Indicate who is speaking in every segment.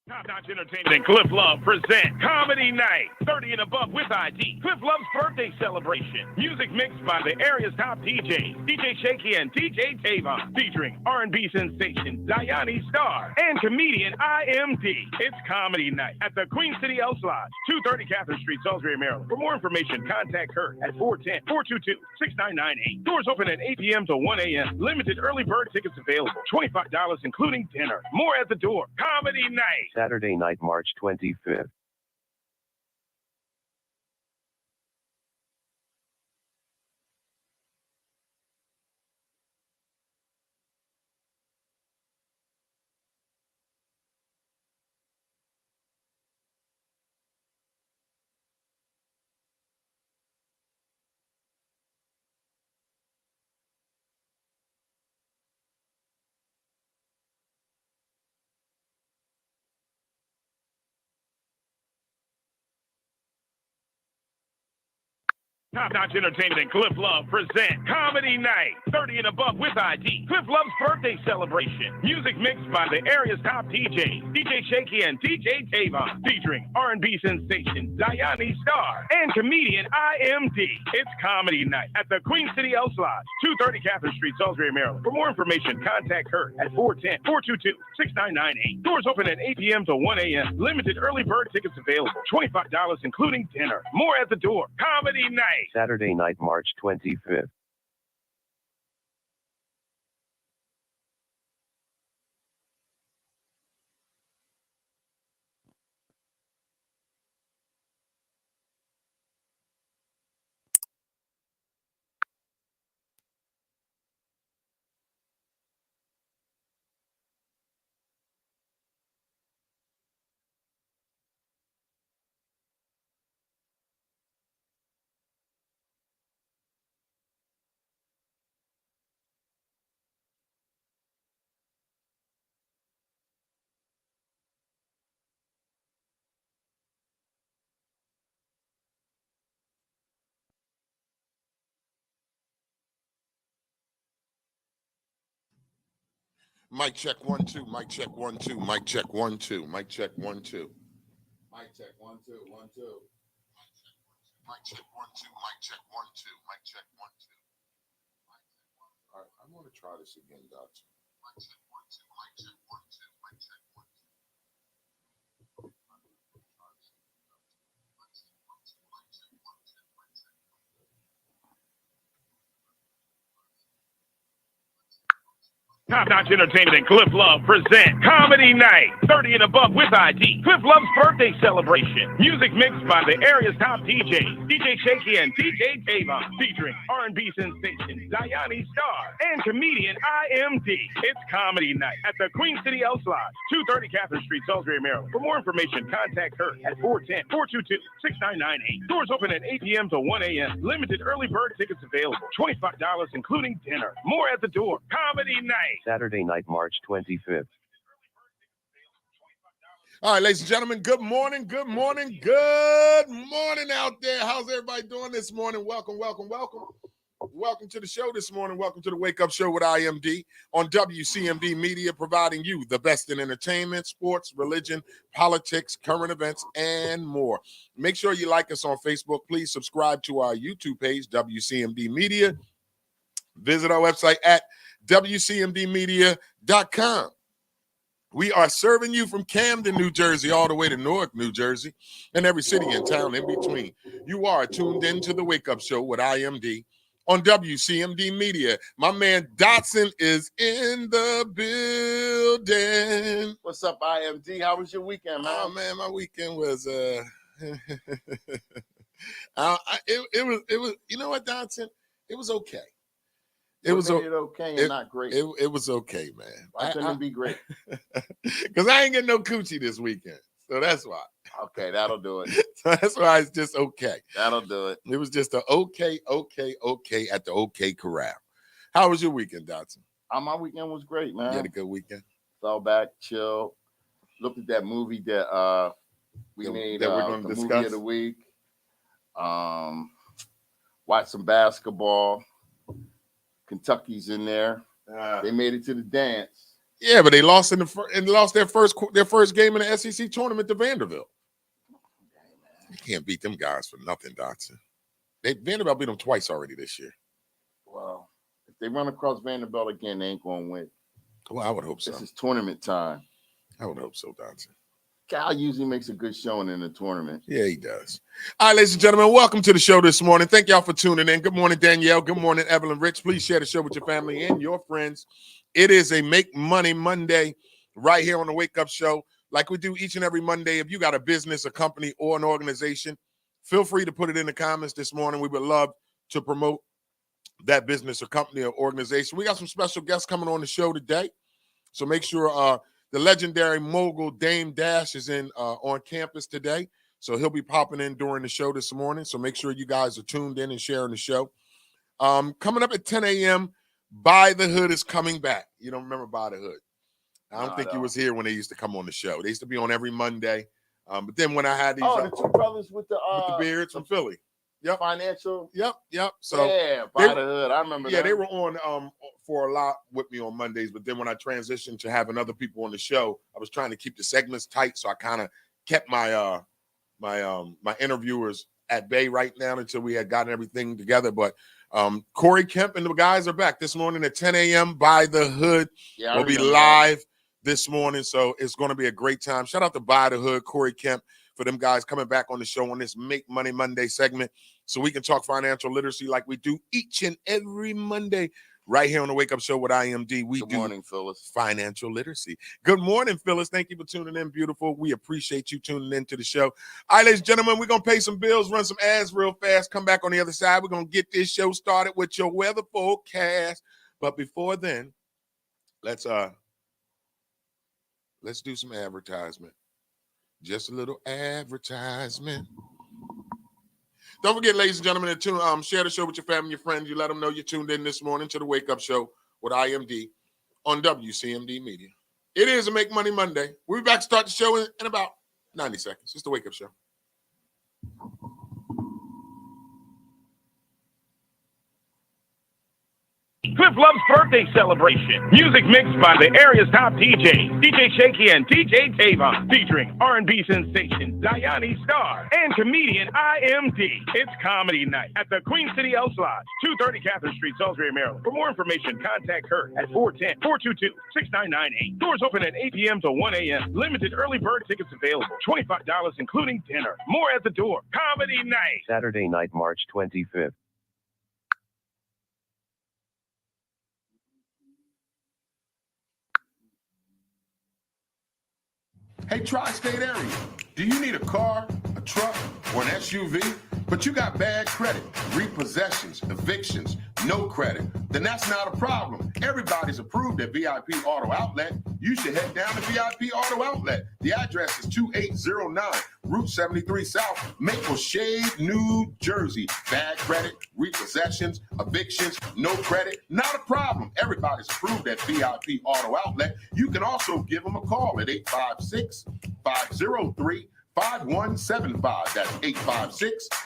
Speaker 1: Top-notch entertainment and Cliff Love present Comedy Night, 30 and above with ID. Cliff Love's birthday celebration. Music mixed by the area's top DJs, DJ Shaky and DJ Tavon, featuring R&B sensation Diane Starr and comedian IMD. It's Comedy Night at the Queen City Elks Lodge, 230 Catherine Street, Salisbury, Maryland. For more information, contact her at 410-422-6998. Doors open at 8 p.m. to 1 a.m. Limited early bird tickets available. $25 including dinner. More at the door. Comedy Night.
Speaker 2: Saturday night, March 25th.
Speaker 1: Top-notch entertainment and Cliff Love present Comedy Night, 30 and above with ID. Cliff Love's birthday celebration. Music mixed by the area's top DJs, DJ Shaky and DJ Tavon, featuring R&B sensation Diane Starr and comedian IMD. It's Comedy Night at the Queen City Elks Lodge, 230 Catherine Street, Salisbury, Maryland. For more information, contact her at 410-422-6998. Doors open at 8 p.m. to 1 a.m. Limited early bird tickets available. $25 including dinner. More at the door. Comedy Night.
Speaker 2: Saturday night, March 25th.
Speaker 3: Mic check 1 2. Mic check 1 2. Mic check 1 2. Mic check 1 2. Mic check 1 2 1 2. Mic check 1 2. Mic check 1 2. Mic check 1 2. All right, I'm going to try this again, Doctor. Mic check 1 2. Mic check 1 2. Mic check 1 2.
Speaker 1: Top-notch entertainment and Cliff Love present Comedy Night, 30 and above with ID. Cliff Love's birthday celebration. Music mixed by the area's top DJs, DJ Shaky and DJ Tavon, featuring R&B sensation Diane Starr and comedian IMD. It's Comedy Night at the Queen City Elks Lodge, 230 Catherine Street, Salisbury, Maryland. For more information, contact her at 410-422-6998. Doors open at 8 p.m. to 1 a.m. Limited early bird tickets available. $25 including dinner. More at the door. Comedy Night.
Speaker 2: Saturday night, March 25th.
Speaker 3: All right, ladies and gentlemen, good morning, good morning, good morning out there. How's everybody doing this morning? Welcome, welcome, welcome. Welcome to the show this morning. Welcome to the Wake Up Show with IMD on WCMD Media, providing you the best in entertainment, sports, religion, politics, current events, and more. Make sure you like us on Facebook. Please subscribe to our YouTube page, WCMD Media. Visit our website at WCMDmedia.com. We are serving you from Camden, New Jersey, all the way to Newark, New Jersey, and every city and town in between. You are tuned in to the Wake Up Show with IMD on WCMD Media. My man Dotson is in the building.
Speaker 4: What's up, IMD? How was your weekend, man?
Speaker 3: Oh, man, my weekend was it was, you know what, Dotson? It was okay. It was
Speaker 4: okay and not great.
Speaker 3: It was okay, man.
Speaker 4: Why couldn't it be great?
Speaker 3: Because I ain't getting no coochie this weekend. So that's why.
Speaker 4: Okay, that'll do it.
Speaker 3: So that's why it's just okay.
Speaker 4: That'll do it.
Speaker 3: It was just a okay at the OK Corral. How was your weekend, Dotson?
Speaker 4: My weekend was great, man.
Speaker 3: You had a good weekend?
Speaker 4: Fell back, chill. Looked at that movie that we made
Speaker 3: that we're going to discuss.
Speaker 4: Movie of the week. Watched some basketball. Kentucky's in there. They made it to the dance.
Speaker 3: Yeah, but they lost lost their first game in the SEC tournament to Vanderbilt. You can't beat them guys for nothing, Dotson. Vanderbilt beat them twice already this year.
Speaker 4: Well, if they run across Vanderbilt again, they ain't going to win.
Speaker 3: Well, I would hope so.
Speaker 4: This is tournament time.
Speaker 3: I would hope so, Dotson.
Speaker 4: Cal usually makes a good showing in the tournament.
Speaker 3: Yeah, he does. All right, ladies and gentlemen, welcome to the show this morning. Thank y'all for tuning in. Good morning, Danielle. Good morning, Evelyn Rich. Please share the show with your family and your friends. It is a Make Money Monday right here on the Wake Up Show. Like we do each and every Monday, if you got a business, a company, or an organization, feel free to put it in the comments this morning. We would love to promote that business or company or organization. We got some special guests coming on the show today. So make sure the legendary mogul Dame Dash is on campus today. So he'll be popping in during the show this morning. So make sure you guys are tuned in and sharing the show. Coming up at 10 a.m., By the Hood is coming back. You don't remember By the Hood? I don't think he was here when they used to come on the show. They used to be on every Monday. But then when I had these
Speaker 4: the two brothers with the
Speaker 3: beards from Philly. Yep.
Speaker 4: Financial.
Speaker 3: Yep. So
Speaker 4: yeah, By the Hood. I remember that.
Speaker 3: Yeah, they were on for a lot with me on Mondays, but then when I transitioned to having other people on the show, I was trying to keep the segments tight, so I kind of kept my my interviewers at bay right now until we had gotten everything together. But Corey Kemp and the guys are back this morning at 10 a.m. By the Hood will be live this morning, so it's going to be a great time. Shout out to By the Hood, Corey Kemp, for them guys coming back on the show on this Make Money Monday segment so we can talk financial literacy like we do each and every Monday right here on the Wake Up Show with IMD.
Speaker 4: Good morning, Phyllis.
Speaker 3: Financial literacy. Good morning, Phyllis. Thank you for tuning in, beautiful. We appreciate you tuning in to the show. All right, ladies and gentlemen, we're going to pay some bills, run some ads real fast, come back on the other side. We're going to get this show started with your weather forecast. But before then, let's do some advertisement. Just a little advertisement. Don't forget, ladies and gentlemen, to share the show with your family, your friends. You let them know you tuned in this morning to the Wake Up Show with IMD on WCMD Media. It is a Make Money Monday. We'll be back to start the show in about 90 seconds. It's the Wake Up Show.
Speaker 1: Cliff Love's birthday celebration. Music mixed by the area's top DJs, DJ Shaky and DJ Tavon, featuring R&B sensation Diane Starr and comedian IMD. It's comedy night at the Queen City Elks Lodge, 230 Catherine Street, Salisbury, Maryland. For more information, contact her at 410-422-6998. Doors open at 8 p.m. to 1 a.m. Limited early bird tickets available. $25 including dinner. More at the door. Comedy night.
Speaker 2: Saturday night, March 25th.
Speaker 3: Hey, tri-state area, do you need a car, a truck, or an SUV, but you got bad credit, repossessions, evictions, no credit? Then that's not a problem. Everybody's approved at VIP Auto Outlet. You should head down to VIP Auto Outlet. The address is 2809 Route 73 South, Maple Shade, New Jersey. Bad credit, repossessions, evictions, no credit, not a problem. Everybody's approved at VIP Auto Outlet. You can also give them a call at 856-503-5175. That's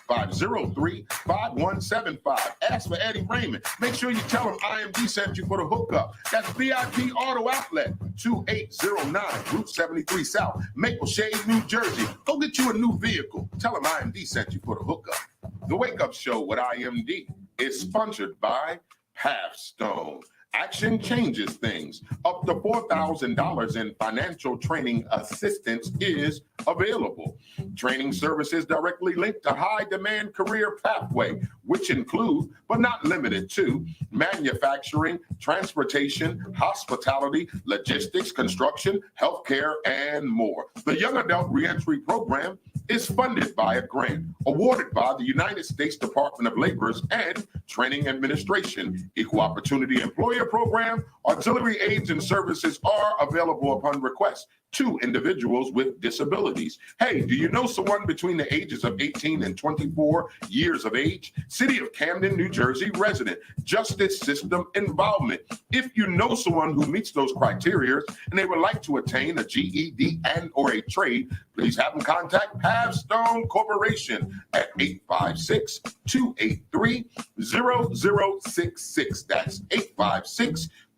Speaker 3: 856-503-5175. Ask for Eddie Raymond. Make sure you tell him IMD sent you for the hookup. That's VIP Auto Outlet, 2809 Route 73 South, Maple Shade, New Jersey. Go get you a new vehicle. Tell him IMD sent you for the hookup. The Wake Up Show with IMD is sponsored by Pathstone. Action changes things. Up to $4,000 in financial training assistance is available. Training services directly linked to high-demand career pathway, which include, but not limited to, manufacturing, transportation, hospitality, logistics, construction, healthcare, and more. The Young Adult Reentry Program is funded by a grant awarded by the United States Department of Labor's and Training Administration. Equal Opportunity Employer Program, auxiliary aids and services are available upon request to individuals with disabilities. Hey, do you know someone between the ages of 18 and 24 years of age? City of Camden, New Jersey resident, justice system involvement. If you know someone who meets those criteria and they would like to attain a GED and or a trade, please have them contact Pathstone Corporation at 856-283-0066. That's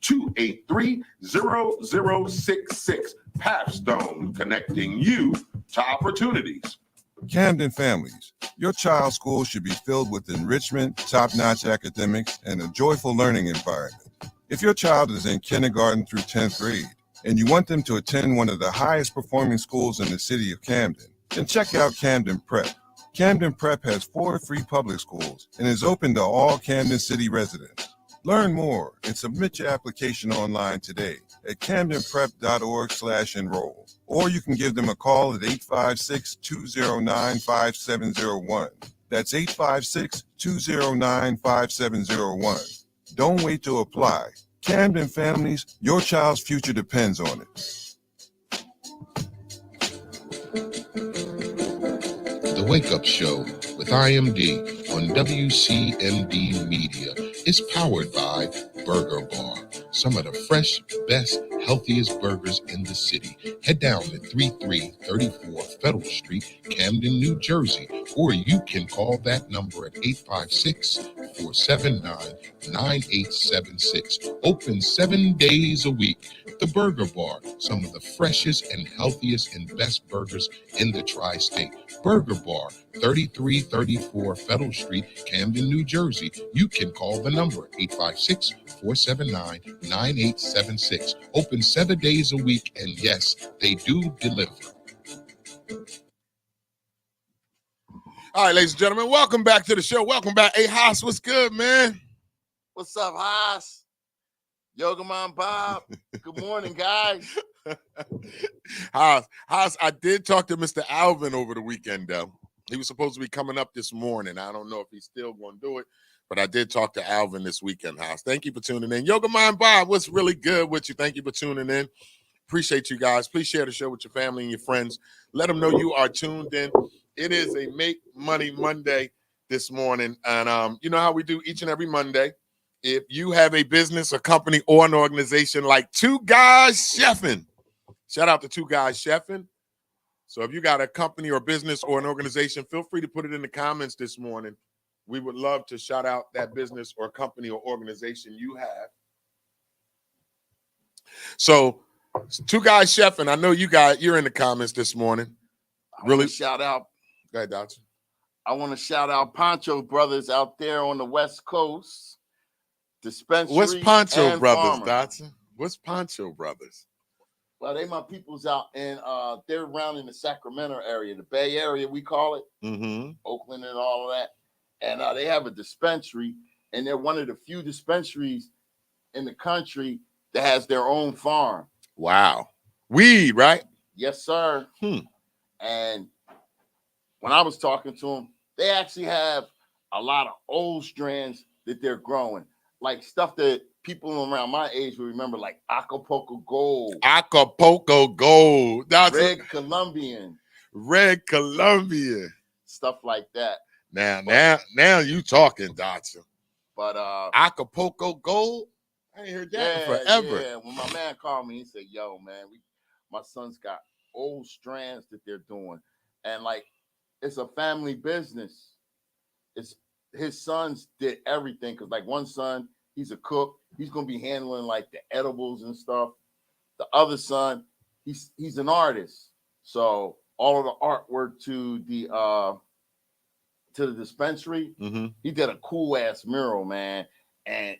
Speaker 5: 283-0066. Pathstone, connecting you to opportunities.
Speaker 6: Camden families, your child's school should be filled with enrichment, top-notch academics, and a joyful learning environment. If your child is in kindergarten through 10th grade and you want them to attend one of the highest performing schools in the city of Camden, then check out Camden Prep. Camden Prep has 4 free public schools and is open to all Camden City residents. Learn more and submit your application online today at camdenprep.org/enroll. Or you can give them a call at 856-209-5701. That's 856-209-5701. Don't wait to apply. Camden families, your child's future depends on it.
Speaker 7: The Wake Up Show with IMD on WCMD Media is powered by Burger Bar. Some of the fresh, best, healthiest burgers in the city. Head down to 3334 Federal Street, Camden, New Jersey, or you can call that number at 856-479-9876. Open 7 days a week. The Burger Bar, some of the freshest and healthiest and best burgers in the tri-state. Burger Bar, 3334 Federal Street, Camden, New Jersey. You can call the number 856-479-9876. Open 7 days a week, and yes, they do deliver.
Speaker 3: All right, ladies and gentlemen, welcome back to the show. Welcome back. Hey, Haas, what's good, man?
Speaker 4: What's up, Haas? Yoga Man Bob. Good morning, guys.
Speaker 3: Haas, I did talk to Mr. Alvin over the weekend, though. He was supposed to be coming up this morning. I don't know if he's still going to do it, but I did talk to Alvin this weekend, Haas. Thank you for tuning in. Yoga Man Bob, what's really good with you? Thank you for tuning in. Appreciate you guys. Please share the show with your family and your friends. Let them know you are tuned in. It is a Make Money Monday this morning. And you know how we do each and every Monday. If you have a business, a company, or an organization like Two Guys Chefing, shout out to Two Guys Chefing. So if you got a company or business or an organization, feel free to put it in the comments this morning. We would love to shout out that business or company or organization you have. So Two Guys Chefing, I know you're in the comments this morning. Really
Speaker 4: shout out.
Speaker 3: Go ahead, Doctor.
Speaker 4: I want to shout out Poncho Brothers out there on the West Coast. Dispensary.
Speaker 3: What's Poncho Brothers,
Speaker 4: farmer.
Speaker 3: Dotson? What's Poncho Brothers?
Speaker 4: Well, they my peoples out in they're around in the Sacramento area, the Bay Area, we call it.
Speaker 3: Mm-hmm.
Speaker 4: Oakland and all of that. And they have a dispensary, and they're one of the few dispensaries in the country that has their own farm.
Speaker 3: Wow. Weed, right?
Speaker 4: Yes, sir. And when I was talking to them, they actually have a lot of old strands that they're growing. Like stuff that people around my age will remember, like Acapulco Gold.
Speaker 3: Acapulco Gold. That's
Speaker 4: Red Colombian.
Speaker 3: Red Colombian.
Speaker 4: Stuff like that.
Speaker 3: Now you talking, Dotson.
Speaker 4: But
Speaker 3: Acapulco Gold? I ain't heard that in forever.
Speaker 4: Yeah. When my man called me, he said, yo, man, my son's got old strands that they're doing. And like, it's a family business. It's his sons did everything, because like one son, he's a cook. He's gonna be handling like the edibles and stuff. The other son, he's an artist. So all of the artwork to the dispensary, he did a cool ass mural, man. And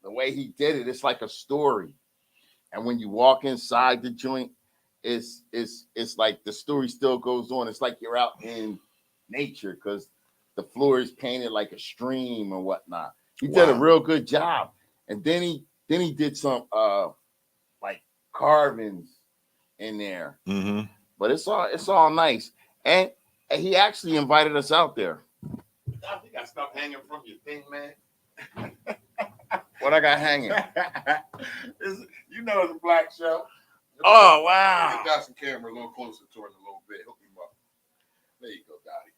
Speaker 4: the way he did it, it's like a story. And when you walk inside the joint, it's like the story still goes on. It's like you're out in nature, because the floor is painted like a stream or whatnot. He did a real good job. And then he did some like carvings in there. But it's all nice. And he actually invited us out there.
Speaker 3: You got stuff hanging from your thing, man.
Speaker 4: What I got hanging?
Speaker 3: You know it's a black show.
Speaker 4: Oh, wow.
Speaker 3: Get Dotson camera a little closer toward him a little bit. Hook him up. There you go, Dottie.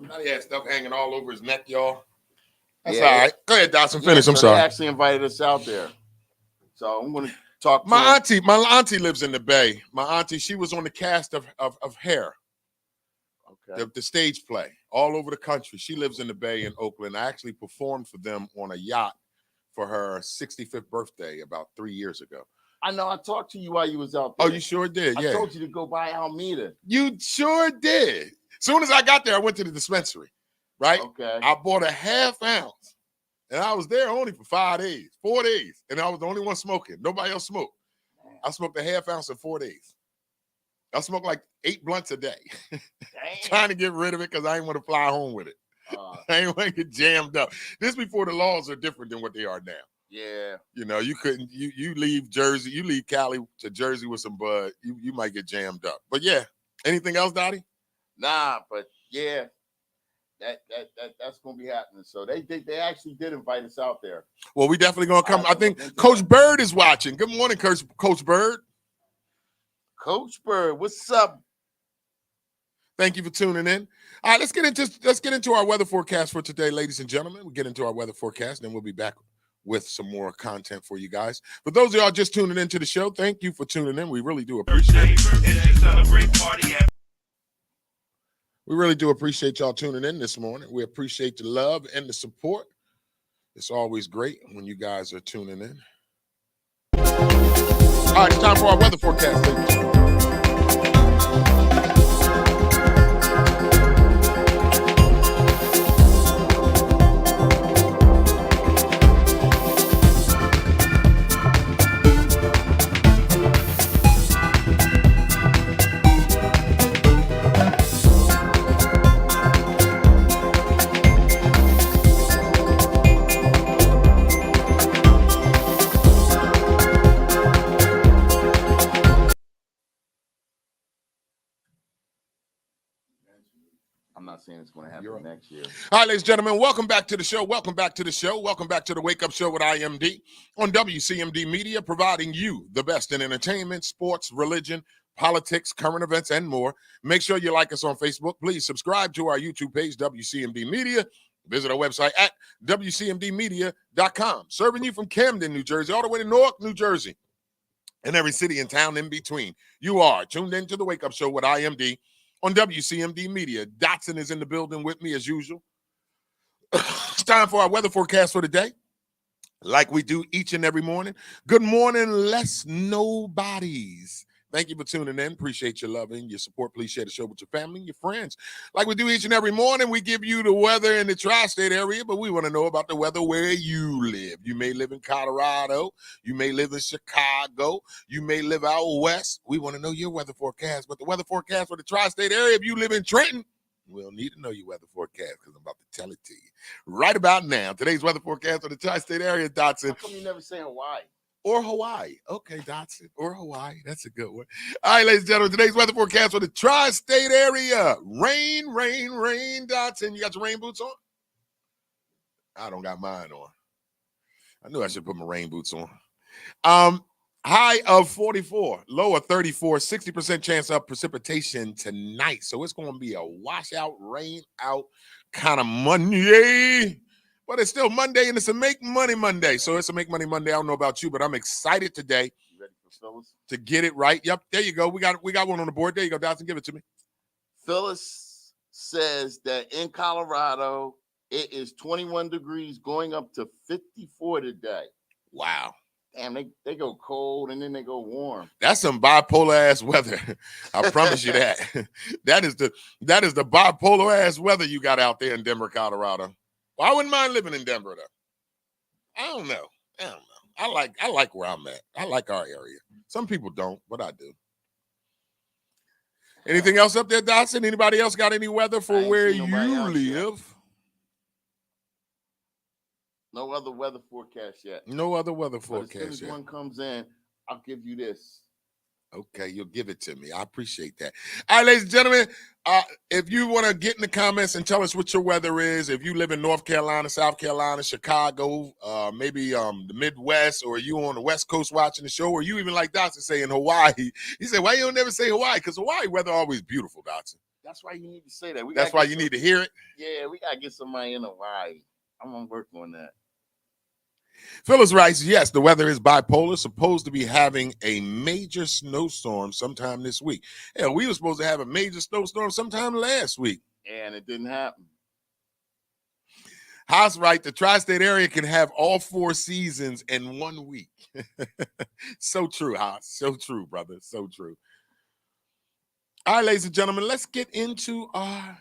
Speaker 3: Now he had stuff hanging all over his neck, y'all. That's all right. Go ahead, Dotson. Finish. I'm sorry.
Speaker 4: They actually invited us out there. So I'm going to talk to
Speaker 3: my auntie lives in the Bay. My auntie, she was on the cast of Hair. Okay. The stage play all over the country. She lives in the Bay in Oakland. I actually performed for them on a yacht for her 65th birthday about 3 years ago.
Speaker 4: I know. I talked to you while you was out there.
Speaker 3: Oh, you sure did?
Speaker 4: I
Speaker 3: Yeah.
Speaker 4: told you to go buy Almeida.
Speaker 3: You sure did. Soon as I got there, I went to the dispensary, right?
Speaker 4: Okay.
Speaker 3: I bought a half ounce, and I was there only for 4 days, and I was the only one smoking. Nobody else smoked. I smoked a half ounce in 4 days. I smoked like 8 blunts a day, trying to get rid of it because I didn't want to fly home with it. I didn't want to get jammed up. This before the laws are different than what they are now.
Speaker 4: Yeah.
Speaker 3: You know, you couldn't, you leave Jersey, you leave Cali to Jersey with some bud, you might get jammed up. But yeah, anything else, Dottie?
Speaker 4: Nah, but yeah, that's gonna be happening. So they actually did invite us out there.
Speaker 3: Well, we definitely gonna come. I think Coach Bird is watching. Good morning, Coach Bird.
Speaker 4: Coach Bird, what's up?
Speaker 3: Thank you for tuning in. All right, let's get into our weather forecast for today, ladies and gentlemen. We'll get into our weather forecast, and then we'll be back with some more content for you guys. For those of y'all just tuning into the show, thank you for tuning in. We really do appreciate it. We really do appreciate y'all tuning in this morning. We appreciate the love and the support. It's always great when you guys are tuning in. All right, it's time for our weather forecast, ladies and gentlemen.
Speaker 4: I'm not saying it's going to happen next year.
Speaker 3: All right, ladies and gentlemen, welcome back to the show. Welcome back to the show. Welcome back to the Wake Up Show with IMD on WCMD Media, providing you the best in entertainment, sports, religion, politics, current events, and more. Make sure you like us on Facebook. Please subscribe to our YouTube page, WCMD Media. Visit our website at WCMDmedia.com. Serving you from Camden, New Jersey, all the way to Newark, New Jersey, and every city and town in between. You are tuned into the Wake Up Show with IMD on WCMD Media. Dotson is in the building with me as usual. It's time for our weather forecast for today, like we do each and every morning. Good morning, less nobodies. Thank you for tuning in. Appreciate your love and your support. Please share the show with your family and your friends. Like we do each and every morning, we give you the weather in the tri-state area, but we want to know about the weather where you live. You may live in Colorado. You may live in Chicago. You may live out west. We want to know your weather forecast. But the weather forecast for the tri-state area, if you live in Trenton, we'll need to know your weather forecast because I'm about to tell it to you right about now. Today's weather forecast for the tri-state area, Dotson.
Speaker 4: How come you never say Hawaii?
Speaker 3: Or Hawaii. Okay, Dotson. Or Hawaii. That's a good one. All right, ladies and gentlemen, today's weather forecast for the tri-state area. Rain, rain, rain, Dotson. You got your rain boots on? I don't got mine on. I knew I should put my rain boots on. High of 44, low of 34, 60% chance of precipitation tonight. So it's going to be a washout, rain out kind of Monday. But it's still Monday, and it's a Make Money Monday. So it's a Make Money Monday. I don't know about you, but I'm excited today to get it right. Yep, there you go. We got one on the board. There you go, Dotson. Give it to me.
Speaker 4: Phyllis says that in Colorado, it is 21 degrees going up to 54 today.
Speaker 3: Wow.
Speaker 4: Damn, they go cold and then they go warm.
Speaker 3: That's some bipolar ass weather. I promise you that. That is the bipolar ass weather you got out there in Denver, Colorado. Well, I wouldn't mind living in Denver though. I don't know. I like where I'm at. I like our area. Some people don't, but I do. Anything else up there, Dotson? Anybody else got any weather for where you live?
Speaker 4: No other weather forecast yet.
Speaker 3: No other weather forecast
Speaker 4: yet. As soon as one comes in, I'll give you this.
Speaker 3: Okay, you'll give it to me. I appreciate that. All right, ladies and gentlemen, if you want to get in the comments and tell us what your weather is, if you live in North Carolina, South Carolina, Chicago, maybe the Midwest, or you on the West Coast watching the show, or you even like Dotson saying Hawaii. He said, why you don't never say Hawaii? Because Hawaii weather always beautiful, Dotson.
Speaker 4: That's why you need to say that.
Speaker 3: That's why you need to hear it?
Speaker 4: Yeah, we got to get somebody in Hawaii. I'm going to work on that.
Speaker 3: Phyllis writes, yes, the weather is bipolar, supposed to be having a major snowstorm sometime this week. Hell, we were supposed to have a major snowstorm sometime last week.
Speaker 4: And it didn't happen.
Speaker 3: Haas right, the tri-state area can have all 4 seasons in 1 week. So true, Haas. So true, brother. So true. All right, ladies and gentlemen, let's get into our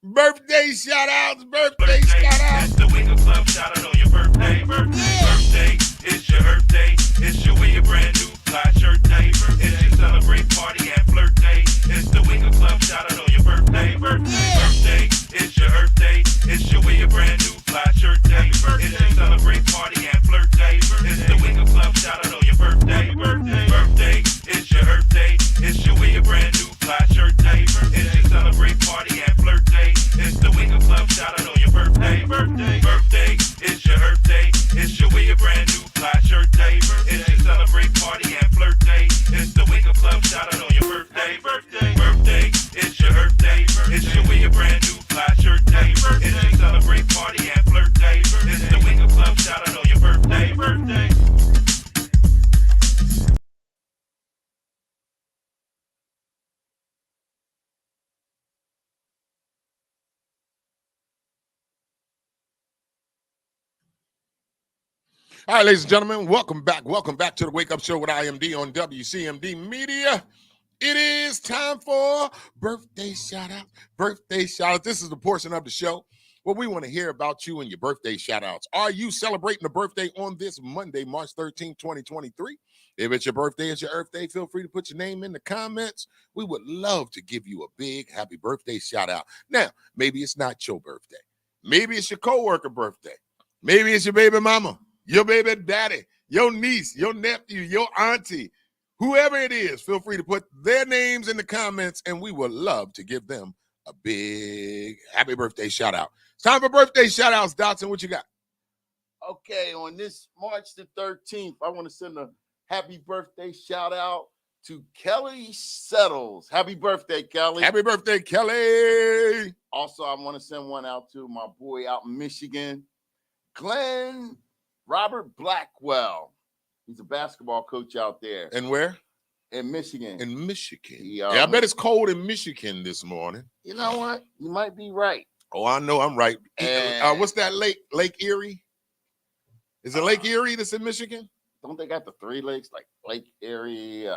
Speaker 3: birthday shout-outs. Birthday shout-outs.
Speaker 1: It's the Wake Up Club shout out on your birthday. Birthday, it's your birthday. It's your wear your brand new fly shirt day. It's your celebrate, party, and flirt day. It's the Wake Up Club shout out on your birthday. Birthday, it's your birthday. It's your wear your brand new fly shirt day. It's your celebrate, party, and flirt day. It's the Wake Up Club shout out on your birthday. Birthday, it's your birthday. It's your wear your brand new fly shirt day. It's your celebrate, party, and flirt day. It's the Wake Up Club shout out on your birthday. Birthday, it's your birthday. It's your wear your brand new fly shirt day. It's your celebrate, party, and flirt day. It's the Wake Up Club shout out on your birthday. Birthday, it's your birthday. It's your wear your brand new fly shirt day. It's your celebrate, party, and flirt day. It's the Wake Up Club shout out on your birthday.
Speaker 3: All right, ladies and gentlemen, welcome back. Welcome back to the Wake Up Show with IMD on WCMD Media. It is time for birthday shout-out. Birthday shout-out. This is the portion of the show where we want to hear about you and your birthday shout-outs. Are you celebrating a birthday on this Monday, March 13, 2023? If it's your birthday, it's your Earth Day, feel free to put your name in the comments. We would love to give you a big happy birthday shout-out. Now, maybe it's not your birthday. Maybe it's your coworker birthday. Maybe it's your baby mama, your baby daddy, your niece, your nephew, your auntie, whoever it is. Feel free to put their names in the comments, and we would love to give them a big happy birthday shout out. It's time for birthday shout outs. Dotson, what you got?
Speaker 4: Okay, on this March the 13th, I want to send a happy birthday shout out to Kelly Settles. Happy birthday, Kelly.
Speaker 3: Happy birthday, Kelly.
Speaker 4: Also, I want to send one out to my boy out in Michigan, Glenn Robert Blackwell. He's a basketball coach out there
Speaker 3: And where?
Speaker 4: in Michigan.
Speaker 3: In Michigan.
Speaker 4: Yeah,
Speaker 3: Yeah, I bet it's cold in Michigan this morning.
Speaker 4: You know what? You might be right.
Speaker 3: Oh, I know I'm right.
Speaker 4: And-
Speaker 3: What's that lake? Lake Erie? Is it Lake Erie that's in Michigan?
Speaker 4: Don't they got the 3 lakes like Lake Erie?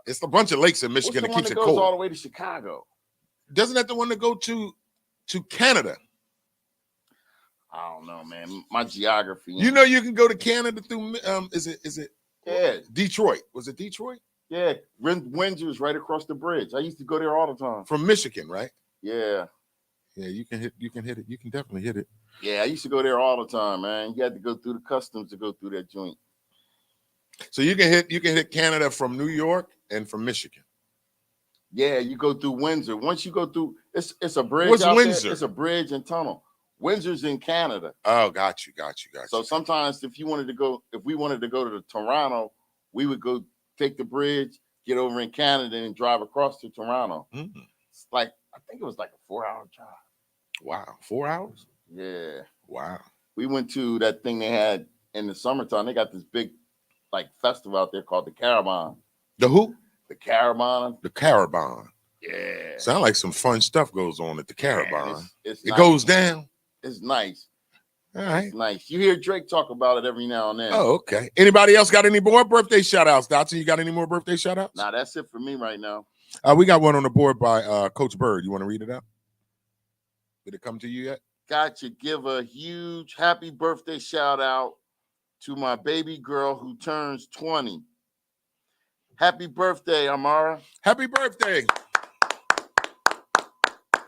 Speaker 3: It's a bunch of lakes in
Speaker 4: What's
Speaker 3: Michigan
Speaker 4: the
Speaker 3: that
Speaker 4: one
Speaker 3: keeps
Speaker 4: that
Speaker 3: it
Speaker 4: goes all
Speaker 3: cold.
Speaker 4: the way to Chicago?
Speaker 3: Doesn't that the one that go to Canada?
Speaker 4: I don't know, man. My geography.
Speaker 3: You know you can go to Canada through is it
Speaker 4: Yeah,
Speaker 3: Detroit? Was it Detroit?
Speaker 4: yeah. Windsor's right across the bridge. I used to go there all the time.
Speaker 3: From Michigan, right?
Speaker 4: Yeah.
Speaker 3: Yeah, you can hit it. You can definitely hit it.
Speaker 4: Yeah, I used to go there all the time, man. You had to go through the customs to go through that joint.
Speaker 3: So you can hit Canada from New York and from Michigan.
Speaker 4: Yeah, you go through Windsor. Once you go through, it's a bridge.
Speaker 3: What's
Speaker 4: out there.
Speaker 3: Windsor?
Speaker 4: It's a bridge and tunnel. Windsor's in Canada.
Speaker 3: Oh, got you.
Speaker 4: So sometimes if we wanted to go to Toronto, we would go take the bridge, get over in Canada, and drive across to Toronto. It's like, I think it was like a 4-hour drive.
Speaker 3: Wow, 4 hours?
Speaker 4: Yeah.
Speaker 3: Wow.
Speaker 4: We went to that thing they had in the summertime. They got this big like festival out there called the Caravan.
Speaker 3: The who?
Speaker 4: The Caravan.
Speaker 3: The Caravan.
Speaker 4: Yeah.
Speaker 3: Sound like some fun stuff goes on at the Caravan.
Speaker 4: Man, it's
Speaker 3: It
Speaker 4: nice.
Speaker 3: goes down.
Speaker 4: It's nice.
Speaker 3: All right.
Speaker 4: It's nice. You hear Drake talk about it every now and then.
Speaker 3: Oh, okay. Anybody else got any more birthday shout outs? Dotson, you got any more birthday shout outs?
Speaker 4: Nah, that's it for me right now.
Speaker 3: We got one on the board by Coach Bird. You want to read it out? Did it come to you yet?
Speaker 4: Got to give a huge happy birthday shout out to my baby girl who turns 20. Happy birthday, Amara.
Speaker 3: Happy birthday.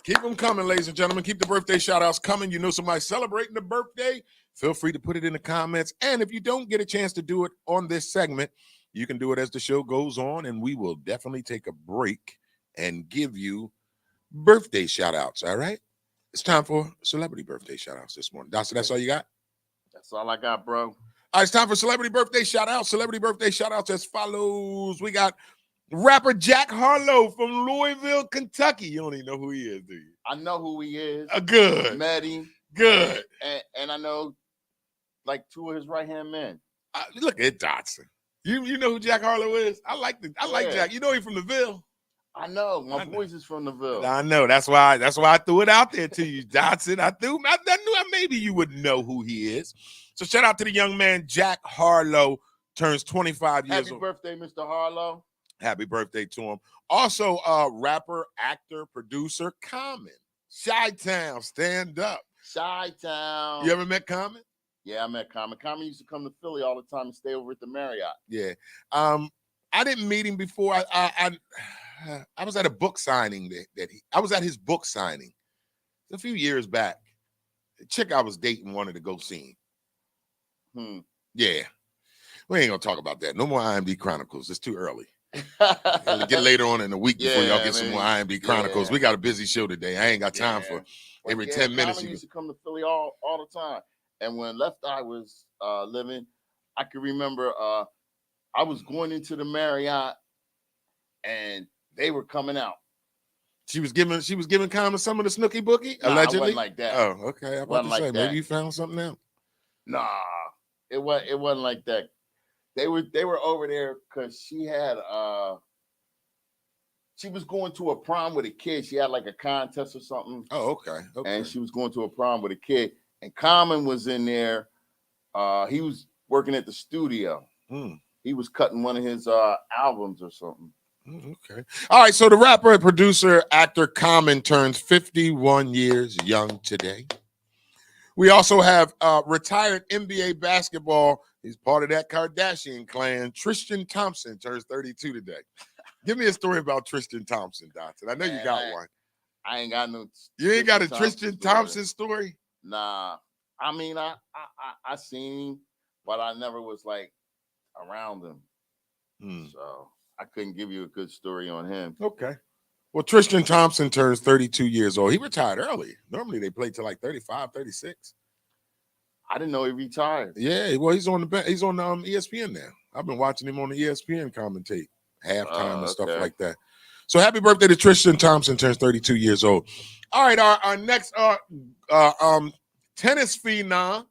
Speaker 3: Keep them coming, ladies and gentlemen. Keep the birthday shout outs coming. You know somebody celebrating the birthday? Feel free to put it in the comments. And if you don't get a chance to do it on this segment, you can do it as the show goes on, and we will definitely take a break and give you birthday shout outs. All right? It's time for celebrity birthday shout outs this morning. That's all you got?
Speaker 4: That's all I got, bro.
Speaker 3: All right, it's time for celebrity birthday shout outs. Celebrity birthday shout outs as follows. We got rapper Jack Harlow from Louisville, Kentucky. You don't even know who he is, do you?
Speaker 4: I know who he is.
Speaker 3: Good.
Speaker 4: Met him.
Speaker 3: Good.
Speaker 4: And I know like 2 of his right-hand men.
Speaker 3: Look at Dotson. You know who Jack Harlow is? I like
Speaker 4: Yeah.
Speaker 3: Jack. You know him from the Ville.
Speaker 4: I know. My boys is from the Ville.
Speaker 3: I know. That's why I threw it out there to you, Johnson. I knew maybe you would know who he is. So shout out to the young man, Jack Harlow, turns 25 years
Speaker 4: Happy
Speaker 3: old.
Speaker 4: birthday, Mr. Harlow.
Speaker 3: Happy birthday to him. Also, rapper, actor, producer, Common. Chi-Town, stand up.
Speaker 4: Chi-Town.
Speaker 3: You ever met Common?
Speaker 4: Yeah, I met Common. Common used to come to Philly all the time and stay over at the Marriott.
Speaker 3: Yeah. I didn't meet him before. I was at a book signing I was at his book signing a few years back. The chick I was dating wanted to go see him. Yeah. We ain't gonna talk about that. No more IMD Chronicles. It's too early. We'll get later on in the week before y'all get some more IMD Chronicles. We got a busy show today. I ain't got time for every 10 minutes.
Speaker 4: Common used to come to Philly all the time. And when Left Eye was living, I can remember I was going into the Marriott and they were coming out.
Speaker 3: She was giving Common some of the Snooky Bookie,
Speaker 4: Nah,
Speaker 3: allegedly.
Speaker 4: It wasn't like that.
Speaker 3: Oh, okay. I'm about to say, maybe you found something out.
Speaker 4: Nah, it wasn't like that. They were over there because she was going to a prom with a kid. She had like a contest or something.
Speaker 3: Oh, okay.
Speaker 4: And she was going to a prom with a kid. And Common was in there. He was working at the studio. He was cutting one of his albums or something.
Speaker 3: Okay. All right. So the rapper, producer, actor Common turns 51 years young today. We also have retired NBA basketball. He's part of that Kardashian clan. Tristan Thompson turns 32 today. Give me a story about Tristan Thompson, Dotson. I know you got one.
Speaker 4: I ain't got no.
Speaker 3: You ain't got a Tristan Thompson story?
Speaker 4: Nah. I mean, I seen him, but I never was like around him. So I couldn't give you a good story on him.
Speaker 3: Okay. Well, Tristan Thompson turns 32 years old. He retired early. Normally they play till like 35, 36.
Speaker 4: I didn't know he retired.
Speaker 3: Yeah, well, he's on ESPN now. I've been watching him on the ESPN commentate halftime and stuff like that. So happy birthday to Tristan Thompson, turns 32 years old. All right, our next tennis phenom,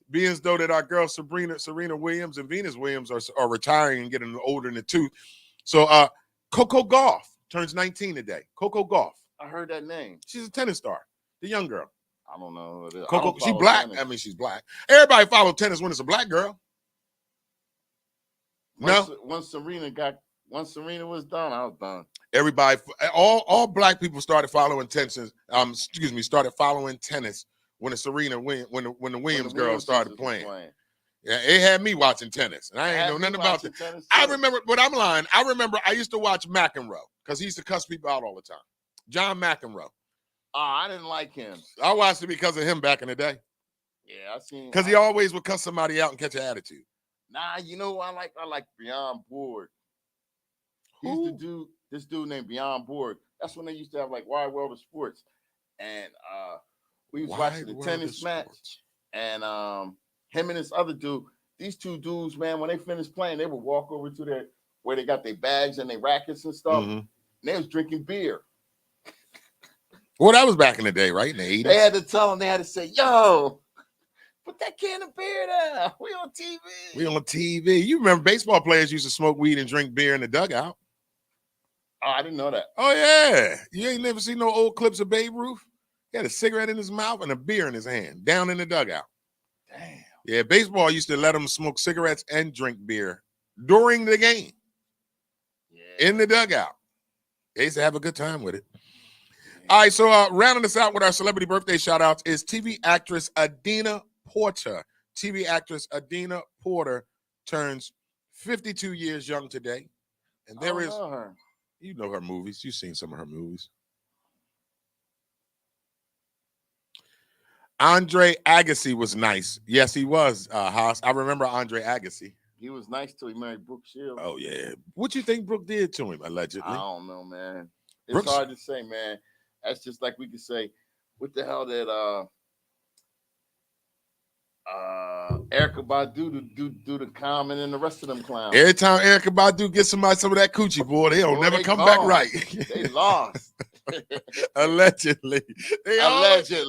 Speaker 3: being as though that our girl Serena Williams and Venus Williams are retiring and getting older in the tooth. So Coco Gauff turns 19 today. Coco Gauff.
Speaker 4: I heard that name.
Speaker 3: She's a tennis star, the young girl.
Speaker 4: I don't know who it is.
Speaker 3: Coco, she black. Tennis. I mean, she's black. Everybody follow tennis when it's a black girl.
Speaker 4: Once Serena was done, I was done.
Speaker 3: Everybody, all black people started following tennis. Started following tennis when the Serena when the Williams girls started playing. Yeah, it had me watching tennis, and I ain't know nothing about it. I remember, but I'm lying. I remember I used to watch McEnroe because he used to cuss people out all the time. John McEnroe.
Speaker 4: I didn't like him.
Speaker 3: I watched it because of him back in the day.
Speaker 4: Yeah, I seen.
Speaker 3: Because he always would cuss somebody out and catch an attitude.
Speaker 4: Nah, you know I like Beyond Board. He used to do this dude named Beyond Board. That's when they used to have like Wide World of Sports, and we was watching the tennis match, and him and this other dude. These two dudes, man, when they finished playing, they would walk over to where they got their bags and their rackets and stuff. And they was drinking beer.
Speaker 3: Well, that was back in the day, right? In the 80s.
Speaker 4: They had to tell them, they had to say, yo, put that can of beer down. We on TV.
Speaker 3: We on TV. You remember baseball players used to smoke weed and drink beer in the dugout.
Speaker 4: Oh, I didn't know that.
Speaker 3: Oh, yeah. You ain't never seen no old clips of Babe Ruth? He had a cigarette in his mouth and a beer in his hand, down in the dugout.
Speaker 4: Damn.
Speaker 3: Yeah, baseball used to let them smoke cigarettes and drink beer during the game. Yeah. In the dugout. They used to have a good time with it. All right, so rounding us out with our celebrity birthday shout-outs is TV actress Adina Porter. TV actress Adina Porter turns 52 years young today. And there is,
Speaker 4: know her.
Speaker 3: You know her movies. You've seen some of her movies. Andre Agassi was nice. Yes, he was, Haas. I remember Andre Agassi.
Speaker 4: He was nice till he married Brooke Shields.
Speaker 3: Oh, yeah. What you think Brooke did to him, allegedly?
Speaker 4: I don't know, man. It's hard to say, man. That's just like we could say, what the hell did Erykah Badu do to Common and the rest of them clowns?
Speaker 3: Every time Erykah Badu gets somebody some of that coochie, boy, they don't never come back right.
Speaker 4: They lost.
Speaker 3: Allegedly. They always get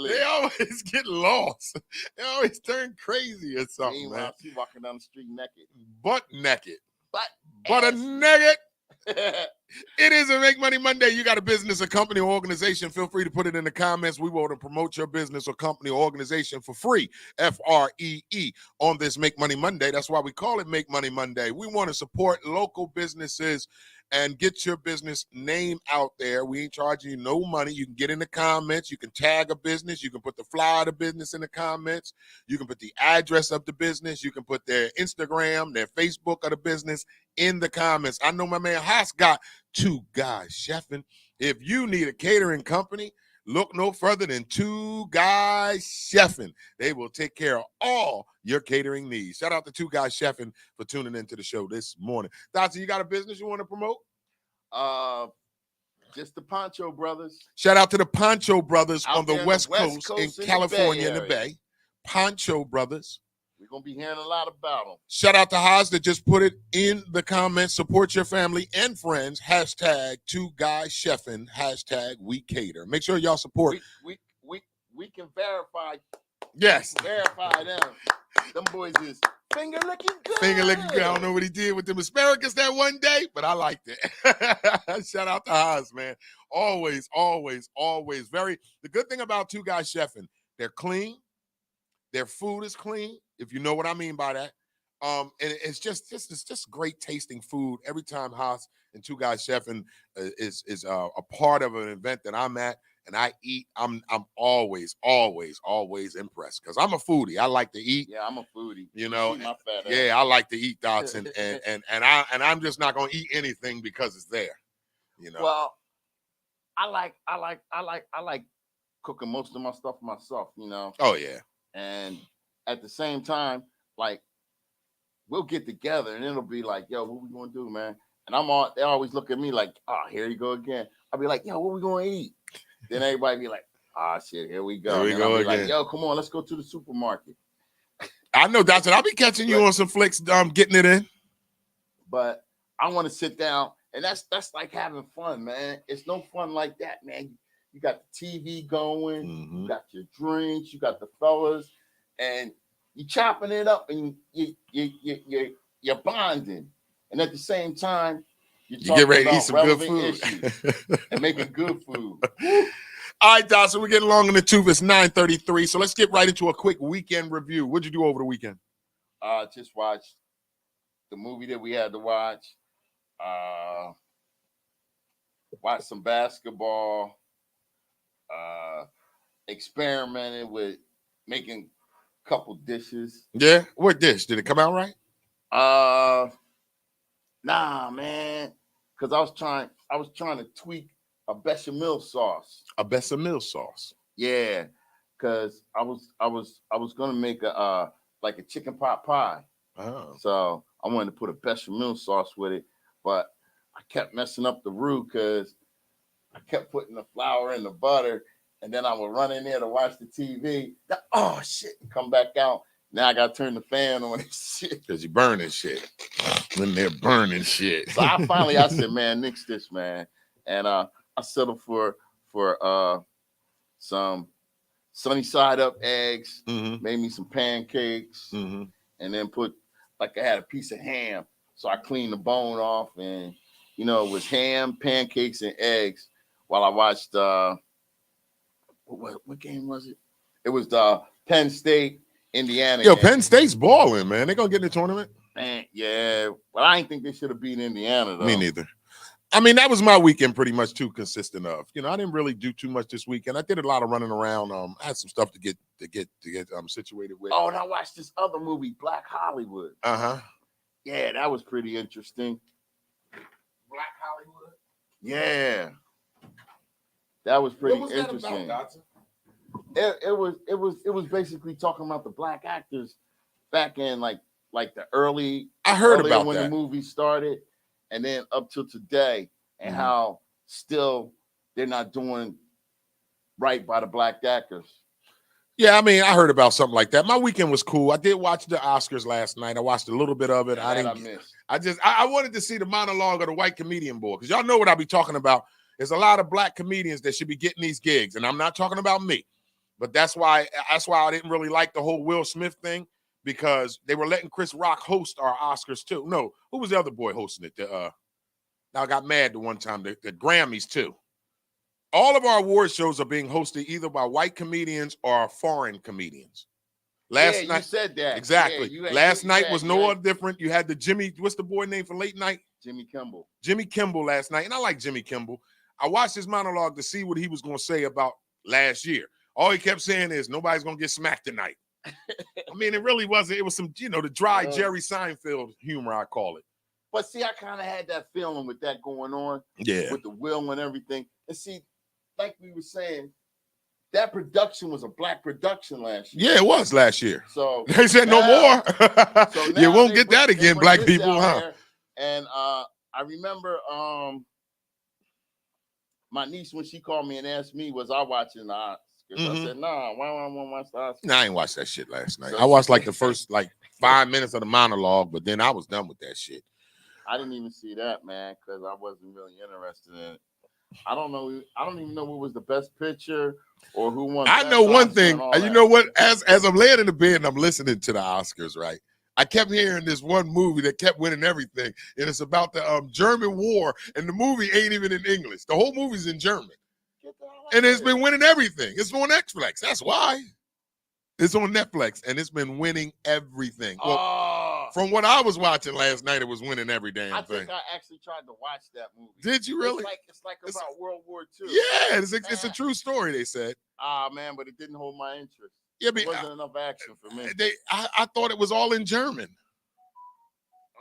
Speaker 3: lost. They always turn crazy or something.
Speaker 4: Meanwhile, she walking down the street naked.
Speaker 3: Butt naked.
Speaker 4: Butt
Speaker 3: a naked. It is a Make Money Monday. You got a business, a company, or organization, feel free to put it in the comments. We want to promote your business or company or organization for free, Free, on this Make Money Monday. That's why we call it Make Money Monday. We want to support local businesses and get your business name out there. We ain't charging you no money. You can get in the comments. You can tag a business. You can put the flyer of the business in the comments. You can put the address of the business. You can put their Instagram, their Facebook of the business in the comments. I know my man Haas got Two Guys Chefing. If you need a catering company, look no further than Two Guys Chefing. They will take care of all your catering needs. Shout out to Two Guys Chefing for tuning into the show this morning. Dotson, you got a business you want to promote?
Speaker 4: Just the Poncho Brothers.
Speaker 3: Shout out to the Poncho Brothers
Speaker 4: Out
Speaker 3: on the
Speaker 4: there
Speaker 3: West Coast in
Speaker 4: the
Speaker 3: California in the
Speaker 4: Bay Area.
Speaker 3: Bay. Poncho Brothers.
Speaker 4: We're going to be hearing a lot about them.
Speaker 3: Shout out to Haas that just put it in the comments. Support your family and friends. Hashtag Two Guys Chefing. Hashtag We Cater. Make sure y'all support.
Speaker 4: We can verify.
Speaker 3: Yes.
Speaker 4: Verify them. Them boys is finger licking good.
Speaker 3: Finger licking good. I don't know what he did with them asparagus that one day, but I liked it. Shout out to Haas, man. Always, always, always. The good thing about Two Guys Chefing, they're clean. Their food is clean, if you know what I mean by that. And it's just great tasting food every time Haas and Two Guys Chefing is a part of an event that I'm at and I eat. I'm always impressed because I'm a foodie. I like to eat.
Speaker 4: Yeah, I'm a foodie.
Speaker 3: You know,
Speaker 4: my fat ass.
Speaker 3: yeah, I like to eat, Dotson, and I'm just not gonna eat anything because it's there. You know.
Speaker 4: Well, I like cooking most of my stuff myself. You know.
Speaker 3: Oh yeah.
Speaker 4: And at the same time, like, we'll get together and it'll be like, yo, what we gonna do, man? And they always look at me like, oh, here you go again. I'll be like, yo, what we gonna eat? Then everybody be like, ah, shit, here we go.
Speaker 3: Here we go
Speaker 4: I'll be
Speaker 3: again.
Speaker 4: like, yo, come on, let's go to the supermarket.
Speaker 3: I know, Dotson. I'll be catching you on some flicks, getting it in.
Speaker 4: But I want to sit down, and that's like having fun, man. It's no fun like that, man. You got the TV going, you got your drinks, you got the fellas, and you chopping it up, and you're bonding, and at the same time, you
Speaker 3: get ready to eat some good
Speaker 4: food and making good food.
Speaker 3: All right, Dotson, we're getting along in the tooth. It's 9:33, so let's get right into a quick weekend review. What'd you do over the weekend?
Speaker 4: Just watched the movie that we had to watch. Watched some basketball. Experimented with making a couple dishes.
Speaker 3: Yeah, what dish? Did it come out right?
Speaker 4: Nah, man, because I was trying to tweak a bechamel sauce.
Speaker 3: A bechamel sauce.
Speaker 4: Yeah, because I was gonna make a like a chicken pot pie.
Speaker 3: Oh.
Speaker 4: So I wanted to put a bechamel sauce with it, but I kept messing up the roux because I kept putting the flour in the butter. And then I would run in there to watch the TV. Oh, shit. Come back out. Now I got to turn the fan on and shit.
Speaker 3: Because you burning shit. When they're burning shit.
Speaker 4: So I said, man, nix this, man. And I settled for some sunny side up eggs. Made me some pancakes. And then I had a piece of ham. So I cleaned the bone off. And, it was ham, pancakes, and eggs while I watched what game was it? It was the Penn State, Indiana.
Speaker 3: Yo,
Speaker 4: game.
Speaker 3: Penn State's balling, man. They're going to get in the tournament.
Speaker 4: Man, yeah. Well, I didn't think they should have beat Indiana, though.
Speaker 3: Me neither. I mean, that was my weekend pretty much too consistent of. I didn't really do too much this weekend. I did a lot of running around. I had some stuff to get situated with.
Speaker 4: Oh, and I watched this other movie, Black Hollywood.
Speaker 3: Uh-huh.
Speaker 4: Yeah, that was pretty interesting.
Speaker 3: Black Hollywood?
Speaker 4: Yeah. That was pretty
Speaker 3: What was that
Speaker 4: interesting.
Speaker 3: about,
Speaker 4: It was basically talking about the black actors back in like the early.
Speaker 3: I heard
Speaker 4: earlier
Speaker 3: about
Speaker 4: when
Speaker 3: that.
Speaker 4: the movie started, and then up till today, and how still they're not doing right by the black actors.
Speaker 3: Yeah, I mean, I heard about something like that. My weekend was cool. I did watch the Oscars last night. I watched a little bit of it.
Speaker 4: I
Speaker 3: wanted to see the monologue of the white comedian boy, because y'all know what I be talking about. There's a lot of black comedians that should be getting these gigs, and I'm not talking about me, but that's why I didn't really like the whole Will Smith thing, because they were letting Chris Rock host our Oscars too. No, who was the other boy hosting it? The Now, I got mad the one time, the Grammys too. All of our award shows are being hosted either by white comedians or foreign comedians. Last night,
Speaker 4: you said that.
Speaker 3: exactly.
Speaker 4: Yeah,
Speaker 3: last night was no other different. You had the Jimmy, what's the boy name for late night?
Speaker 4: Jimmy Kimmel.
Speaker 3: Jimmy Kimmel last night, and I like Jimmy Kimmel. I watched his monologue to see what he was going to say about last year. All he kept saying is, nobody's going to get smacked tonight. I mean, it really wasn't. It was some, the dry Jerry Seinfeld humor, I call it.
Speaker 4: But see, I kind of had that feeling with that going on.
Speaker 3: Yeah.
Speaker 4: With the will and everything. And see, like we were saying, that production was a black production last year.
Speaker 3: Yeah, it was last year.
Speaker 4: So
Speaker 3: they said no more.
Speaker 4: So
Speaker 3: you won't get that again, black people, huh?
Speaker 4: There, and I remember my niece, when she called me and asked me, was I watching the Oscars? I said, nah, why I want to watch the Oscars?
Speaker 3: Nah, I ain't watched that shit last night. I watched like the first 5 minutes of the monologue, but then I was done with that shit.
Speaker 4: I didn't even see that, man, because I wasn't really interested in it. I don't know. I don't even know what was the best picture or who won.
Speaker 3: I know one thing. You know what? As I'm laying in the bed and I'm listening to the Oscars, right? I kept hearing this one movie that kept winning everything, and it's about the German war, and the movie ain't even in English. The whole movie's in German, and it's been winning everything. It's on Netflix. That's why. It's on Netflix, and it's been winning everything. Well, from what I was watching last night, it was winning every damn thing.
Speaker 4: I think I actually tried to watch that movie.
Speaker 3: Did you really?
Speaker 4: It's like about World War II.
Speaker 3: Yeah, it's a true story, they said.
Speaker 4: Man, but it didn't hold my interest.
Speaker 3: Yeah, but
Speaker 4: it wasn't enough action for me.
Speaker 3: I thought it was all in German.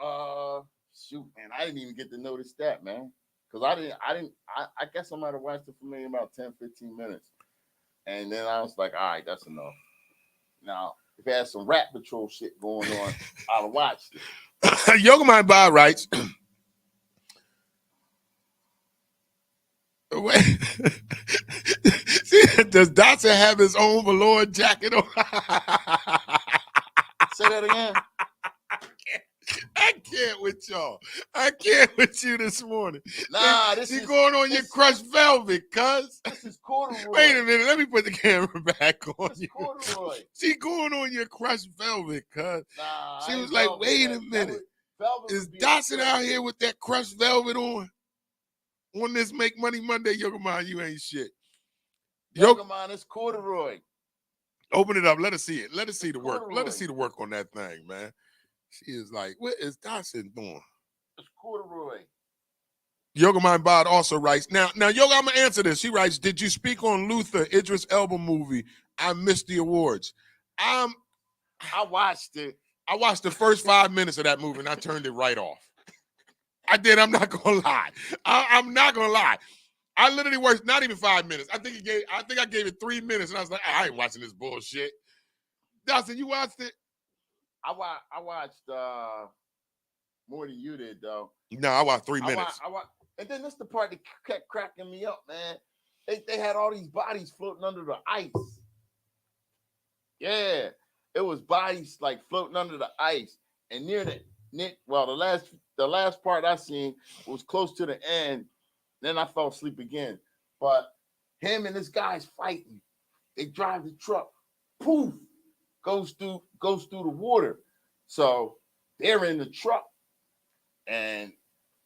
Speaker 4: Shoot, man, I didn't even get to notice that, man. Because I guess I might have watched it for maybe about 10, 15 minutes. And then I was like, all right, that's enough. Now, if it had some Rat Patrol shit going on, I'd have watched it.
Speaker 3: Yoga Mind Bob writes, does Dotson have his own velour jacket on?
Speaker 4: Say that again.
Speaker 3: I can't with y'all. I can't with you this morning.
Speaker 4: Nah,
Speaker 3: you going on your crushed velvet, cuz.
Speaker 4: This is corduroy.
Speaker 3: Wait a minute. Let me put the camera back on you.
Speaker 4: Corduroy.
Speaker 3: She going on your crushed velvet, cuz.
Speaker 4: Nah,
Speaker 3: she was like, wait a minute. Is Dotson out here with that crushed velvet on? On this Make Money Monday, Yoga Mind, you ain't shit.
Speaker 4: Yoga Mind is corduroy.
Speaker 3: Open it up. Let us see it. Let us see the work. Let us see the work on that thing, man. She is like, what is Dotson doing?
Speaker 4: It's corduroy.
Speaker 3: Yoga Mind Bod also writes, now, Yoga, I'm going to answer this. She writes, did you speak on Luther, Idris Elba movie? I missed the awards.
Speaker 4: I watched it.
Speaker 3: I watched the first 5 minutes of that movie, and I turned it right off. I did. I'm not going to lie. I'm not going to lie. I literally watched not even 5 minutes. I think I gave it 3 minutes, and I was like, I ain't watching this bullshit. Dawson, you watched it?
Speaker 4: I watched more than you did, though.
Speaker 3: No, I watched 3 minutes.
Speaker 4: And then this the part that kept cracking me up, man. They had all these bodies floating under the ice. Yeah, it was bodies like floating under the ice, and the last part I seen was close to the end. Then I fell asleep again. But him and this guy's fighting. They drive the truck. Poof, goes through the water. So they're in the truck, and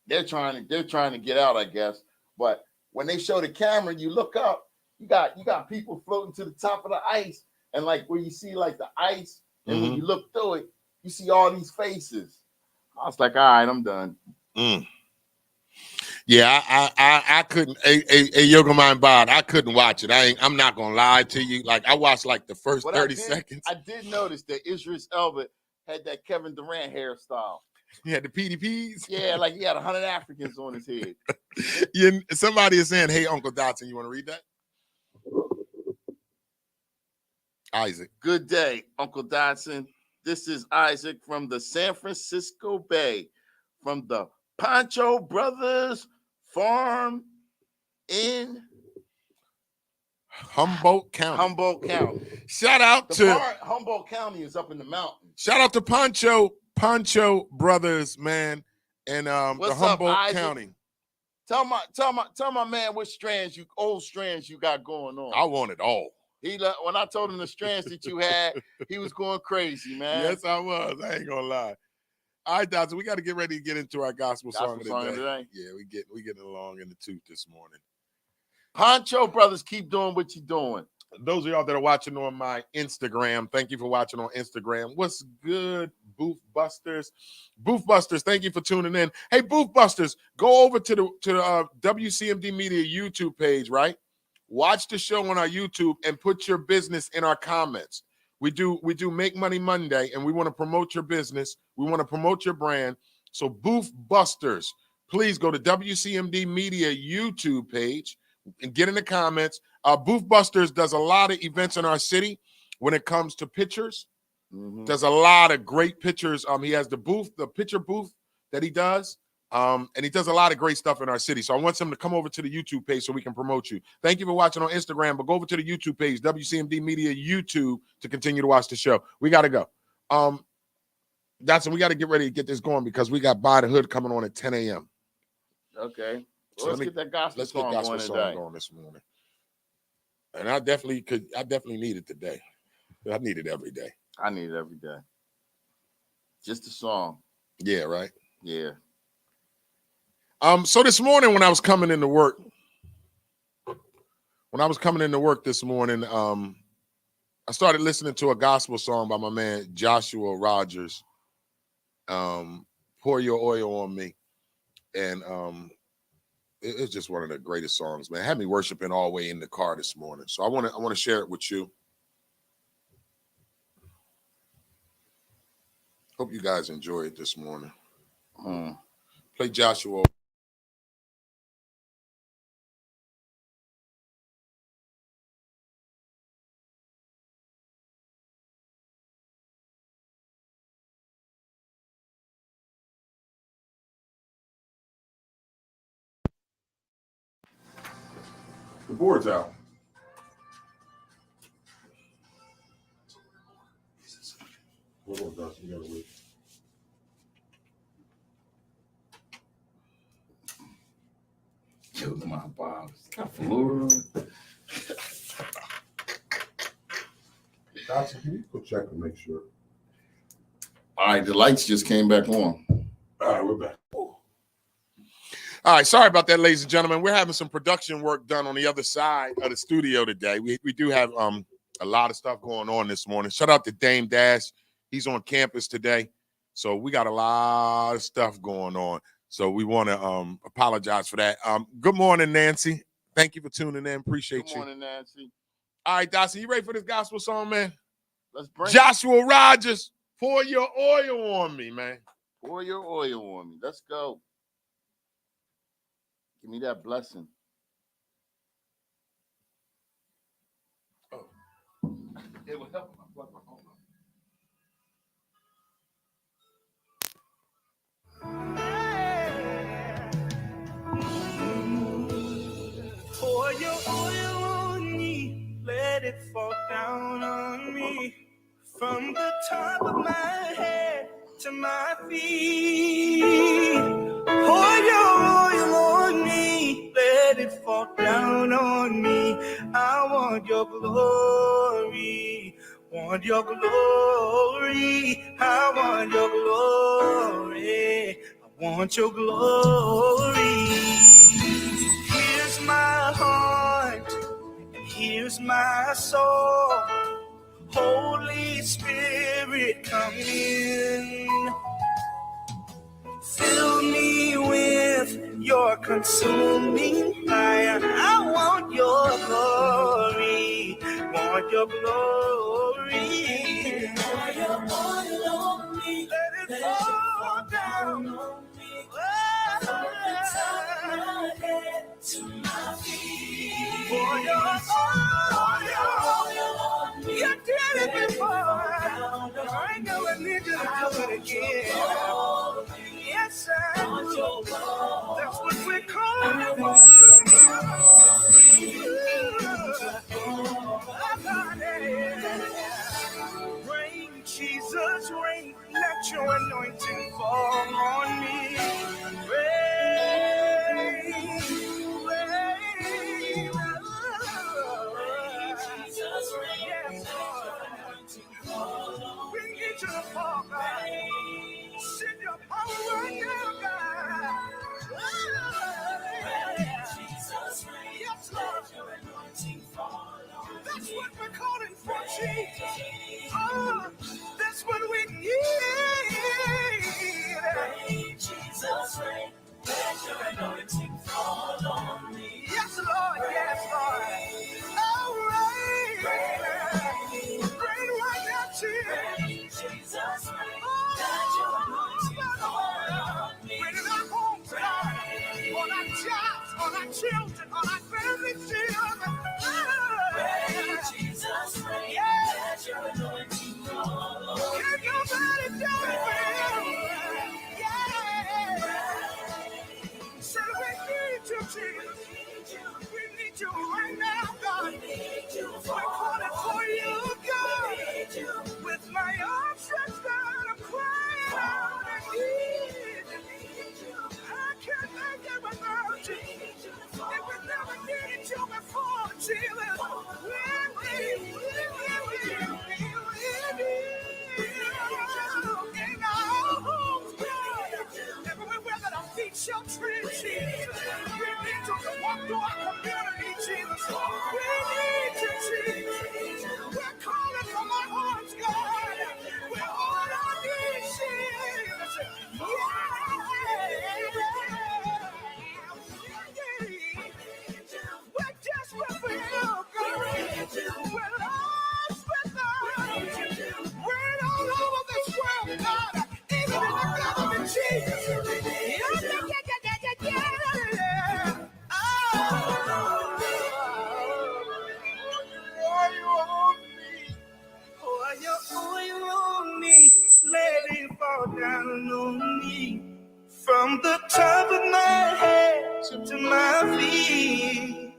Speaker 4: they're trying to get out, I guess. But when they show the camera, you look up, you got people floating to the top of the ice, and like where you see like the ice, and when you look through it, you see all these faces. I was like, all right, I'm done.
Speaker 3: Yeah, I couldn't. A Yoga Mind Bod, I couldn't watch it. I'm not gonna lie to you. Like I watched like the first 30 seconds.
Speaker 4: I did notice that Idris Elba had that Kevin Durant hairstyle.
Speaker 3: He had the PDPs.
Speaker 4: Yeah, like he had 100 Africans on his head.
Speaker 3: Somebody is saying, "Hey, Uncle Dotson, you want to read that?" Isaac.
Speaker 4: Good day, Uncle Dotson. This is Isaac from the San Francisco Bay, from the Pancho Brothers Farm in
Speaker 3: Humboldt County. Shout out to
Speaker 4: Humboldt County is up in the mountains.
Speaker 3: Shout out to Pancho Brothers, man, and the Humboldt County.
Speaker 4: Tell my man what old strands you got going on.
Speaker 3: I want it all.
Speaker 4: When I told him the strands that you had, he was going crazy, man.
Speaker 3: Yes, I was. I ain't gonna lie. All right, Dodson, we got to get ready to get into our gospel song
Speaker 4: Gospel song
Speaker 3: of the day.
Speaker 4: today?
Speaker 3: Yeah, we getting along in the tooth this morning.
Speaker 4: Honcho Brothers, keep doing what you're doing.
Speaker 3: Those of y'all that are watching on my Instagram, thank you for watching on Instagram. What's good, Booth Busters? Booth Busters, thank you for tuning in. Hey, Booth Busters, go over to the WCMD Media YouTube page, right? Watch the show on our YouTube and put your business in our comments. We do Make Money Monday, and we want to promote your business. We want to promote your brand. So Booth Busters, please go to WCMD Media YouTube page and get in the comments. Booth Busters does a lot of events in our city when it comes to pictures. Does a lot of great pictures. He has the picture booth that he does. And he does a lot of great stuff in our city. So I want him to come over to the YouTube page so we can promote you. Thank you for watching on Instagram, but go over to the YouTube page, WCMD Media YouTube, to continue to watch the show. We got to go. Dotson, we got to get ready to get this going because we got By the Hood coming on at 10 a.m.
Speaker 4: Okay. Well,
Speaker 3: So
Speaker 4: let's get that gospel
Speaker 3: Let's
Speaker 4: song
Speaker 3: get gospel
Speaker 4: going
Speaker 3: song
Speaker 4: today.
Speaker 3: going this morning. And I definitely need it today. I need it every day.
Speaker 4: I need it every day. Just a song.
Speaker 3: Yeah, right?
Speaker 4: Yeah.
Speaker 3: So this morning when I was coming into work this morning, I started listening to a gospel song by my man Joshua Rogers, Pour Your Oil on Me. And it's just one of the greatest songs, man. It had me worshiping all the way in the car this morning. So I want to share it with you. Hope you guys enjoy it this morning. Play Joshua. The board's out. Hold on, Dustin, you gotta wait.
Speaker 4: Yo, my Bob. Got fluoride.
Speaker 5: Dotson, can you go check and make sure?
Speaker 4: All right, the lights just came back on.
Speaker 5: All right, we're back.
Speaker 3: All right, sorry about that, ladies and gentlemen. We're having some production work done on the other side of the studio today. We do have a lot of stuff going on this morning. Shout out to Dame Dash. He's on campus today. So we got a lot of stuff going on. So we want to apologize for that. Good morning, Nancy. Thank you for tuning in. Appreciate you.
Speaker 4: Good morning, Nancy.
Speaker 3: All right, Dawson, you ready for this gospel song, man?
Speaker 4: Let's bring
Speaker 3: Joshua Rogers, Pour Your Oil on Me, man.
Speaker 4: Pour your oil on me. Let's go. Give me that blessing.
Speaker 3: Oh.
Speaker 4: It will help my blood. Hold on.
Speaker 8: Pour your oil on me, let it fall down on me, from the top of my head to my feet. Pour your oil on me, let it fall down on me. I want your glory, want your glory. I want your glory, I want your glory. Here's my heart, and here's my soul. Holy Spirit, come in. Fill me with your consuming fire. I want your glory, want your glory. Pour your oil on me, let it fall down on me. From the top of my head to my feet. Pour your oil on me. You did it before. I ain't gonna need you to do it again. Yes, I do. That's what we call it. Rain, Jesus, rain. Let your anointing fall on me. Rain, rain. Jesus, rain. Yes, Lord. We need you to fall, God. Send your children, all our family children. Pray, Jesus, pray, let your anointing fall. Can nobody do it well? Yeah. So we need you, Jesus. We need you right now, God. We're calling for you, God. With my arms stretched out, I'm crying out, I need you. I can't make it without you. And we never needed you before, Jesus. We need you in our homes, God. Everywhere that our feet shall tread, Jesus. We need you to walk through our community, Jesus. We need you, Jesus. We're calling from our hearts, God. We're on our knees, Jesus. We're desperate for you, God. We're lost without you. We're all over this world, God. Even in the government, Jesus. Pour your oil on me, let it fall down on me. From the top of my head to my feet.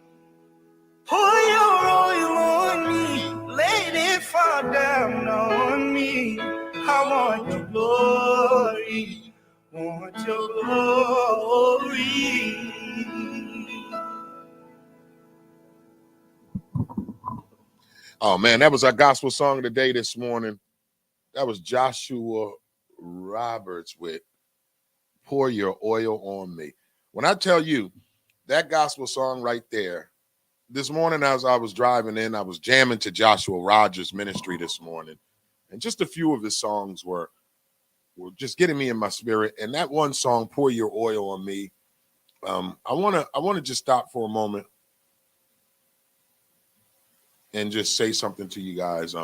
Speaker 8: Pour your oil on me, let it fall down on me. I want your glory, want your glory.
Speaker 3: Oh man, that was our gospel song of the day this morning. That was Joshua Roberts with Pour Your Oil on Me. When I tell you that gospel song right there, this morning as I was driving in, I was jamming to Joshua Rogers' ministry this morning. And just a few of his songs were just getting me in my spirit. And that one song, Pour Your Oil on Me, I wanna just stop for a moment and just say something to you guys.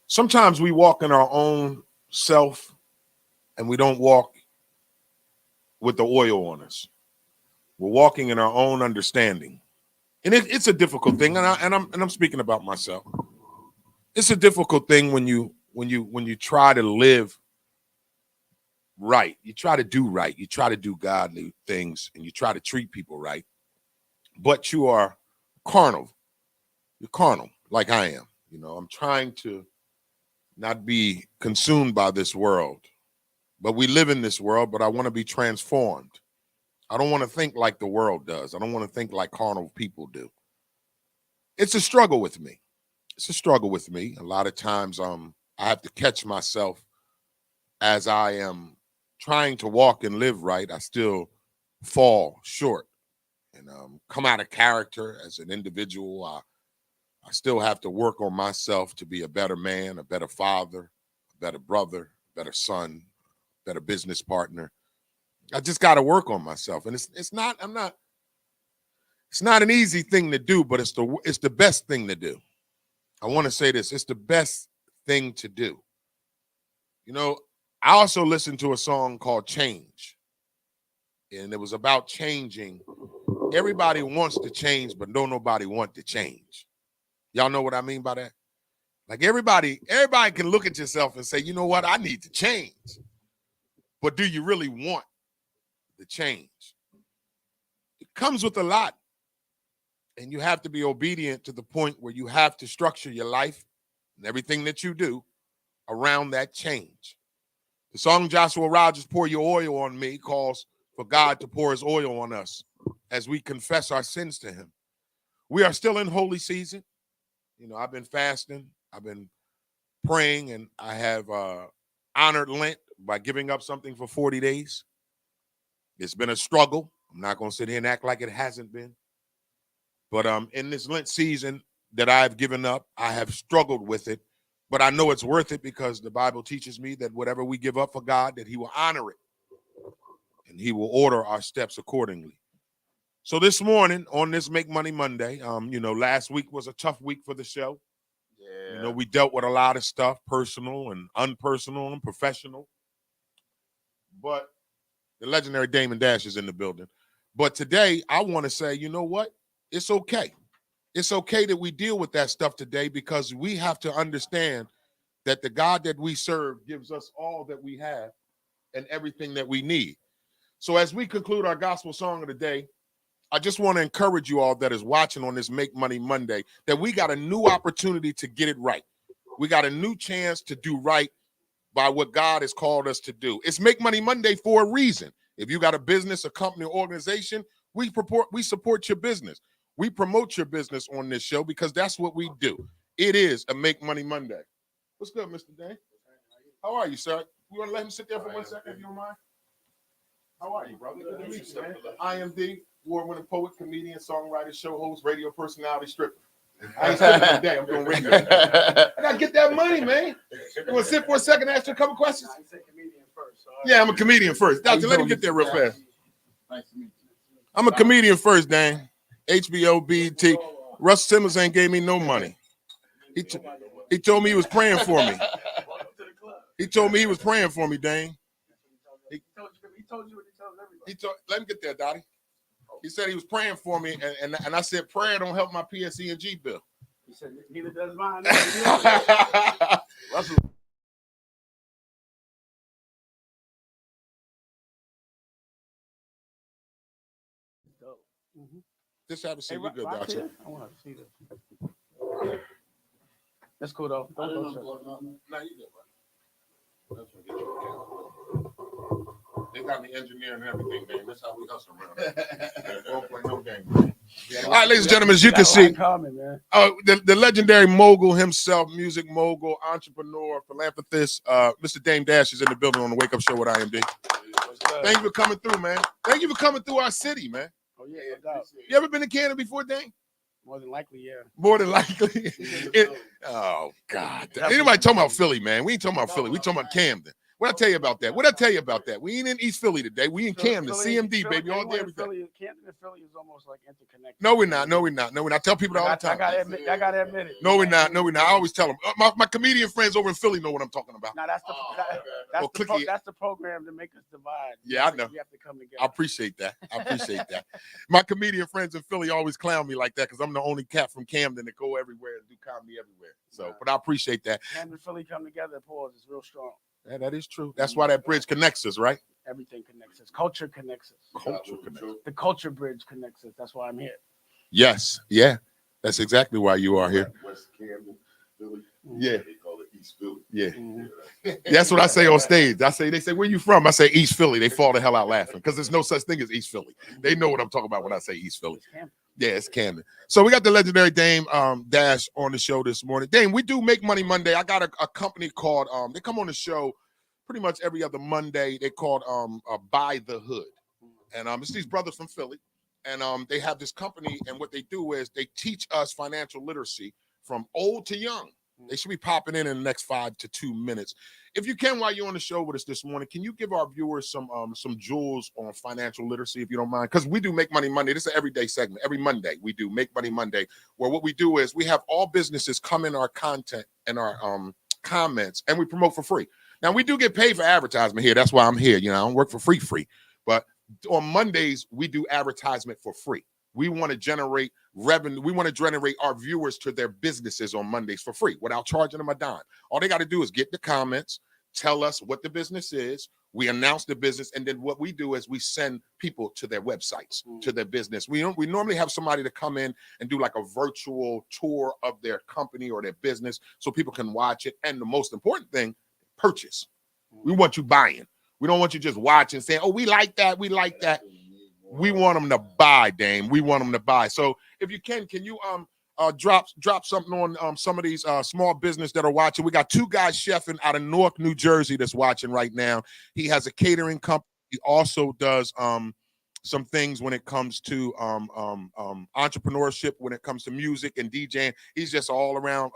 Speaker 3: Sometimes we walk in our own self and we don't walk with the oil on us. We're walking in our own understanding. And it's a difficult thing. And I'm speaking about myself. It's a difficult thing when you try to live right. You try to do right. You try to do godly things and you try to treat people right. But you are carnal. You're carnal, like I am. You know, I'm trying to not be consumed by this world. But we live in this world, but I want to be transformed. I don't want to think like the world does. I don't want to think like carnal people do. It's a struggle with me. It's a struggle with me. A lot of times I have to catch myself as I am trying to walk and live right. I still fall short and come out of character as an individual. I still have to work on myself to be a better man, a better father, a better brother, a better son, better business partner. I just got to work on myself. And it's not an easy thing to do, but it's the best thing to do. I want to say this, it's the best thing to do. You know, I also listened to a song called Change. And it was about changing. Everybody wants to change, but don't nobody want to change. Y'all know what I mean by that? Like everybody can look at yourself and say, you know what, I need to change. But do you really want the change? It comes with a lot. And you have to be obedient to the point where you have to structure your life and everything that you do around that change. The song Joshua Rogers, Pour Your Oil on Me, calls for God to pour his oil on us as we confess our sins to him. We are still in holy season. You know, I've been fasting, I've been praying, and I have honored Lent by giving up something for 40 days. It's been a struggle. I'm not going to sit here and act like it hasn't been. But in this Lent season that I've given up, I have struggled with it. But I know it's worth it because the Bible teaches me that whatever we give up for God, that he will honor it. And he will order our steps accordingly. So this morning on this Make Money Monday, you know, last week was a tough week for the show. Yeah. You know, we dealt with a lot of stuff, personal and unpersonal and professional. But the legendary Damon Dash is in the building. But today, I want to say, you know what? It's okay. It's okay that we deal with that stuff today because we have to understand that the God that we serve gives us all that we have and everything that we need. So as we conclude our gospel song of the day, I just want to encourage you all that is watching on this Make Money Monday that we got a new opportunity to get it right. We got a new chance to do right by what God has called us to do. It's Make Money Monday for a reason. If you got a business, a company, or organization, we support your business. We promote your business on this show because that's what we do. It is a Make Money Monday. What's good, Mr. Dan? How are you, sir? You want to let him sit there for 1 second, if you don't mind? How are you, brother? Good to meet you, man. IMD, award-winning poet, comedian, songwriter, show host, radio personality, stripper. I ain't stripping today. I'm doing radio. I gotta get that money, man. You want to sit for a second and ask you a couple questions? Yeah, I'm a comedian first. Doctor, let him get there real fast. I'm a comedian first, Dan. HBO, BET. Russ Simmons ain't gave me no money. He told me he was praying for me. He told me he was praying for me, Dane. He told you what he tells everybody. Let him get there, Dottie. He said he was praying for me, and I said, prayer don't help my PSE&G bill.
Speaker 9: He said, neither does mine.
Speaker 3: Russell. Just have a seat. You're good, Doctor.
Speaker 9: I want to see this. That's cool, though.
Speaker 3: No, you good, bro. They got the engineer and everything, man. That's how we hustle around. 4.0 game. All right, ladies and gentlemen, as you can see, the legendary mogul himself, music mogul, entrepreneur, philanthropist, Mr. Dame Dash is in the building on the Wake Up Show with IMD. Thank you for coming through, man. Thank you for coming through our city, man.
Speaker 9: Oh, yeah, no doubt.
Speaker 3: You ever been to Canada before, Dame?
Speaker 9: More than likely, yeah.
Speaker 3: More than likely. Oh, God. Anybody talking about Philly, man? We ain't talking about Philly. We talking about Camden. What I tell you about that? We ain't in East Philly today. We in Camden, CMD, baby, all day, every day.
Speaker 9: Camden and Philly is almost like interconnected.
Speaker 3: No, we're not. I tell people that all the time.
Speaker 9: I gotta admit it.
Speaker 3: No, we're not. I always tell them. My comedian friends over in Philly know what I'm talking about.
Speaker 9: Now that's the program to make us divide.
Speaker 3: Yeah, I know.
Speaker 9: We have to come together.
Speaker 3: I appreciate that. My comedian friends in Philly always clown me like that because I'm the only cat from Camden that go everywhere and do comedy everywhere. So, but I appreciate that.
Speaker 9: Camden and Philly come together. Pause. It's real strong.
Speaker 3: Yeah, that is true. That's why that bridge connects us, right?
Speaker 9: Everything connects us. Culture connects us.
Speaker 3: Culture connects us.
Speaker 9: The culture bridge connects us. That's why I'm here.
Speaker 3: Yes. Yeah. That's exactly why you are here.
Speaker 5: West Camden, Philly.
Speaker 3: Yeah.
Speaker 5: They call it East Philly.
Speaker 3: Yeah. That's what I say on stage. They say, where you from? I say East Philly. They fall the hell out laughing because there's no such thing as East Philly. They know what I'm talking about when I say East Philly. Yeah, it's Camden. So we got the legendary Dame Dash on the show this morning. Dame, we do Make Money Monday. I got a company called, they come on the show pretty much every other Monday. They called Buy the Hood. And it's these brothers from Philly. And they have this company, and what they do is they teach us financial literacy from old to young. They should be popping in the next 5 to 2 minutes. If you can, while you're on the show with us this morning, can you give our viewers some jewels on financial literacy, if you don't mind? Because we do Make Money Monday. This is an everyday segment. Every Monday, we do Make Money Monday, where what we do is we have all businesses come in our content and our comments, and we promote for free. Now, we do get paid for advertisement here. That's why I'm here. You know, I don't work for free. But on Mondays, we do advertisement for free. We want to generate revenue. We want to generate our viewers to their businesses on Mondays for free without charging them a dime. All they got to do is get the comments, tell us what the business is. We announce the business, and then what we do is we send people to their websites, to their business. We normally have somebody to come in and do like a virtual tour of their company or their business so people can watch it. And the most important thing, purchase. We want you buying. We don't want you just watching saying, oh, we like that. We want them to buy, Dame. We want them to buy. So if you can you drop something on some of these small business that are watching? We got 2 guys chefing out of Newark, New Jersey that's watching right now. He has a catering company. He also does some things when it comes to entrepreneurship, when it comes to music and DJing. He's just all around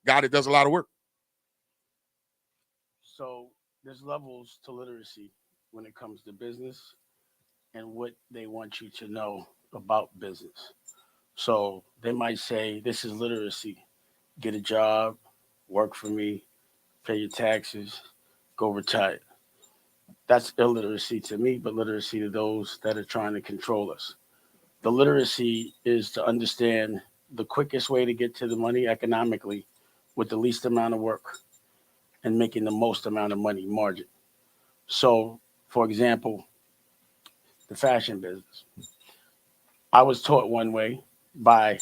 Speaker 3: guy that does a lot of work.
Speaker 9: So there's levels to literacy when it comes to business and what they want you to know about business. So they might say, this is literacy. Get a job, work for me, pay your taxes, go retire. That's illiteracy to me, but literacy to those that are trying to control us. The literacy is to understand the quickest way to get to the money economically with the least amount of work and making the most amount of money margin. So, for example, the fashion business. I was taught one way by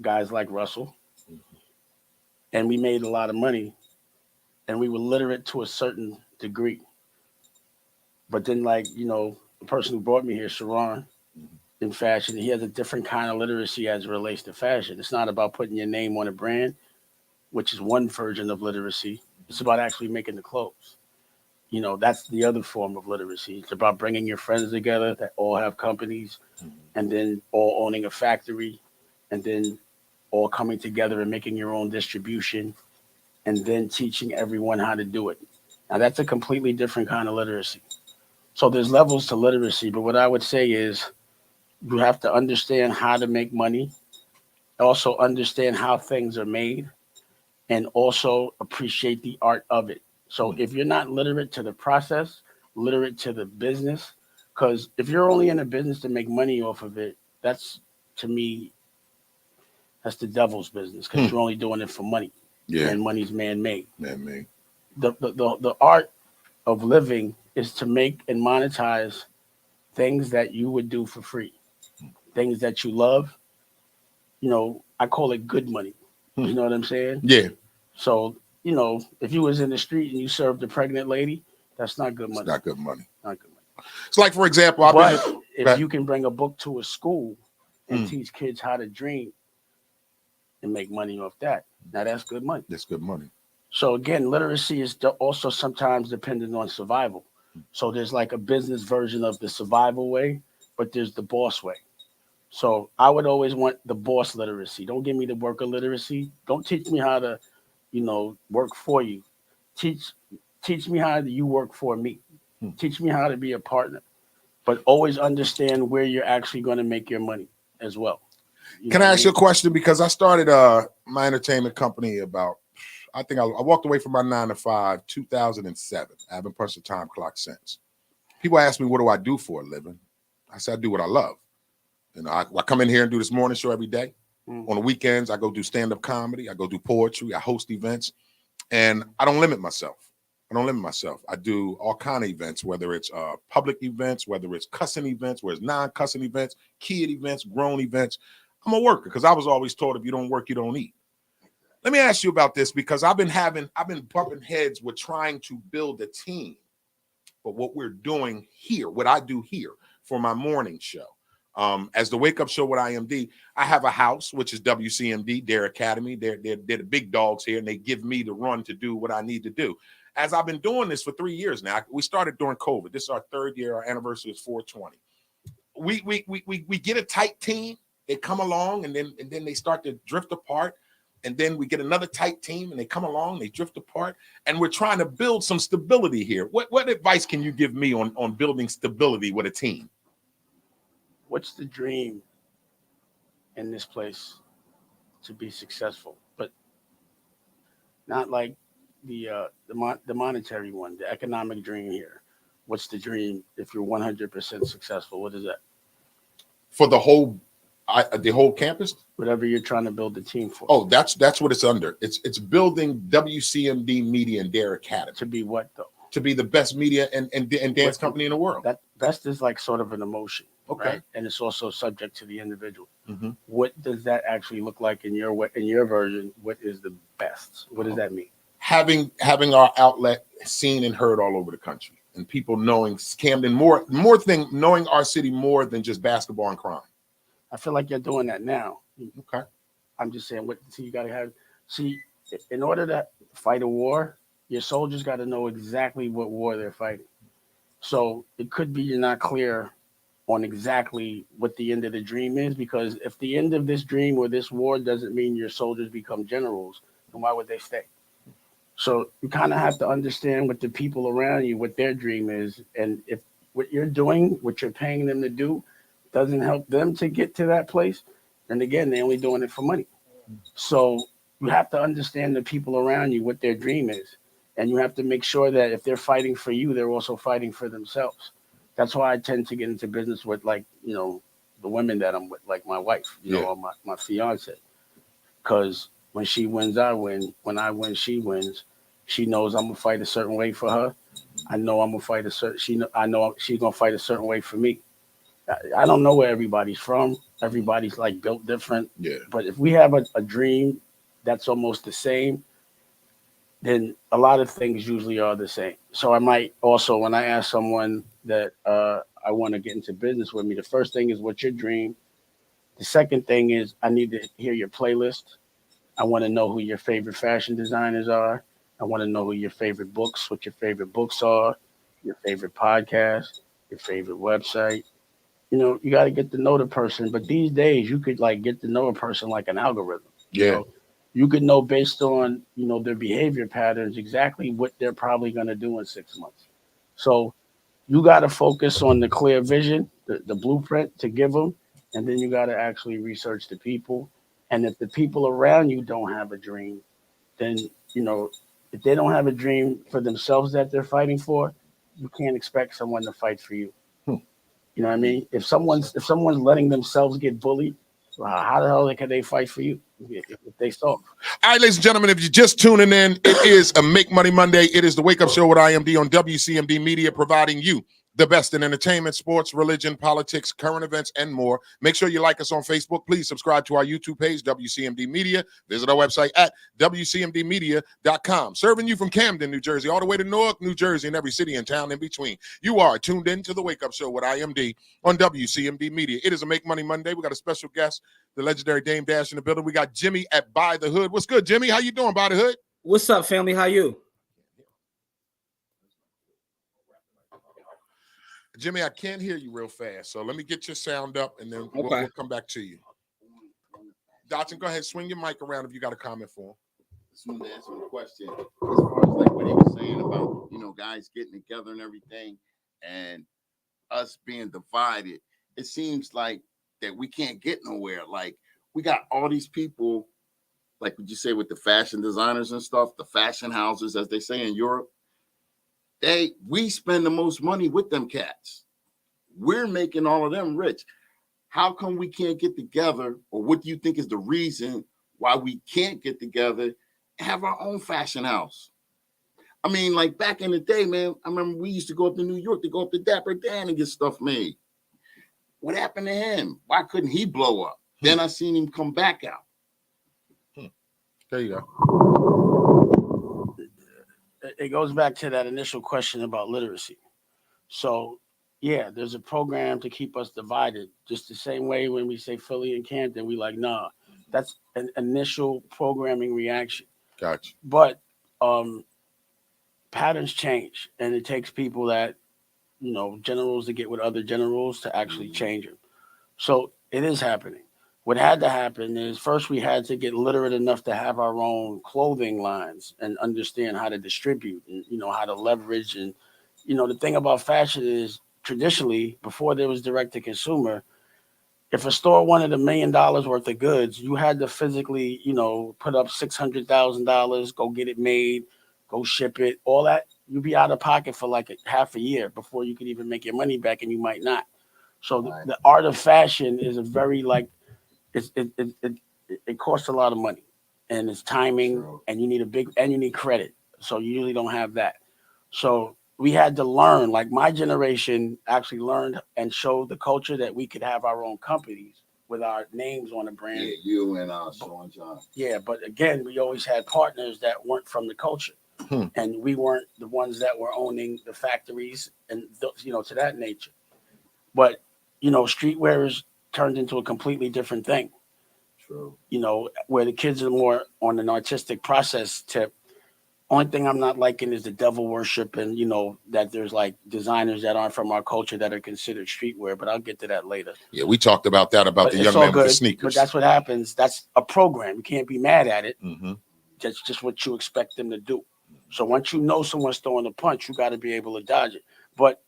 Speaker 9: guys like Russell, and we made a lot of money, and we were literate to a certain degree. But then, like, you know, the person who brought me here, Sharon, in fashion, he has a different kind of literacy as it relates to fashion. It's not about putting your name on a brand, which is one version of literacy. It's about actually making the clothes. You know, that's the other form of literacy. It's about bringing your friends together that all have companies and then all owning a factory and then all coming together and making your own distribution and then teaching everyone how to do it. Now, that's a completely different kind of literacy. So there's levels to literacy, but what I would say is you have to understand how to make money, also understand how things are made, and also appreciate the art of it. So if you're not literate to the process, literate to the business, because if you're only in a business to make money off of it, that's, to me, that's the devil's business, because you're only doing it for money.
Speaker 3: Yeah.
Speaker 9: And money's man-made.
Speaker 3: Man-made.
Speaker 9: The art of living is to make and monetize things that you would do for free, things that you love. You know, I call it good money. You know what I'm saying?
Speaker 3: Yeah.
Speaker 9: So, you know, if you was in the street and you served a pregnant lady, that's not good money.
Speaker 3: It's not good money.
Speaker 9: Not good money.
Speaker 3: It's like, for example,
Speaker 9: But if you can bring a book to a school and teach kids how to dream and make money off that, now that's good money.
Speaker 3: That's good money.
Speaker 9: So again, literacy is also sometimes dependent on survival. So there's like a business version of the survival way, but there's the boss way. So I would always want the boss literacy. Don't give me the worker literacy. Don't teach me how to, you know, work for you. Teach me how you work for me. Teach me how to be a partner. But always understand where you're actually going to make your money as well.
Speaker 3: Can I ask you a question? Because I started my entertainment company about, I think I walked away from my 9 to 5, 2007. I haven't punched a time clock since. People ask me, what do I do for a living? I said, I do what I love. You know, I come in here and do this morning show every day. On the weekends, I go do stand-up comedy. I go do poetry. I host events. And I don't limit myself. I do all kind of events, whether it's public events, whether it's cussing events, whether it's non-cussing events, kid events, grown events. I'm a worker because I was always taught if you don't work, you don't eat. Let me ask you about this because I've been bumping heads with trying to build a team. But what we're doing here, what I do here for my morning show, as the wake up show with IMD, I have a house, which is WCMD, Dare Academy. They're the big dogs here, and they give me the run to do what I need to do. As I've been doing this for 3 years now, we started during COVID. This is our 3rd year. Our anniversary is 4/20. We get a tight team. They come along, and then they start to drift apart. And then we get another tight team, and they come along, they drift apart, and we're trying to build some stability here. What advice can you give me on building stability with a team?
Speaker 9: What's the dream in this place to be successful? But not like the monetary one, the economic dream here. What's the dream if you're 100% successful? What is that?
Speaker 3: For the whole campus?
Speaker 9: Whatever you're trying to build the team for.
Speaker 3: Oh, that's what it's under. It's building WCMD Media and Dare Academy.
Speaker 9: To be what though?
Speaker 3: To be the best media and dance company in the world.
Speaker 9: That best is like sort of an emotion.
Speaker 3: Okay.
Speaker 9: Right? And it's also subject to the individual. What does that actually look like in your version? What is the best? What does that mean?
Speaker 3: Having our outlet seen and heard all over the country, and people knowing Camden knowing our city more than just basketball and crime.
Speaker 9: I feel like you're doing that now.
Speaker 3: Okay.
Speaker 9: I'm just saying, you got to in order to fight a war, your soldiers got to know exactly what war they're fighting. So it could be you're not clear on exactly what the end of the dream is, because if the end of this dream or this war doesn't mean your soldiers become generals, then why would they stay? So you kind of have to understand what the people around you, what their dream is. And if what you're doing, what you're paying them to do, doesn't help them to get to that place, and again, they're only doing it for money. So you have to understand the people around you, what their dream is. And you have to make sure that if they're fighting for you, they're also fighting for themselves. That's why I tend to get into business with, like, you know, the women that I'm with, like my wife, you know, or my fiance. Because when she wins, I win. When I win, she wins. She knows I'm gonna fight a certain way for her. I know I'm gonna fight a certain. I know she's gonna fight a certain way for me. I don't know where everybody's from. Everybody's like built different.
Speaker 3: Yeah.
Speaker 9: But if we have a dream that's almost the same, then a lot of things usually are the same. So I might also, when I ask someone that I want to get into business with me, the first thing is, what's your dream? The second thing is, I need to hear your playlist. I want to know who your favorite fashion designers are. I want to know who your favorite books, what your favorite books are, your favorite podcast, your favorite website. You know, you got to get to know the person. But these days, you could like get to know a person like an algorithm.
Speaker 3: Yeah.
Speaker 9: You know? You could know based on, you know, their behavior patterns exactly what they're probably going to do in 6 months. So you got to focus on the clear vision, the blueprint to give them, and then you got to actually research the people. And if the people around you don't have a dream, then, you know, if they don't have a dream for themselves that they're fighting for, you can't expect someone to fight for you. You know what I mean? If someone's letting themselves get bullied, how the hell can they fight for you if they stop?
Speaker 3: All right, ladies and gentlemen, if you're just tuning in, it is a Make Money Monday. It is the Wake Up Show with IMD on WCMD Media, providing you the best in entertainment, sports, religion, politics, current events, and more. Make sure you like us on Facebook. Please subscribe to our YouTube page, WCMD Media. Visit our website at WCMDmedia.com. Serving you from Camden, New Jersey, all the way to Newark, New Jersey, and every city and town in between. You are tuned in to the Wake Up Show with IMD on WCMD Media. It is a Make Money Monday. We got a special guest, the legendary Dame Dash in the building. We got Jimmy at By the Hood. What's good, Jimmy? How you doing, By the Hood?
Speaker 10: What's up, family? How you?
Speaker 3: Jimmy, I can't hear you real fast, so let me get your sound up, and then we'll come back to you. Dotson, go ahead, swing your mic around if you got a comment for him.
Speaker 4: Just wanted to ask him a question as far as like what he was saying about, you know, guys getting together and everything, and us being divided. It seems like that we can't get nowhere. Like, we got all these people, like what you say with the fashion designers and stuff, the fashion houses, as they say in Europe. We spend the most money with them cats. We're making all of them rich. How come we can't get together? Or what do you think is the reason why we can't get together and have our own fashion house? I mean, like back in the day, man, I remember we used to go up to New York to go up to Dapper Dan and get stuff made. What happened to him? Why couldn't he blow up? Then I seen him come back out.
Speaker 3: There you go.
Speaker 9: It goes back to that initial question about literacy. So, yeah, there's a program to keep us divided. Just the same way when we say Philly and Camden, we like, nah, that's an initial programming reaction.
Speaker 3: Gotcha.
Speaker 9: But patterns change, and it takes people that, you know, generals to get with other generals to actually change them. So it is happening. What had to happen is first we had to get literate enough to have our own clothing lines and understand how to distribute and, you know, how to leverage. And, you know, the thing about fashion is traditionally, before there was direct to consumer, if a store wanted $1 million worth of goods, you had to physically, you know, put up $600,000, go get it made, go ship it, all that. You'd be out of pocket for like half a year before you could even make your money back, and you might not. So the art of fashion is a very like, it costs a lot of money, and it's timing, and you need credit. So you usually don't have that. So we had to learn, like my generation actually learned and showed the culture that we could have our own companies with our names on the brand.
Speaker 4: Yeah, you and Sean John.
Speaker 9: Yeah, but again, we always had partners that weren't from the culture. And we weren't the ones that were owning the factories and, you know, to that nature. But, you know, streetwear is turned into a completely different thing.
Speaker 4: True.
Speaker 9: You know, where the kids are more on an artistic process tip. Only thing I'm not liking is the devil worship, and, you know, that there's like designers that aren't from our culture that are considered streetwear, but I'll get to that later.
Speaker 3: Yeah, we talked about that, about the young man with the sneakers.
Speaker 9: But that's what happens. That's a program. You can't be mad at it.
Speaker 3: Mm-hmm.
Speaker 9: That's just what you expect them to do. So once you know someone's throwing a punch, you got to be able to dodge it. But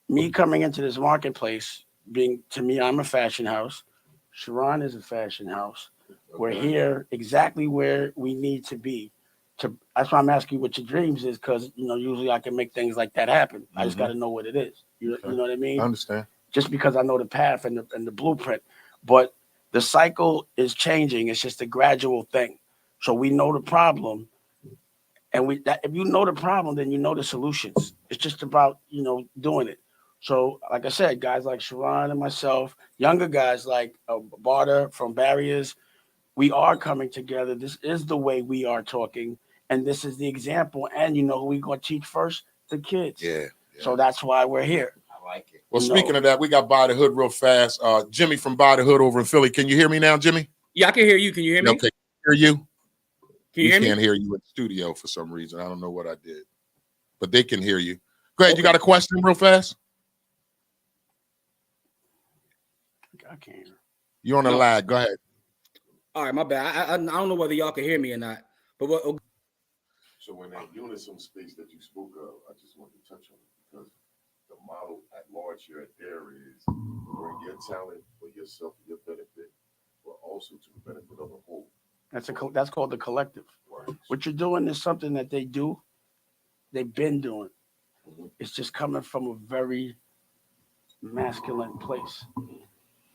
Speaker 9: me coming into this marketplace, to me, I'm a fashion house. Sharon is a fashion house. Okay. We're here exactly where we need to be. That's why I'm asking you what your dreams is, because usually I can make things like that happen. I just got to know what it is. You know what I mean?
Speaker 3: I understand.
Speaker 9: Just because I know the path and the blueprint, but the cycle is changing. It's just a gradual thing. So we know the problem, and if you know the problem, then you know the solutions. It's just about doing it. So, like I said, guys like Sharon and myself, younger guys like Barter from Barriers, we are coming together. This is the way we are talking, and this is the example. And who we're going to teach first? The kids.
Speaker 3: Yeah.
Speaker 9: So that's why we're here.
Speaker 4: I like it.
Speaker 3: Well, speaking of that, we got By the Hood real fast. Jimmy from By the Hood over in Philly. Can you hear me now, Jimmy?
Speaker 10: Yeah, I can hear you. Can you hear me?
Speaker 3: Okay, hear you.
Speaker 10: Can you hear me?
Speaker 3: Can't hear you in the studio for some reason. I don't know what I did, but they can hear you. Go ahead. Okay. You got a question real fast?
Speaker 9: I can't.
Speaker 3: You're on a lag. Go ahead.
Speaker 10: All right, my bad. I don't know whether y'all can hear me or not. But what?
Speaker 5: So when that unison space that you spoke of, I just want to touch on it because the model at large here at Dare is bring your talent for yourself, for your benefit, but also to the benefit of the whole.
Speaker 9: That's called the collective. Right. What you're doing is something that they've been doing. It's just coming from a very masculine place.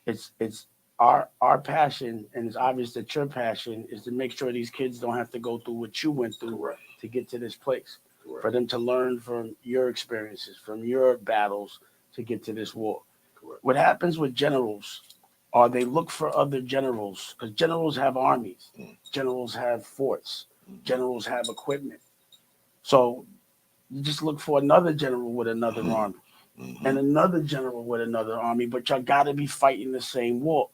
Speaker 9: It's our passion, and it's obvious that your passion is to make sure these kids don't have to go through what you went through. Correct. To get to this place. Correct. For them to learn from your experiences, from your battles to get to this war. Correct. What happens with generals are they look for other generals, because generals have armies, generals have forts, generals have equipment. So you just look for another general with another army. And another general with another army, but y'all got to be fighting the same war.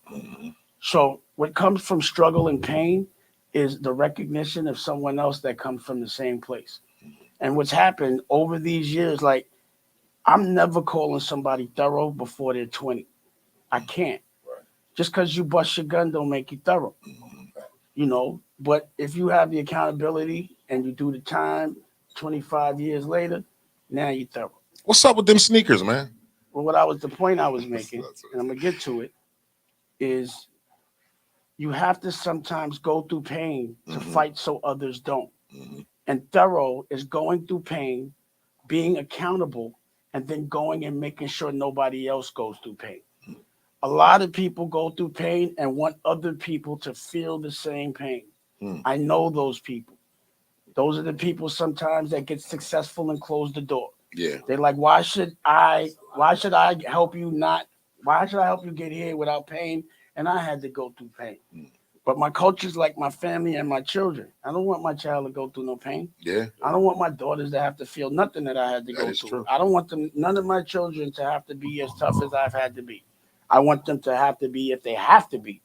Speaker 9: So what comes from struggle and pain is the recognition of someone else that comes from the same place. And what's happened over these years, like I'm never calling somebody thorough before they're 20. I can't. Just because you bust your gun don't make you thorough. But if you have the accountability and you do the time 25 years later, now you're thorough.
Speaker 3: What's up with them sneakers, man?
Speaker 9: Well, the point I was making, and I'm going to get to it, is you have to sometimes go through pain to fight so others don't. And thorough is going through pain, being accountable, and then going and making sure nobody else goes through pain. A lot of people go through pain and want other people to feel the same pain. I know those people. Those are the people sometimes that get successful and close the door.
Speaker 3: Yeah.
Speaker 9: They're like, why should I help you get here without pain? And I had to go through pain. But my culture's like my family and my children. I don't want my child to go through no pain.
Speaker 3: Yeah.
Speaker 9: I don't want my daughters to have to feel nothing that I had to go through. True. I don't want none of my children to have to be as tough as I've had to be. I want them to have to be if they have to be.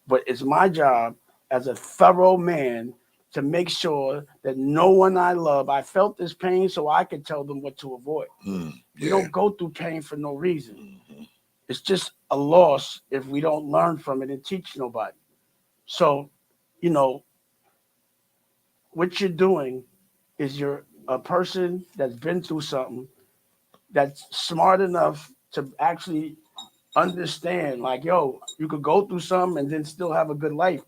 Speaker 9: But it's my job as a thorough man to make sure that no one I love, I felt this pain so I could tell them what to avoid. We don't go through pain for no reason. It's just a loss if we don't learn from it and teach nobody. So, what you're doing is you're a person that's been through something, that's smart enough to actually understand, like, yo, you could go through something and then still have a good life,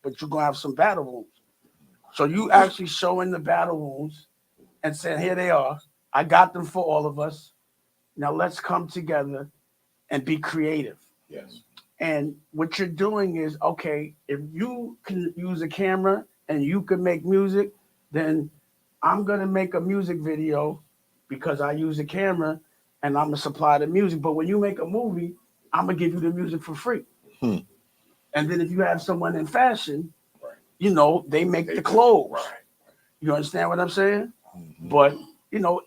Speaker 9: but you're going to have some battle wounds. So you actually showing the battle wounds and saying, here they are. I got them for all of us. Now let's come together and be creative.
Speaker 5: Yes.
Speaker 9: And what you're doing is, okay, if you can use a camera and you can make music, then I'm going to make a music video because I use a camera and I'm going to supply the music. But when you make a movie, I'm going to give you the music for free. And then if you have someone in fashion, they make the clothes. Right. You understand what I'm saying? But,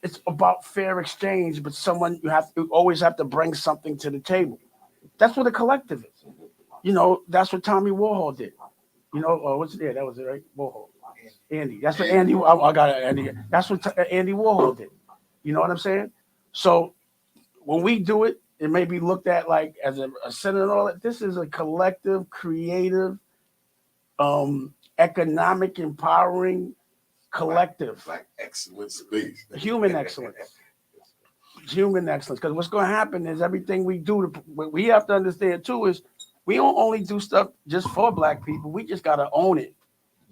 Speaker 9: it's about fair exchange, but you always have to bring something to the table. That's what a collective is. That's what Tommy Warhol did. That was it, right? Warhol. Andy. That's what Andy, I got it, Andy. That's what Andy Warhol did. You know what I'm saying? So when we do it, it may be looked at like as a center and all that. This is a collective, creative, economic, empowering collective.
Speaker 5: Like excellent space.
Speaker 9: Human excellence. Human excellence. Because what's going to happen is everything we do, what we have to understand too is we don't only do stuff just for Black people. We just got to own it.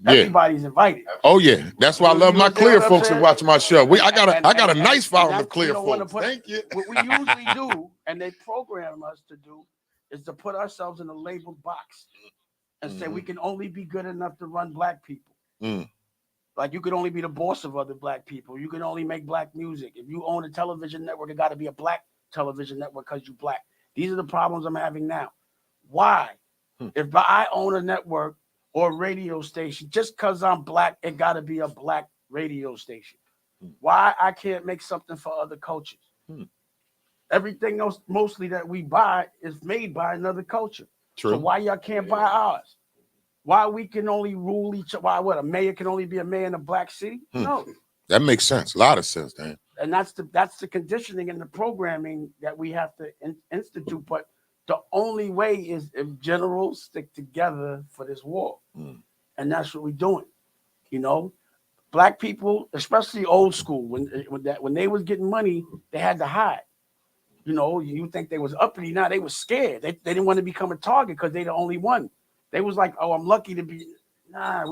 Speaker 9: Everybody's invited.
Speaker 3: Oh yeah, that's why I love
Speaker 9: You
Speaker 3: my
Speaker 9: understand
Speaker 3: Clear
Speaker 9: what I'm
Speaker 3: folks
Speaker 9: saying?
Speaker 3: and watch my show. I got a nice following
Speaker 9: that's-
Speaker 3: of Clear
Speaker 9: you don't wanna
Speaker 3: folks.
Speaker 9: put-
Speaker 3: Thank you.
Speaker 9: What we usually do, and they program us to do, is to put ourselves in a labeled box and say we can only be good enough to run black people.
Speaker 3: Mm.
Speaker 9: Like you could only be the boss of other black people. You can only make black music. If you own a television network, it got to be a black television network because you black. These are the problems I'm having now. Why? If I own a network or a radio station, just because I'm black, it got to be a black radio station. Why I can't make something for other cultures? Everything else, mostly that we buy, is made by another culture.
Speaker 3: True.
Speaker 9: So why y'all can't buy ours? Why we can only rule each other? Why what? A mayor can only be a mayor in a black city? No.
Speaker 3: That makes sense. A lot of sense, Dan.
Speaker 9: And that's the conditioning and the programming that we have to institute. But the only way is if generals stick together for this war, and that's what we're doing. You know, black people, especially old school, when they was getting money, they had to hide. You know, you think they was uppity, now they was scared. They didn't want to become a target because they the only one. They was like, oh, I'm lucky to be. Nah,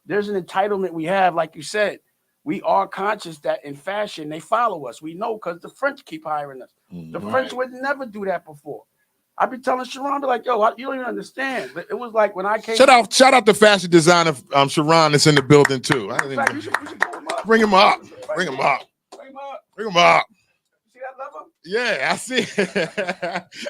Speaker 9: there's an entitlement we have, like you said. We are conscious that in fashion they follow us. We know because the French keep hiring us. The French would never do that before. I be telling Sharon, like, yo, you don't even understand. But it was like when I came.
Speaker 3: Shout out the fashion designer Sharon that's in the building too.
Speaker 9: You should pull him up.
Speaker 3: Bring him up. Bring him up.
Speaker 9: Bring him up.
Speaker 3: Bring him up.
Speaker 9: See that lever?
Speaker 3: Yeah, I see.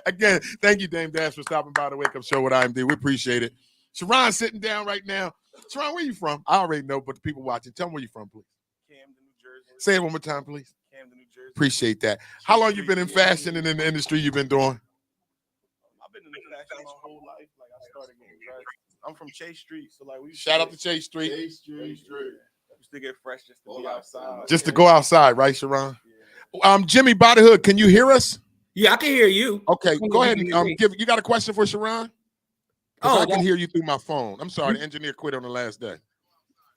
Speaker 3: Again, thank you, Dame Dash, for stopping by the Wake Up Show with IMD. We appreciate it. Sharon's sitting down right now. Sharon, where you from? I already know, but the people watching, tell me where you from, please.
Speaker 11: Camden, New Jersey.
Speaker 3: Say it one more time, please.
Speaker 11: Camden, New Jersey.
Speaker 3: Appreciate that. How long you been in fashion and in the industry you've been doing?
Speaker 11: I've been in the fashion my whole life. Like I started getting dressed. I'm from Chase Street, so like we used
Speaker 3: Shout out to Chase Street.
Speaker 11: Chase Street. Used to get fresh just to be outside.
Speaker 3: Just to go outside, right, Sharon? Jimmy by the Hood, can you hear us?
Speaker 10: Yeah, I can hear you.
Speaker 3: Okay, go ahead and you got a question for Sharon?
Speaker 10: Oh,
Speaker 3: I can hear you through my phone. I'm sorry, the engineer quit on the last day.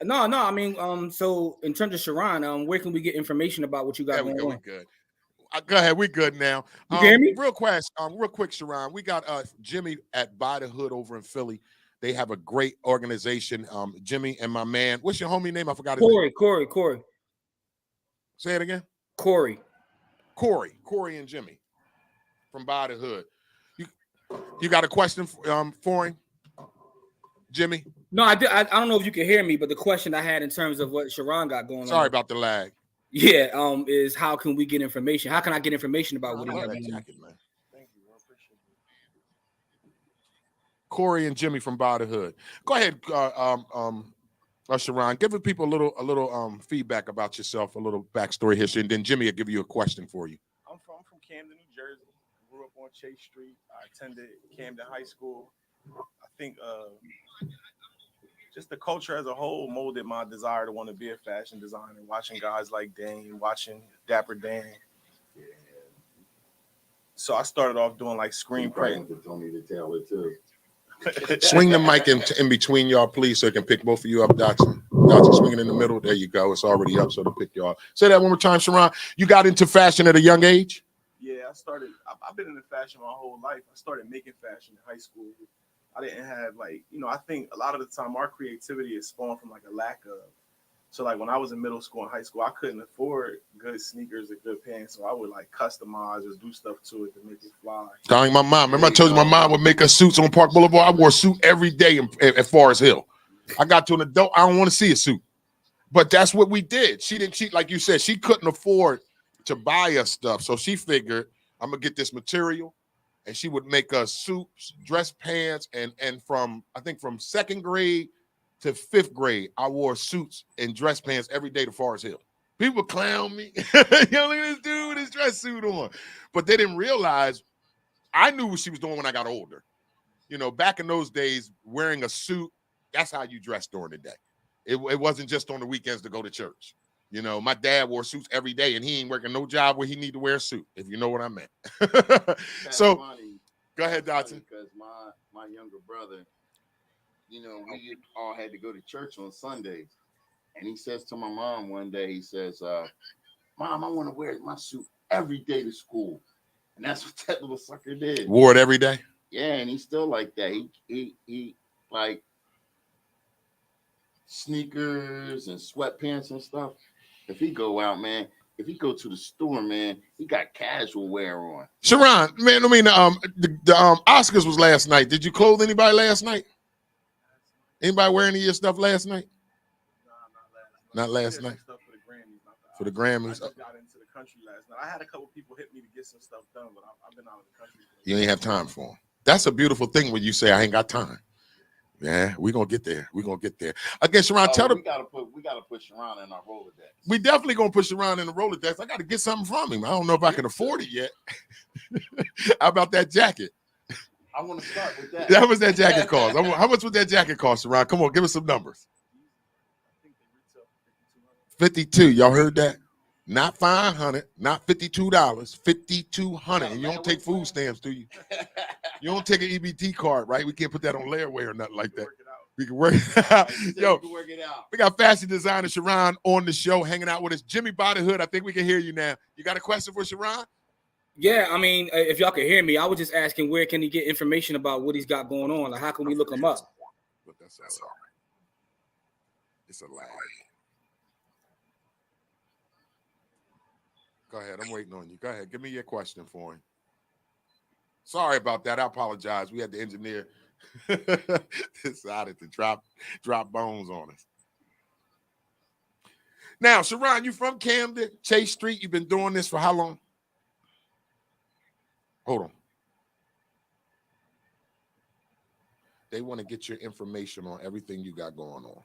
Speaker 10: No. I mean, so in terms of Sharon, where can we get information about what you got going on?
Speaker 3: We're good. Go ahead, we're good now.
Speaker 10: You hear me?
Speaker 3: Real quick, Sharon. We got Jimmy at By the Hood over in Philly. They have a great organization. Jimmy and my man. What's your homie name? I forgot his name.
Speaker 10: Corey.
Speaker 3: Say it again.
Speaker 10: Corey
Speaker 3: and Jimmy from By the Hood. You got a question for him, Jimmy?
Speaker 10: No, I don't know if you can hear me, but the question I had in terms of what Sharon got going on.
Speaker 3: Sorry about the lag.
Speaker 10: Yeah, is how can we get information? How can I get information about what he got going on?
Speaker 11: Thank you. I appreciate it.
Speaker 3: Corey and Jimmy from By the Hood. Go ahead, Sharon. Give the people a little feedback about yourself, a little backstory history, and then Jimmy will give you a question for you.
Speaker 11: I'm from Camden, New Jersey. Grew up on Chase Street. I attended Camden High School. I think just the culture as a whole molded my desire to want to be a fashion designer. Watching guys like Dane, watching Dapper Dan. So I started off doing like screen printing.
Speaker 5: Tony to tell it too.
Speaker 3: Swing the mic in between y'all, please, so it can pick both of you up, Dotson. Dotson, swing it in the middle. There you go. It's already up, so to pick y'all. Say that one more time, Sharon. You got into fashion at a young age?
Speaker 11: Yeah, I've been in the fashion my whole life. I started making fashion in high school. I didn't have I think a lot of the time our creativity is spawned from like a lack of. So like when I was in middle school and high school, I couldn't afford good sneakers and good pants. So I would like customize or do stuff to it to make it fly.
Speaker 3: Calling my mom. Remember I told you my mom would make us suits on Park Boulevard? I wore a suit every day at Forest Hill. I got to an adult, I don't want to see a suit. But that's what we did. She like you said, she couldn't afford to buy us stuff. So she figured, I'm going to get this material. And she would make us suits, dress pants, and from second grade to fifth grade, I wore suits and dress pants every day to Forest Hill. People would clown me. Yo, look at this dude with his dress suit on. But they didn't realize I knew what she was doing when I got older. You know, back in those days, wearing a suit, that's how you dressed during the day. It wasn't just on the weekends to go to church. You know, my dad wore suits every day, and he ain't working no job where he need to wear a suit, if you know what I meant. So, go ahead, Dotson.
Speaker 4: Because my younger brother, you know, we all had to go to church on Sundays. And he says to my mom one day, he says, Mom, I want to wear my suit every day to school. And that's what that little sucker did.
Speaker 3: Wore it every day?
Speaker 4: Yeah, and he's still like that. He like, sneakers and sweatpants and stuff. If he go out, man, if he go to the store, man, he got casual wear on.
Speaker 3: Sharon, man, I mean, the Oscars was last night. Did you clothe anybody last night? Anybody wear any of your stuff last night? Not last night.
Speaker 11: Stuff for the Grammys.
Speaker 3: For the Grammys.
Speaker 11: I just got into the country last night. I had a couple people hit me to get some stuff done, but I've been out of the country.
Speaker 3: You ain't have time for them. That's a beautiful thing when you say I ain't got time. Yeah, we're gonna get there. We're gonna get there. Again, Sharon, tell them
Speaker 4: we gotta put Sharon in our Rolodex.
Speaker 3: we definitely gonna put Sharon in the Rolodex. I gotta get something from him. I don't know if I can afford it yet. How about that jacket?
Speaker 4: I want to start with that.
Speaker 3: How much that jacket cost? How much would that jacket cost, Sharon? Come on, give us some numbers. 52. Y'all heard that? Not $500, not $52, $5,200. And you don't take food stamps, do you? You don't take an EBT card, right? We can't put that on layaway or nothing like that. We can work it out. Yo, we got fashion designer Sharon on the show, hanging out with us. Jimmy Bodyhood, I think we can hear you now. You got a question for Sharon?
Speaker 10: Yeah, I mean, if y'all can hear me, I was just asking where can he get information about what he's got going on? Like, how can we look him up?
Speaker 3: But that's all right. It's a lie. Go ahead. I'm waiting on you. Go ahead. Give me your question for him. Sorry about that. I apologize. We had the engineer decided to drop bones on us. Now, Sharon, you from Camden, Chase Street. You've been doing this for how long? Hold on. They want to get your information on everything you got going on.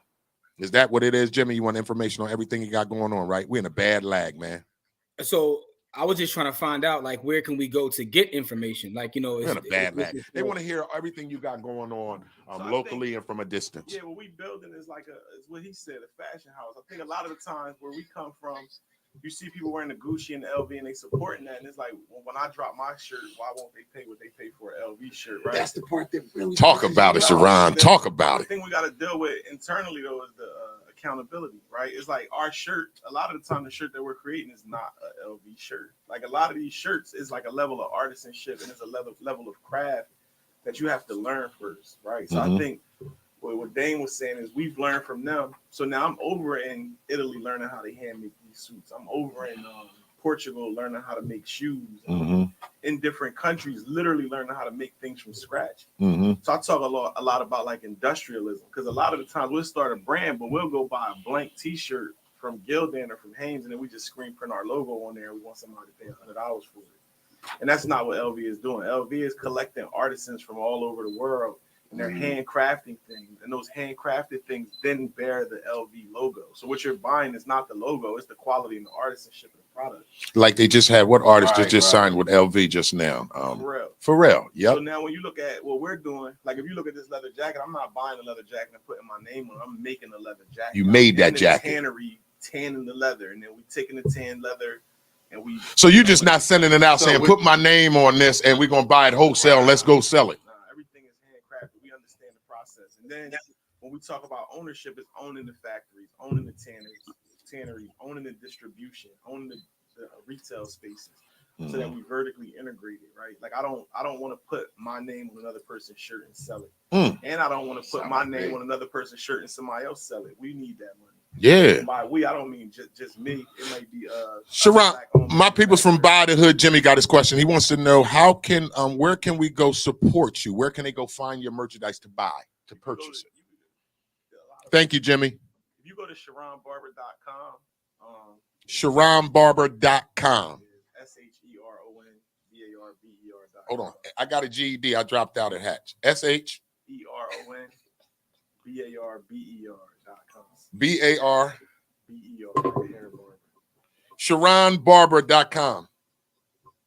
Speaker 3: Is that what it is, Jimmy? You want information on everything you got going on, right? We're in a bad lag, man.
Speaker 10: So I was just trying to find out, like, where can we go to get information? Like, you know,
Speaker 3: We're in a bad lag. They want to hear everything you got going on locally and from a distance.
Speaker 11: Yeah, what we building is like is what he said, a fashion house. I think a lot of the times where we come from, you see people wearing the Gucci and the LV and they supporting that. And it's like, well, when I drop my shirt, why won't they pay what they pay for an LV shirt, right?
Speaker 4: That's the part that really
Speaker 3: Talk about it, Sharon. Talk about
Speaker 11: The
Speaker 3: it.
Speaker 11: thing we got to deal with internally, though, is the accountability, right? It's like our shirt, a lot of the time, the shirt that we're creating is not a LV shirt. Like a lot of these shirts is like a level of artisanship and it's a level of craft that you have to learn first, right? So I think what Dane was saying is we've learned from them. So now I'm over in Italy learning how to hand make these suits. I'm over in Portugal learning how to make shoes. In different countries, literally learning how to make things from scratch. So I talk a lot about like industrialism, because a lot of the times we'll start a brand, but we'll go buy a blank T-shirt from Gildan or from Hanes, and then we just screen print our logo on there. And we want somebody to pay $100 for it, and that's not what LV is doing. LV is collecting artisans from all over the world, and they're handcrafting things, and those handcrafted things then bear the LV logo. So what you're buying is not the logo; it's the quality and the artisanship of the product.
Speaker 3: Like they just had, what artist just signed with LV just now? Pharrell. Yep.
Speaker 11: So now when you look at what we're doing, like if you look at this leather jacket, I'm not buying a leather jacket and putting my name on it. I'm making a leather jacket.
Speaker 3: You made that jacket.
Speaker 11: Tannery, tanning the leather, and then we taking the tan leather and we.
Speaker 3: So you're just not sending it out saying, put my name on this and we're going to buy it wholesale and let's go sell it.
Speaker 11: Nah, everything is handcrafted. We understand the process. And then when we talk about ownership, it's owning the factories, owning the tanneries, owning the distribution, owning the retail spaces, so that we vertically integrate it, right? Like I don't want to put my name on another person's shirt and sell it, and I don't want to put my name on another person's shirt and somebody else sell it. We need that money.
Speaker 3: Yeah.
Speaker 11: And by we, I don't mean just me. It might be
Speaker 3: Sharon, my people's from By the Hood. Jimmy got his question. He wants to know where can we go support you? Where can they go find your merchandise to buy, to purchase it? Thank you, Jimmy.
Speaker 11: If you go to SharonBarber.com.
Speaker 3: SharonBarber.com.
Speaker 11: SHERONBARBER.com.
Speaker 3: Hold on. I got a GED. I dropped out at Hatch. SHERONBARBER.com. BAR. SharonBarber.com.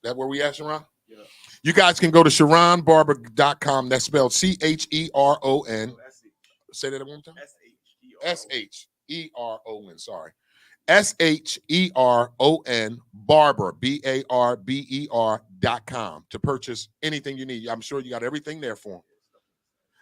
Speaker 3: That where we at, Sharon?
Speaker 11: Yeah.
Speaker 3: You guys can go to SharonBarber.com. That's spelled CHERON. Say that one more time. SHERON. Sorry. SHERON Barber, BARBER.com to purchase anything you need. I'm sure you got everything there for them.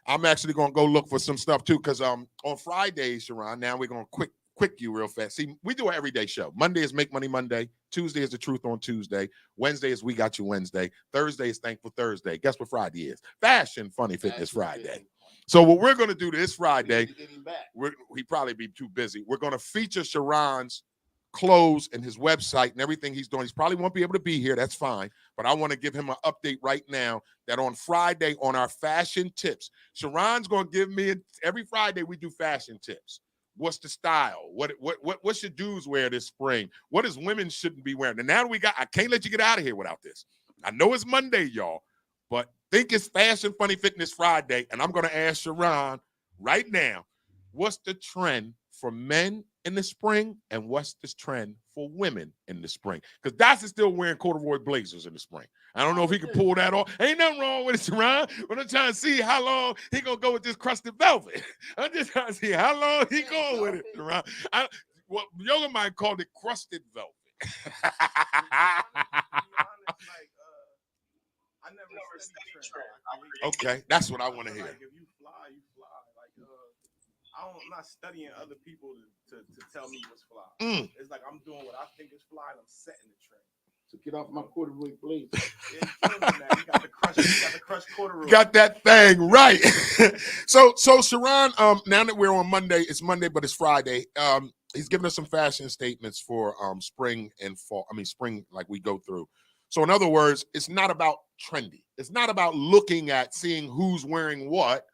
Speaker 3: I'm actually going to go look for some stuff too, because on Fridays, Sharon, now we're going to quick you real fast. See, we do an everyday show. Monday is Make Money Monday. Tuesday is The Truth on Tuesday. Wednesday is We Got You Wednesday. Thursday is Thankful Thursday. Guess what Friday is? Fashion Funny Fitness Friday. So what we're going to do this Friday.
Speaker 4: back.
Speaker 3: He'd probably be too busy. We're going to feature Sharon's clothes and his website and everything he's doing. He probably won't be able to be here. That's fine. But I want to give him an update right now that on Friday on our fashion tips, Sharon's going to give me every Friday we do fashion tips. What's the style? What should dudes wear this spring? What is women shouldn't be wearing? And now I can't let you get out of here without this. I know it's Monday, y'all, but think it's Fashion Funny Fitness Friday, and I'm going to ask Sharon right now, what's the trend for men in the spring, and what's this trend for women in the spring? Because Doss is still wearing corduroy blazers in the spring. I don't know if he can pull that off. Ain't nothing wrong with it, Sharon. But I'm trying to see how long he gonna go with this crusted velvet. I'm just trying to see how long he going with it, Sharon. Yoga might call it crusted velvet.
Speaker 11: I never studied trend.
Speaker 3: Okay, that's what I want to hear.
Speaker 11: Like, if you fly, you fly. Like, I'm not studying other people to tell me what's fly. It's like I'm doing what I think is fly, and I'm setting the trend.
Speaker 4: So get off my corduroy blazer.
Speaker 11: Yeah, you got the crushed corduroy.
Speaker 3: Got that thing right. So Sharon, now that we're on Monday, it's Monday, but it's Friday. He's giving us some fashion statements for spring and fall. I mean, spring, like we go through. So in other words, it's not about trendy. It's not about looking at seeing who's wearing what,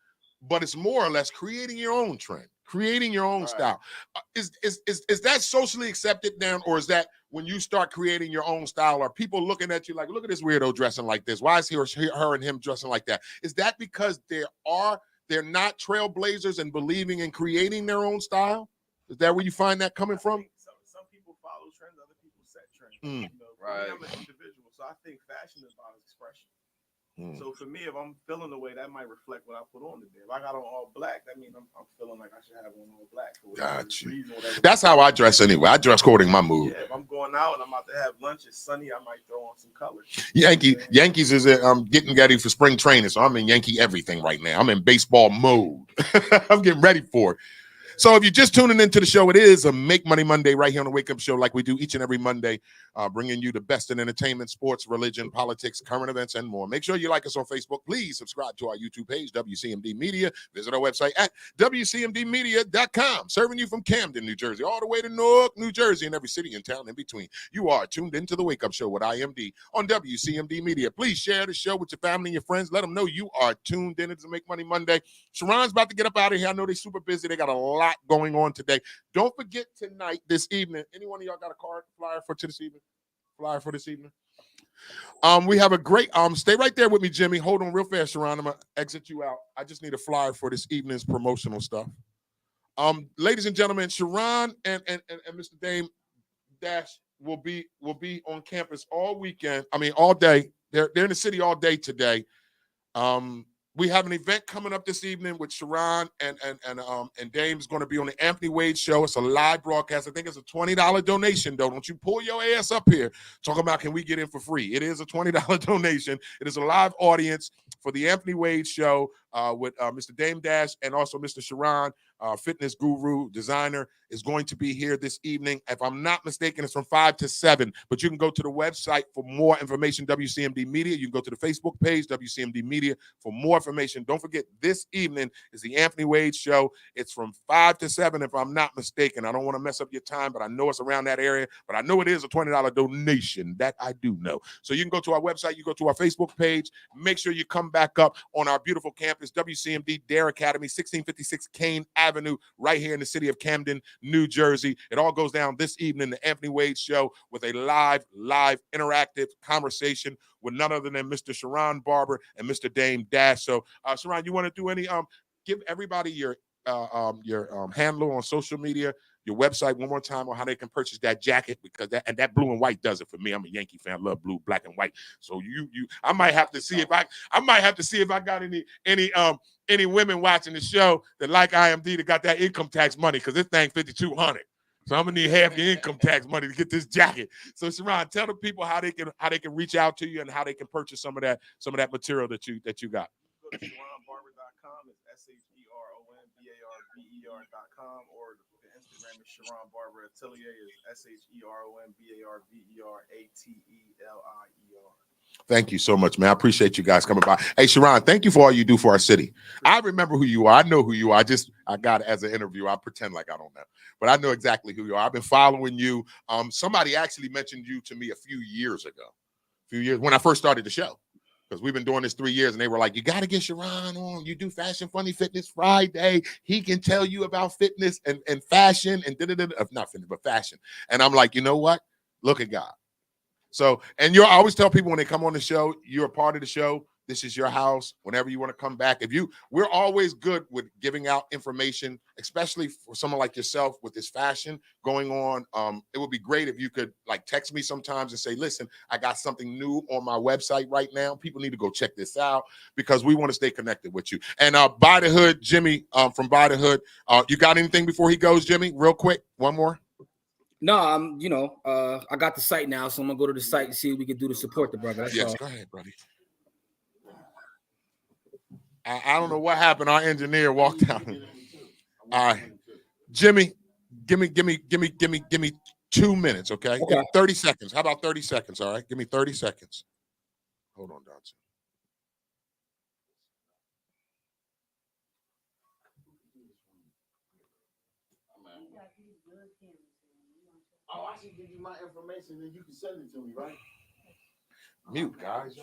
Speaker 3: but it's more or less creating your own trend, creating your own style. Is that socially accepted then, or is that when you start creating your own style, are people looking at you like, look at this weirdo dressing like this? Why is he or her and him dressing like that? Is that because they're not trailblazers and believing in creating their own style? Is that where you find that coming from?
Speaker 11: Some people follow trends, other people set trends.
Speaker 4: Right.
Speaker 11: I'm an individual, so I think fashion is about expression. So for me, if I'm feeling the way, that might reflect what I put on today. If I got on all black, that means I'm feeling like I should have on all black.
Speaker 3: Got you. That's how I dress anyway. I dress according to my mood.
Speaker 11: Yeah, if I'm going out and I'm about to have lunch, it's sunny, I might throw on some colors.
Speaker 3: Yankees is getting ready for spring training, so I'm in Yankee everything right now. I'm in baseball mode. I'm getting ready for it. So if you're just tuning into the show, it is a Make Money Monday right here on the Wake Up Show, like we do each and every Monday, bringing you the best in entertainment, sports, religion, politics, current events, and more. Make sure you like us on Facebook. Please subscribe to our YouTube page, WCMD Media. Visit our website at WCMDmedia.com. Serving you from Camden, New Jersey, all the way to Newark, New Jersey, and every city and town in between. You are tuned into the Wake Up Show with IMD on WCMD Media. Please share the show with your family and your friends. Let them know you are tuned in. It's a Make Money Monday. Sharon's about to get up out of here. I know they're super busy. They got a lot going on today. Don't forget tonight, this evening. Any one of y'all got a card flyer for this evening? We have a great stay right there with me, Jimmy. Hold on real fast, Sharon. I'm gonna exit you out. I just need a flyer for this evening's promotional stuff. Ladies and gentlemen, Sharon and Mr. Dame Dash will be on campus all weekend. I mean, all day. They're in the city all day today. We have an event coming up this evening with Sharon and Dame's going to be on the Anthony Wade Show. It's a live broadcast. I think it's a $20 donation, though. Don't you pull your ass up here talking about can we get in for free. It is a $20 donation. It is a live audience for the Anthony Wade Show with Mr. Dame Dash and also Mr. Sharon, fitness guru, designer, is going to be here this evening. If I'm not mistaken, it's from 5 to 7. But you can go to the website for more information, WCMD Media. You can go to the Facebook page, WCMD Media, for more information. Don't forget, this evening is the Anthony Wade Show. It's from 5 to 7, if I'm not mistaken. I don't want to mess up your time, but I know it's around that area. But I know it is a $20 donation. That I do know. So you can go to our website. You go to our Facebook page. Make sure you come back up on our beautiful campus, WCMD Dare Academy, 1656 Kane Avenue, right here in the city of Camden, New Jersey. It all goes down this evening, the Anthony Wade Show, with a live interactive conversation with none other than Mr. Sharon Barber and Mr. Dame Dash. So, Sharon, you want to do any give everybody your handle on social media, your website one more time on how they can purchase that jacket, because that blue and white does it for me. I'm a Yankee fan, I love blue, black, and white. So I might have to see if I got any women watching the show that like IMD that got that income tax money, because this thing $5,200. So I'm gonna need half your income tax money to get this jacket. So Sharon, tell the people how they can reach out to you and how they can purchase some of that material that you got.
Speaker 11: Go to SharonBarber.com. It's SharonBarber.com, or the Instagram is Sharon Barber Atelier, is SharonBarberatelier.
Speaker 3: Thank you so much, man. I appreciate you guys coming by. Hey, Sharon, thank you for all you do for our city. I remember who you are. I know who you are. I got it as an interview. I pretend like I don't know, but I know exactly who you are. I've been following you. Somebody actually mentioned you to me a few years when I first started the show, because we've been doing this 3 years, and they were like, you got to get Sharon on. You do Fashion Funny Fitness Friday. He can tell you about fitness and fashion and not fitness, but fashion. And I'm like, you know what? Look at God. So, and I always tell people when they come on the show, you're a part of the show. This is your house. Whenever you want to come back, we're always good with giving out information, especially for someone like yourself with this fashion going on. It would be great if you could like text me sometimes and say, listen, I got something new on my website right now. People need to go check this out, because we want to stay connected with you. And By the Hood, Jimmy from By the Hood, you got anything before he goes, Jimmy? Real quick, one more.
Speaker 10: No, I got the site now, so I'm gonna go to the site and see what we can do to support the brother. That's all.
Speaker 3: Go ahead, buddy. I don't know what happened. Our engineer walked out. All right, Jimmy, give me 2 minutes, okay? 30 seconds. How about 30 seconds? All right, give me 30 seconds. Hold on, Dodson.
Speaker 4: Oh, I should give you my information and you can send it to me, right?
Speaker 3: Mute, guys.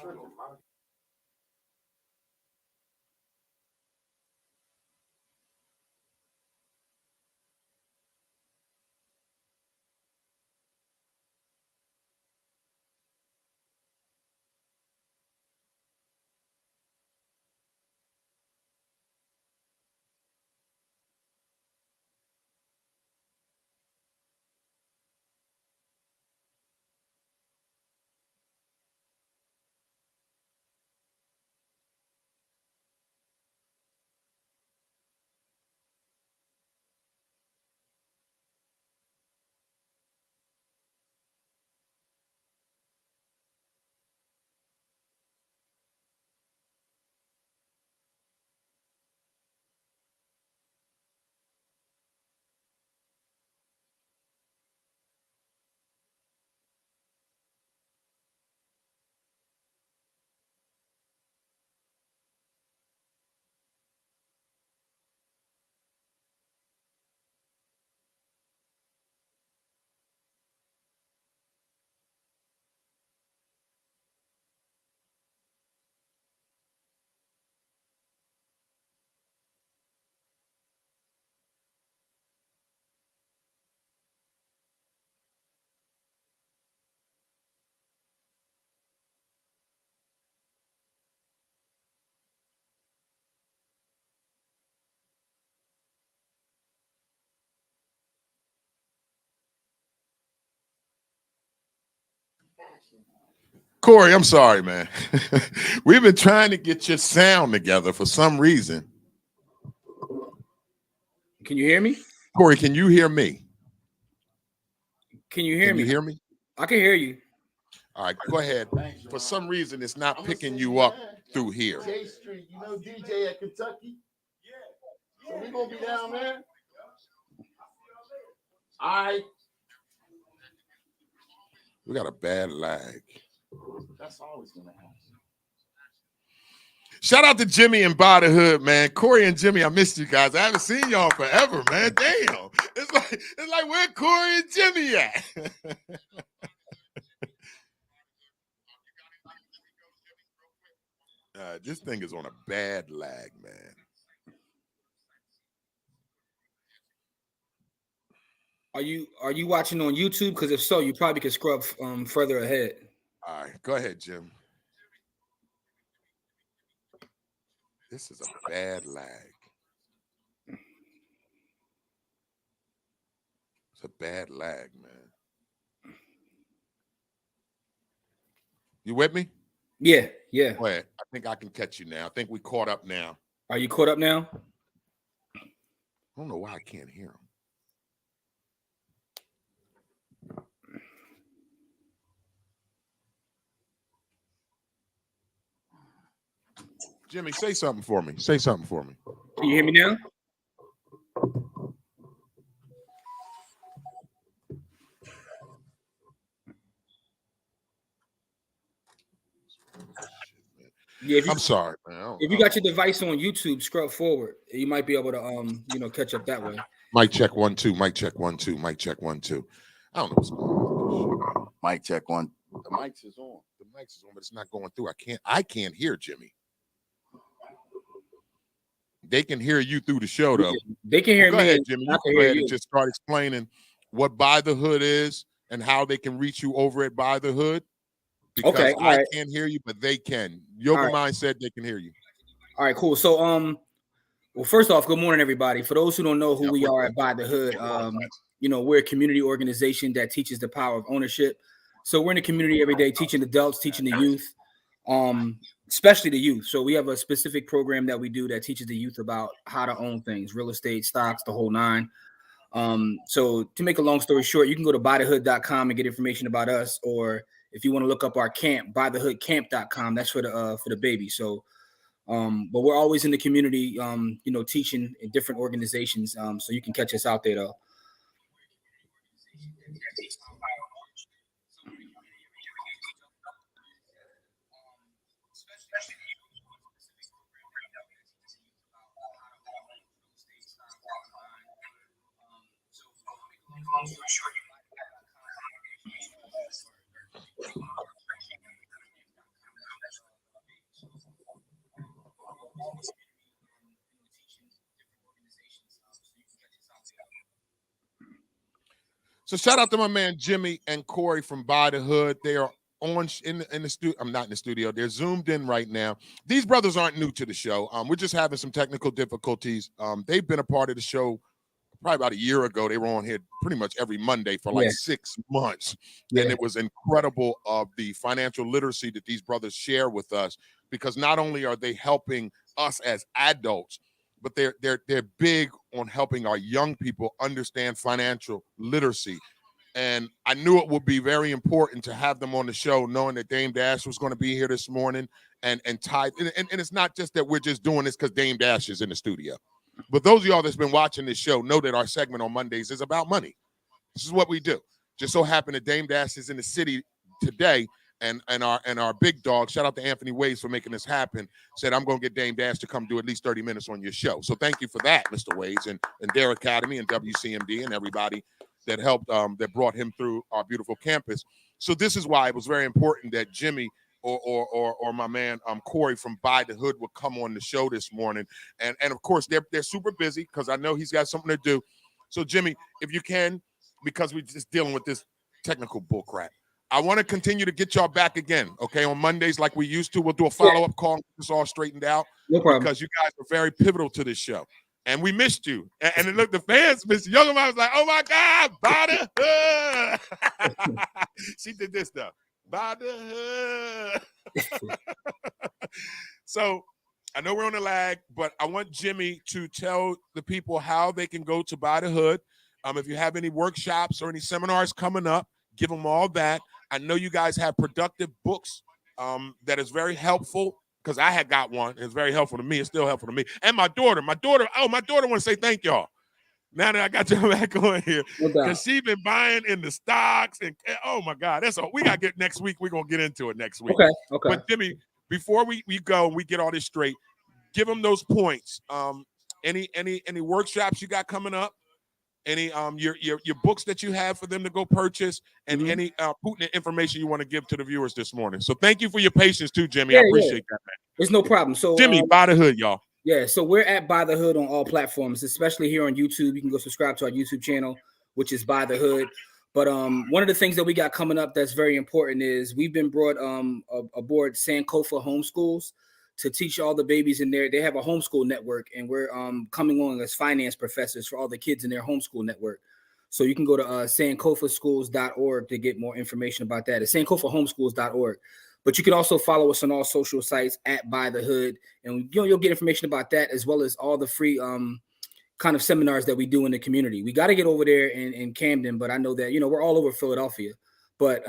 Speaker 3: Corey, I'm sorry, man. We've been trying to get your sound together for some reason.
Speaker 10: Can you hear me?
Speaker 3: Corey, can you hear me?
Speaker 10: Can you hear me?
Speaker 3: Can you hear me?
Speaker 10: I can hear you.
Speaker 3: All right, go ahead. For some reason, it's not picking you up through here.
Speaker 4: J Street, you know DJ at Kentucky? Yeah. So we're going to be down there. All right.
Speaker 3: We got a bad lag.
Speaker 4: That's always going to happen.
Speaker 3: Shout out to Jimmy and By the Hood, man. Corey and Jimmy, I missed you guys. I haven't seen y'all forever, man. Damn. It's like where Corey and Jimmy at? This thing is on a bad lag, man.
Speaker 10: Are you watching on YouTube? Because if so, you probably could scrub further ahead.
Speaker 3: All right, go ahead, Jim. This is a bad lag. It's a bad lag, man. You with me?
Speaker 10: Yeah.
Speaker 3: Go ahead. I think I can catch you now. I think we caught up now.
Speaker 10: Are you caught up now?
Speaker 3: I don't know why I can't hear him. Jimmy, say something for me. Say something for me.
Speaker 10: Can you hear me now? Yeah,
Speaker 3: I'm sorry, man.
Speaker 10: if you got your device on YouTube, scrub forward. You might be able to catch up that way.
Speaker 3: Mic check 1 2. Mic check 1 2. Mic check 1 2. I don't know what's going on.
Speaker 4: Mic check 1. The mics is on.
Speaker 3: The mics is on, but it's not going through. I can't hear Jimmy. They can hear you through the show, though.
Speaker 10: They can hear
Speaker 3: Go
Speaker 10: me.
Speaker 3: ahead, Jimmy.
Speaker 10: I
Speaker 3: You
Speaker 10: can
Speaker 3: go
Speaker 10: hear
Speaker 3: ahead
Speaker 10: you.
Speaker 3: and just start explaining what By the Hood is and how they can reach you over at By the Hood. Because
Speaker 10: Okay, all
Speaker 3: I
Speaker 10: right.
Speaker 3: can't hear you, but they can. Yoga
Speaker 10: All right.
Speaker 3: Mind said they can hear you.
Speaker 10: All right, cool. So, well, first off, good morning, everybody. For those who don't know who
Speaker 3: Yeah,
Speaker 10: we
Speaker 3: we're
Speaker 10: are
Speaker 3: good.
Speaker 10: at By the Hood, we're a community organization that teaches the power of ownership. So we're in the community every day, teaching adults, teaching the youth, especially the youth. So we have a specific program that we do that teaches the youth about how to own things, real estate, stocks, the whole nine. So to make a long story short, you can go to bythehood.com and get information about us, or if you want to look up our camp, bythehoodcamp.com, that's for the baby. So but we're always in the community, teaching in different organizations. So you can catch us out there though.
Speaker 3: So shout out to my man Jimmy and Corey from By the Hood. They are on in the studio. I'm not in the studio. They're zoomed in right now. These brothers aren't new to the show. We're just having some technical difficulties. They've been a part of the show probably about a year ago. They were on here pretty much every Monday for like 6 months.
Speaker 10: Yeah.
Speaker 3: And it was incredible of the financial literacy that these brothers share with us, because not only are they helping us as adults, but they're big on helping our young people understand financial literacy. And I knew it would be very important to have them on the show, knowing that Dame Dash was going to be here this morning, and Ty. And it's not just that we're just doing this because Dame Dash is in the studio. But those of y'all that's been watching this show know that our segment on Mondays is about money. This is what we do. Just so happened that Dame Dash is in the city today, and our big dog, shout out to Anthony Ways for making this happen, said, I'm going to get Dame Dash to come do at least 30 minutes on your show. So thank you for that, Mr. Ways, and Dare Academy and WCMD and everybody that helped, that brought him through our beautiful campus. So this is why it was very important that Jimmy or my man Corey from By the Hood would come on the show this morning. And of course, they're super busy because I know he's got something to do. So Jimmy, if you can, because we're just dealing with this technical bull crap, I want to continue to get y'all back again, okay, on Mondays like we used to. We'll do a follow-up call and get this all straightened out.
Speaker 10: No problem.
Speaker 3: Because you guys are very pivotal to this show. And we missed you. And look, the fans missed you. Young man was like, oh my God, By the Hood. She did this stuff. By the Hood. So I know we're on the lag, but I want Jimmy to tell the people how they can go to By the Hood. If you have any workshops or any seminars coming up, give them all that. I know you guys have productive books that is very helpful, because I had got one. It's very helpful to me. It's still helpful to me. And my daughter want to say thank y'all. Now that I got you back on here, because she's been buying in the stocks. And oh my God, that's all we got to get next week. We're going to get into it next week.
Speaker 10: Okay.
Speaker 3: But Jimmy, before we go and we get all this straight, give them those points. Any workshops you got coming up? Any your books that you have for them to go purchase, and any pertinent information you want to give to the viewers this morning. So thank you for your patience too, Jimmy. I appreciate that, man.
Speaker 10: It's no problem. So
Speaker 3: Jimmy, By the Hood, y'all.
Speaker 10: Yeah, so we're at By the Hood on all platforms, especially here on YouTube. You can go subscribe to our YouTube channel, which is By the Hood. But one of the things that we got coming up that's very important is we've been brought aboard Sankofa Homeschools to teach all the babies in there. They have a homeschool network, and we're coming on as finance professors for all the kids in their homeschool network. So you can go to sankofaschools.org to get more information about that. It's sankofahomeschools.org. But you can also follow us on all social sites at By the Hood, and you'll get information about that, as well as all the free kind of seminars that we do in the community. We got to get over there in Camden, but I know that we're all over Philadelphia. But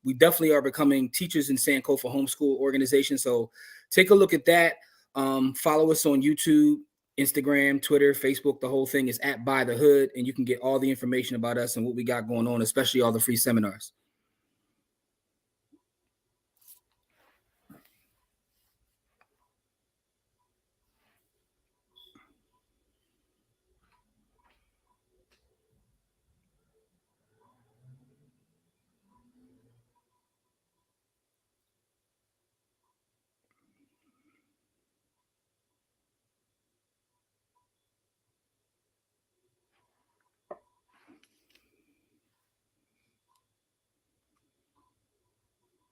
Speaker 10: we definitely are becoming teachers in Sankofa Homeschool Organization. So take a look at that. Follow us on YouTube, Instagram, Twitter, Facebook. The whole thing is at By the Hood, and you can get all the information about us and what we got going on, especially all the free seminars.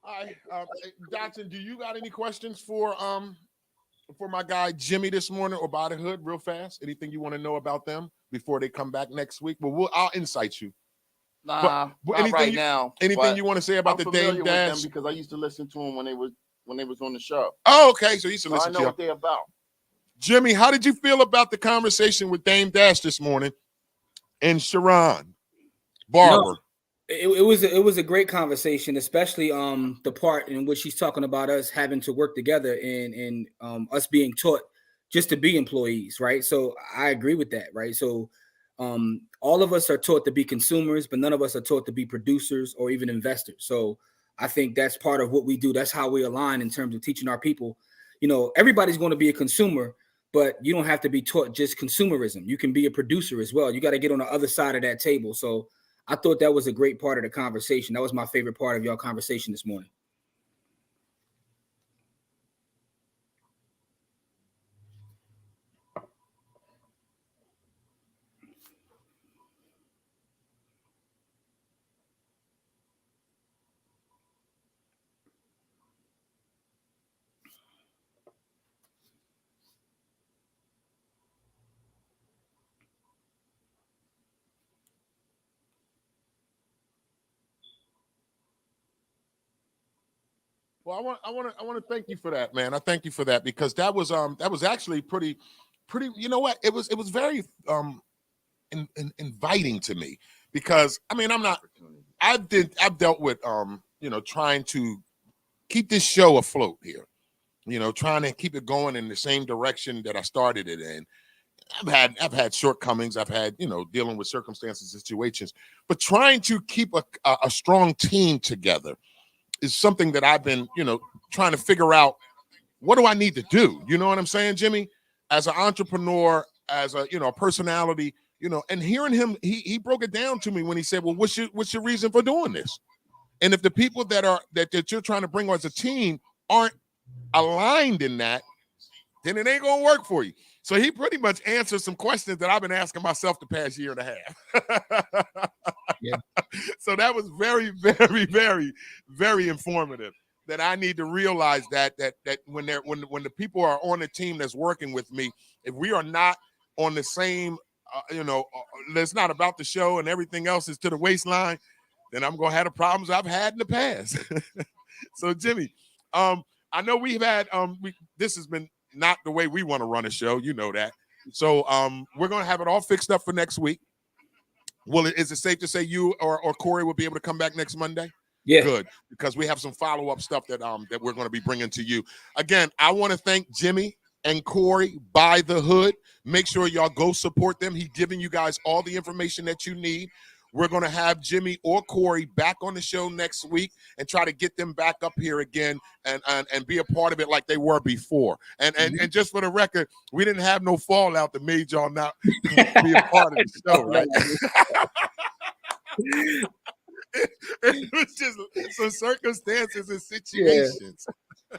Speaker 3: All right, Dotson, do you got any questions for my guy Jimmy this morning or By the Hood, real fast? Anything you want to know about them before they come back next week? But I'll insight you.
Speaker 4: Nah,
Speaker 3: But
Speaker 4: not right now.
Speaker 3: Anything
Speaker 4: but
Speaker 3: you want to say about
Speaker 4: I'm
Speaker 3: the
Speaker 4: familiar
Speaker 3: Dame
Speaker 4: with them
Speaker 3: Dash?
Speaker 4: because I used to listen to them when they was on the show.
Speaker 3: Oh, okay. So you used to
Speaker 4: So I
Speaker 3: listen
Speaker 4: know
Speaker 3: to
Speaker 4: what they're about.
Speaker 3: Jimmy, how did you feel about the conversation with Dame Dash this morning and Sharon Barber?
Speaker 10: It was a great conversation, especially the part in which she's talking about us having to work together and us being taught just to be employees, right? So I agree with that, right? So all of us are taught to be consumers, but none of us are taught to be producers or even investors. So I think that's part of what we do. That's how we align in terms of teaching our people. You know, everybody's going to be a consumer, but you don't have to be taught just consumerism. You can be a producer as well. You got to get on the other side of that table. So I thought that was a great part of the conversation. That was my favorite part of y'all conversation this morning.
Speaker 3: Well, I want to thank you for that, man. I thank you for that because that was actually pretty. You know what? It was very inviting to me because I mean I've dealt with trying to keep this show afloat here, trying to keep it going in the same direction that I started it in. I've had shortcomings. I've had dealing with circumstances, situations, but trying to keep a strong team together is something that I've been, trying to figure out. What do I need to do? You know what I'm saying, Jimmy? As an entrepreneur, as a personality, and hearing him, he broke it down to me when he said, "Well, what's your reason for doing this?" And if the people that you're trying to bring as a team aren't aligned in that, then it ain't gonna work for you. So he pretty much answered some questions that I've been asking myself the past year and a half.
Speaker 10: Yeah.
Speaker 3: So that was very, very, very, very informative. That I need to realize that when the people are on the team that's working with me, if we are not on the same, it's not about the show and everything else is to the waistline, then I'm gonna have the problems I've had in the past. So Jimmy, I know we've had this has been not the way we want to run a show, you know that. So we're gonna have it all fixed up for next week. Well, is it safe to say you or Corey will be able to come back next Monday?
Speaker 10: Yeah.
Speaker 3: Good, because we have some follow-up stuff that we're going to be bringing to you. Again, I want to thank Jimmy and Corey By the Hood. Make sure y'all go support them. He's giving you guys all the information that you need. We're going to have Jimmy or Corey back on the show next week and try to get them back up here again and be a part of it like they were before. And just for the record, we didn't have no fallout that made y'all not be a part of the show, right? It was just some circumstances and situations. Yeah.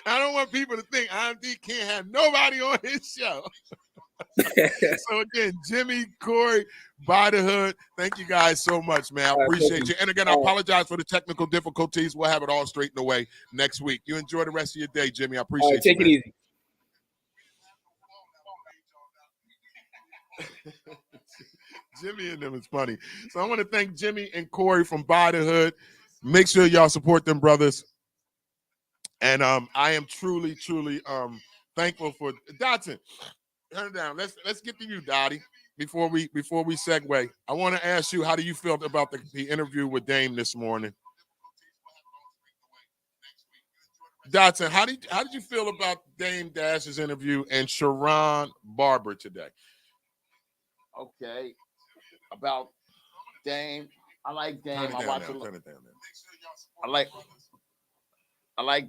Speaker 3: I don't want people to think IMD can't have nobody on his show. So again, Jimmy, Corey, By the Hood, thank you guys so much, man. I appreciate you. And again, I apologize for the technical difficulties. We'll have it all straightened away next week. You enjoy the rest of your day, Jimmy. I appreciate you.
Speaker 10: Take it easy.
Speaker 3: Jimmy and them is funny. So I want to thank Jimmy and Corey from By the Hood. Make sure y'all support them brothers. And I am truly, truly thankful for Dotson. Turn it down. Let's get to you, Dottie. Before we segue, I want to ask you, how do you feel about the interview with Dame this morning? Dotson, how did you feel about Dame Dash's interview and Sharon Barber today?
Speaker 4: Okay. About Dame, I like Dame. I like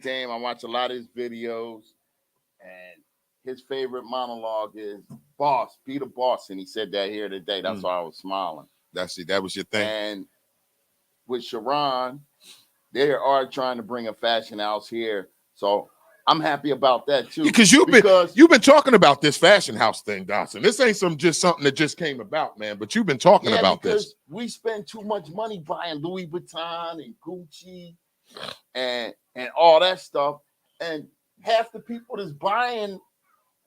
Speaker 4: Dame. I watch a lot of his videos, and his favorite monologue is "Boss, be the boss," and he said that here today. That's why I was smiling.
Speaker 3: That was your thing.
Speaker 4: And with Sharon, they are trying to bring a fashion house here, so I'm happy about that too.
Speaker 3: Because you've been talking about this fashion house thing, Dotson. This ain't something that just came about, man. But you've been talking about this.
Speaker 4: We spend too much money buying Louis Vuitton and Gucci and all that stuff. And half the people that's buying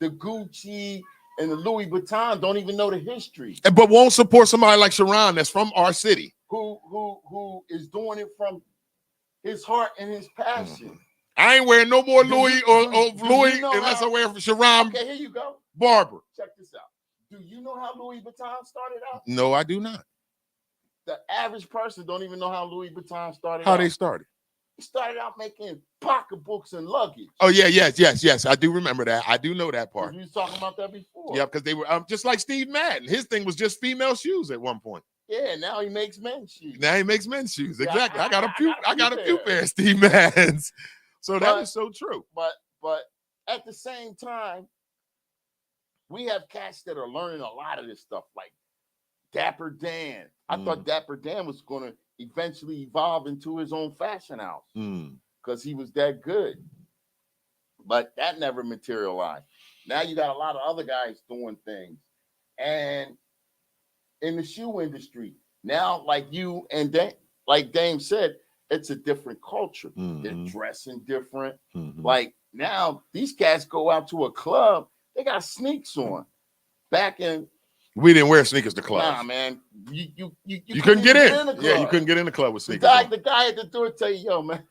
Speaker 4: the Gucci and the Louis Vuitton don't even know the history.
Speaker 3: But won't support somebody like Sharon that's from our city.
Speaker 4: Who is doing it from his heart and his passion.
Speaker 3: I ain't wearing no more Louis or Louis
Speaker 4: you know
Speaker 3: unless
Speaker 4: how-
Speaker 3: I wear it for Sharon
Speaker 4: Okay, here you go.
Speaker 3: Barber.
Speaker 4: Check this out. Do you know how Louis Vuitton started out?
Speaker 3: No, I do not.
Speaker 4: The average person don't even know how Louis Vuitton started
Speaker 3: How
Speaker 4: out.
Speaker 3: they started?
Speaker 4: He started out making pocketbooks and luggage.
Speaker 3: Oh yeah, yes. I do remember that. I do know that part.
Speaker 4: We was talking about that before.
Speaker 3: Yeah, because they were just like Steve Madden. His thing was just female shoes at one point.
Speaker 4: Yeah, now he makes men's shoes.
Speaker 3: Now he makes men's shoes.
Speaker 4: Yeah,
Speaker 3: Exactly. I got a few
Speaker 4: pairs.
Speaker 3: pairs of Steve Maddens. So that
Speaker 4: But-
Speaker 3: is so true.
Speaker 4: But at the same time, we have cats that are learning a lot of this stuff, like Dapper Dan. I thought Dapper Dan was going to eventually evolve into his own fashion house because he was that good. But that never materialized. Now you got a lot of other guys doing things. And in the shoe industry, now, like you and like Dame said, it's a different culture. They're dressing different. Like now, these cats go out to a club, they got sneaks on. Back in
Speaker 3: We didn't wear sneakers to clubs.
Speaker 4: nah, man, you
Speaker 3: couldn't get in.
Speaker 4: the club.
Speaker 3: Yeah, you couldn't get in the club with
Speaker 4: The
Speaker 3: sneakers.
Speaker 4: guy,
Speaker 3: on.
Speaker 4: the guy at the door tell you, yo, man,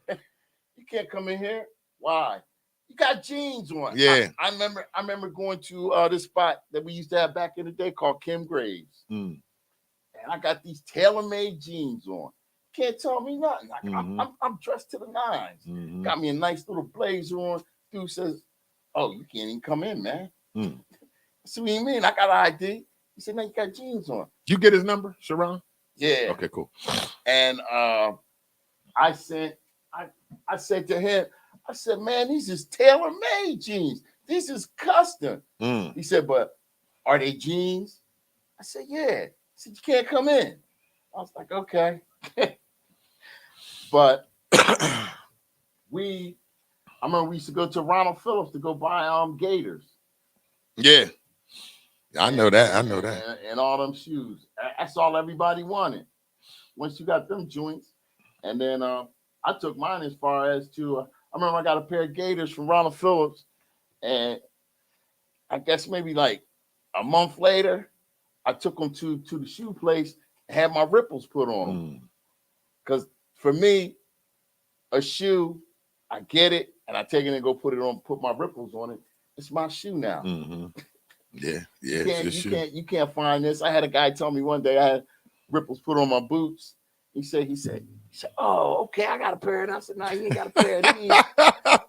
Speaker 4: you can't come in here. Why? You got jeans on.
Speaker 3: Yeah.
Speaker 4: I remember going to this spot that we used to have back in the day called Kim Graves. And I got these tailor-made jeans on. Can't tell me nothing. Like, I'm dressed to the nines. Got me a nice little blazer on. Dude says, "Oh, you can't even come in, man." I said, "What do you mean? I got an ID." He said, "No, you got jeans on."
Speaker 3: You get his number, Sharon?
Speaker 4: Yeah.
Speaker 3: Okay, cool.
Speaker 4: And I said to him, I said, "Man, these is tailor-made jeans. These is custom." He said, "But are they jeans?" I said, "Yeah." He said, "You can't come in." I was like, "Okay." But I remember we used to go to Ronald Phillips to go buy Gators.
Speaker 3: Yeah. I know that. I know that.
Speaker 4: And all them shoes. That's all everybody wanted. Once you got them joints, and then I took mine as far as to I remember I got a pair of Gators from Ronald Phillips, and I guess maybe like a month later, I took them to the shoe place and had my ripples put on them. Because for me, a shoe, I get it and I take it and go put it on, put my ripples on it. It's my shoe now.
Speaker 3: Yeah, it's your shoe.
Speaker 4: You can't find this. I had a guy tell me one day I had ripples put on my boots. He said, "Oh, okay, I got a pair of them." I said, "No, you ain't got a pair of these."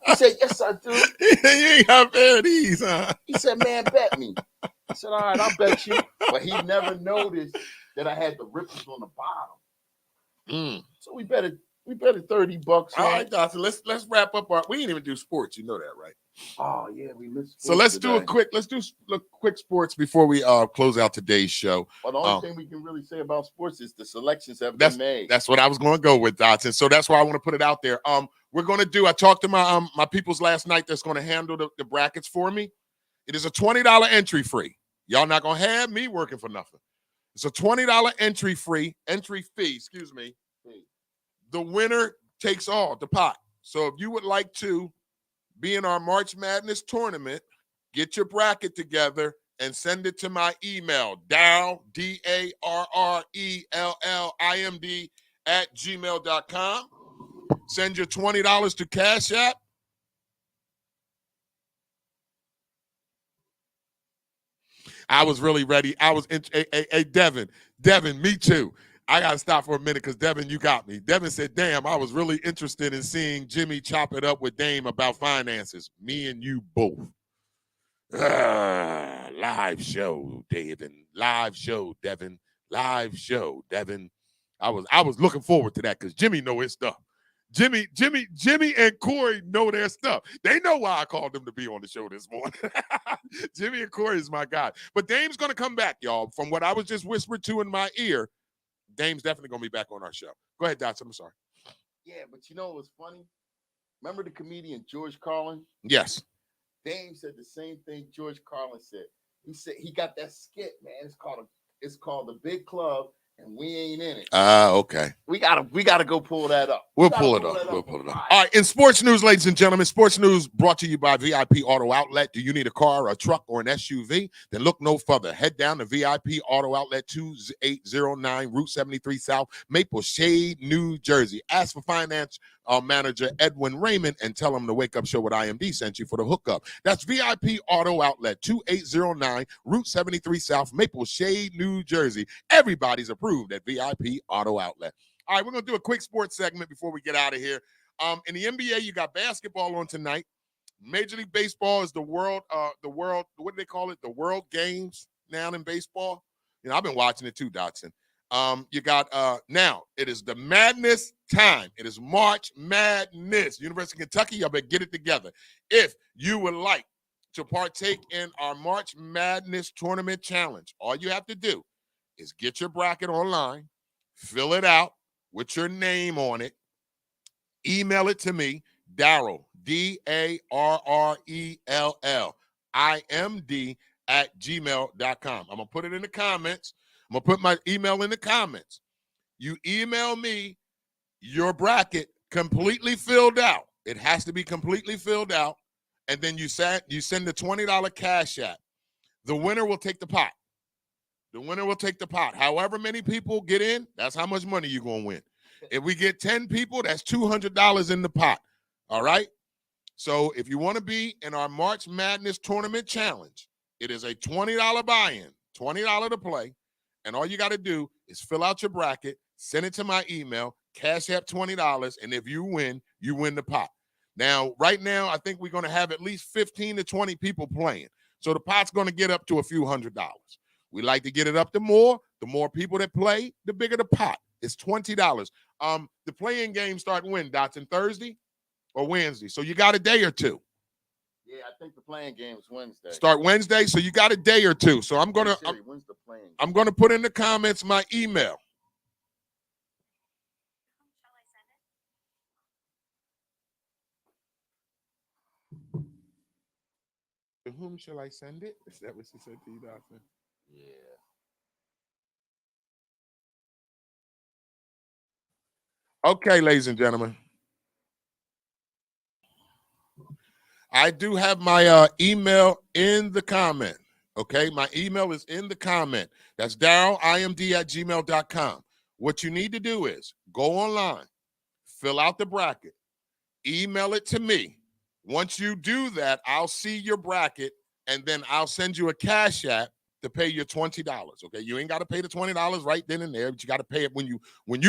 Speaker 4: He said, "Yes, I do."
Speaker 3: You ain't got a pair of these, huh?
Speaker 4: He said, "Man, bet me." I said, "All right, I'll bet you." But he never noticed that I had the ripples on the bottom. So we bet it $30.
Speaker 3: All right, Doctor. Let's wrap up our. We didn't even do sports. You know that, right?
Speaker 4: Oh yeah, we missed.
Speaker 3: So let's do a quick sports before we close out today's show.
Speaker 4: Well, the only thing we can really say about sports is the selections have been made.
Speaker 3: That's what I was going to go with, Dotson. So that's why I want to put it out there. We're going to do. I talked to my peoples last night that's going to handle the brackets for me. It is a $20 entry fee. Y'all not going to have me working for nothing. It's a $20 entry fee. Excuse me. The winner takes all the pot. So if you would like to be in our March Madness tournament, get your bracket together and send it to my email, Darrell, DARRELLIMD @gmail.com. Send your $20 to Cash App. I was really ready. I was in. Hey, Devin, me too. I got to stop for a minute because, Devin, you got me. Devin said, damn, I was really interested in seeing Jimmy chop it up with Dame about finances. Me and you both. Live show, Devin. Live show, Devin. Live show, Devin. I was looking forward to that because Jimmy know his stuff. Jimmy and Corey know their stuff. They know why I called them to be on the show this morning. Jimmy and Corey is my guy. But Dame's going to come back, y'all. From what I was just whispered to in my ear, Dame's definitely going to be back on our show. Go ahead, Dots. I'm sorry.
Speaker 4: Yeah, but you know what's funny? Remember the comedian George Carlin?
Speaker 3: Yes.
Speaker 4: Dame said the same thing George Carlin said. He said he got that skit, man. It's called The Big Club, and we ain't in it.
Speaker 3: Okay.
Speaker 4: We gotta go pull that up.
Speaker 3: We'll pull it up. We'll pull it up. All right. In sports news, ladies and gentlemen, sports news brought to you by VIP Auto Outlet. Do you need a car, a truck, or an SUV? Then look no further. Head down to VIP Auto Outlet, 2809 Route 73 South, Maple Shade, New Jersey. Ask for finance manager Edwin Raymond and tell him the Wake Up Show with IMD sent you for the hookup. That's VIP Auto Outlet, 2809 Route 73 South, Maple Shade, New Jersey. Everybody's approved at VIP Auto Outlet. All right, we're going to do a quick sports segment before we get out of here. In the NBA, you got basketball on tonight. Major League Baseball is the world, what do they call it? The World Games now in baseball. You know, I've been watching it too, Dotson. You got, now, it is the madness time. It is March Madness. University of Kentucky, y'all better get it together. If you would like to partake in our March Madness Tournament Challenge, all you have to do is get your bracket online, fill it out with your name on it, email it to me, Darrell, DARRELL, IMD @gmail.com. I'm going to put it in the comments. I'm going to put my email in the comments. You email me your bracket completely filled out. It has to be completely filled out. And then you send the $20 cash app. The winner will take the pot. The winner will take the pot. However many people get in, that's how much money you're going to win. If we get 10 people, that's $200 in the pot. All right? So if you want to be in our March Madness Tournament Challenge, it is a $20 buy-in, $20 to play. And all you got to do is fill out your bracket, send it to my email, cash app $20, and if you win the pot. Now, right now, I think we're going to have at least 15 to 20 people playing. So the pot's going to get up to a few $100s. We like to get it up to more. The more people that play, the bigger the pot. It's $20. The playing games start when, Dotson? Thursday or Wednesday? So you got a day or two.
Speaker 4: Yeah, I think the playing game is Wednesday.
Speaker 3: Start Wednesday, so you got a day or two. So I'm gonna put in the comments my email. To whom shall I send it? Is that what she said to you, Dotson?
Speaker 4: Yeah.
Speaker 3: Okay, ladies and gentlemen. I do have my email in the comment. Okay, my email is in the comment. That's darrellimd@gmail.com. What you need to do is go online, fill out the bracket, email it to me. Once you do that, I'll see your bracket, and then I'll send you a cash app to pay your $20. Okay, you ain't got to pay the $20 right then and there, but you got to pay it when you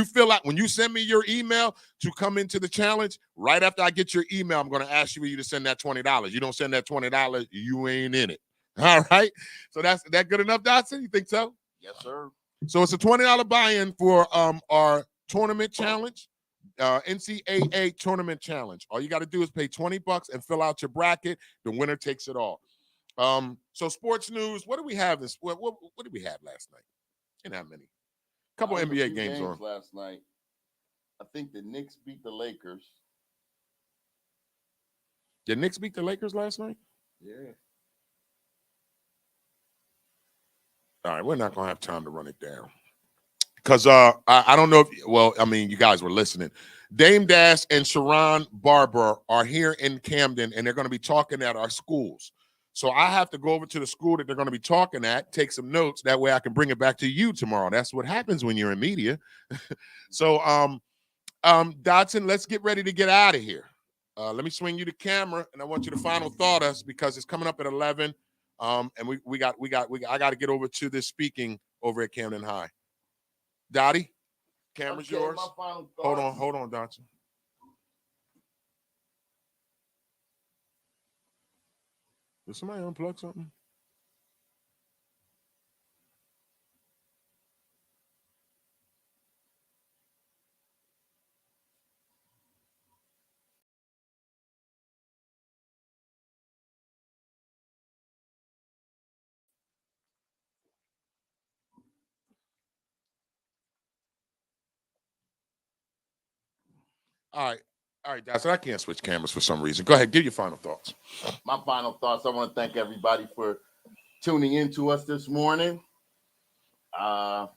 Speaker 3: fill out, when you send me your email to come into the challenge. Right after I get your email, I'm going to ask you to send that $20. You don't send that $20, you ain't in it. All right. So that good enough, Dotson? You think so?
Speaker 4: Yes, sir.
Speaker 3: So it's a $20 buy-in for our tournament challenge. NCAA tournament challenge. All you got to do is pay $20 and fill out your bracket. The winner takes it all. So sports news. What do we have what did we have last night? Didn't have many. A couple NBA games on
Speaker 4: last night. I think the Knicks beat the Lakers.
Speaker 3: The Knicks beat the Lakers last night?
Speaker 4: Yeah.
Speaker 3: All right, we're not gonna have time to run it down. Because I don't know if, you guys were listening. Dame Dash and Sharon Barber are here in Camden, and they're going to be talking at our schools. So I have to go over to the school that they're going to be talking at, take some notes. That way I can bring it back to you tomorrow. That's what happens when you're in media. So, Dotson, let's get ready to get out of here. Let me swing you the camera, and I want you to final thought us because it's coming up at 11. And I got to get over to this speaking over at Camden High. Dottie, camera's yours. Hold on, Dotson. Did somebody unplug something? All right, Dotson. I can't switch cameras for some reason. Go ahead, give your final thoughts.
Speaker 4: My final thoughts. I want to thank everybody for tuning in to us this morning. As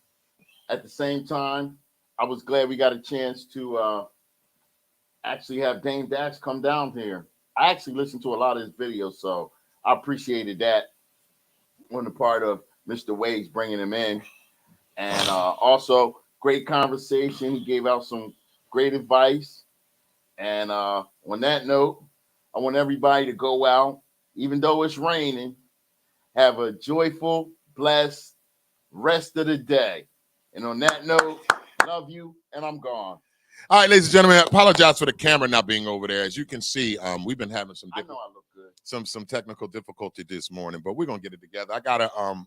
Speaker 4: at the same time, I was glad we got a chance to actually have Dame Dash come down here. I actually listened to a lot of his videos, so I appreciated that on the part of Mr. Waves bringing him in. And also, great conversation. He gave out some great advice. And on that note, I want everybody to go out, even though it's raining, have a joyful, blessed rest of the day. And on that note, love you, and I'm gone.
Speaker 3: All right, ladies and gentlemen, I apologize for the camera not being over there. As you can see, we've been having some
Speaker 4: I know I look good.
Speaker 3: some technical difficulty this morning, but we're gonna get it together. I got an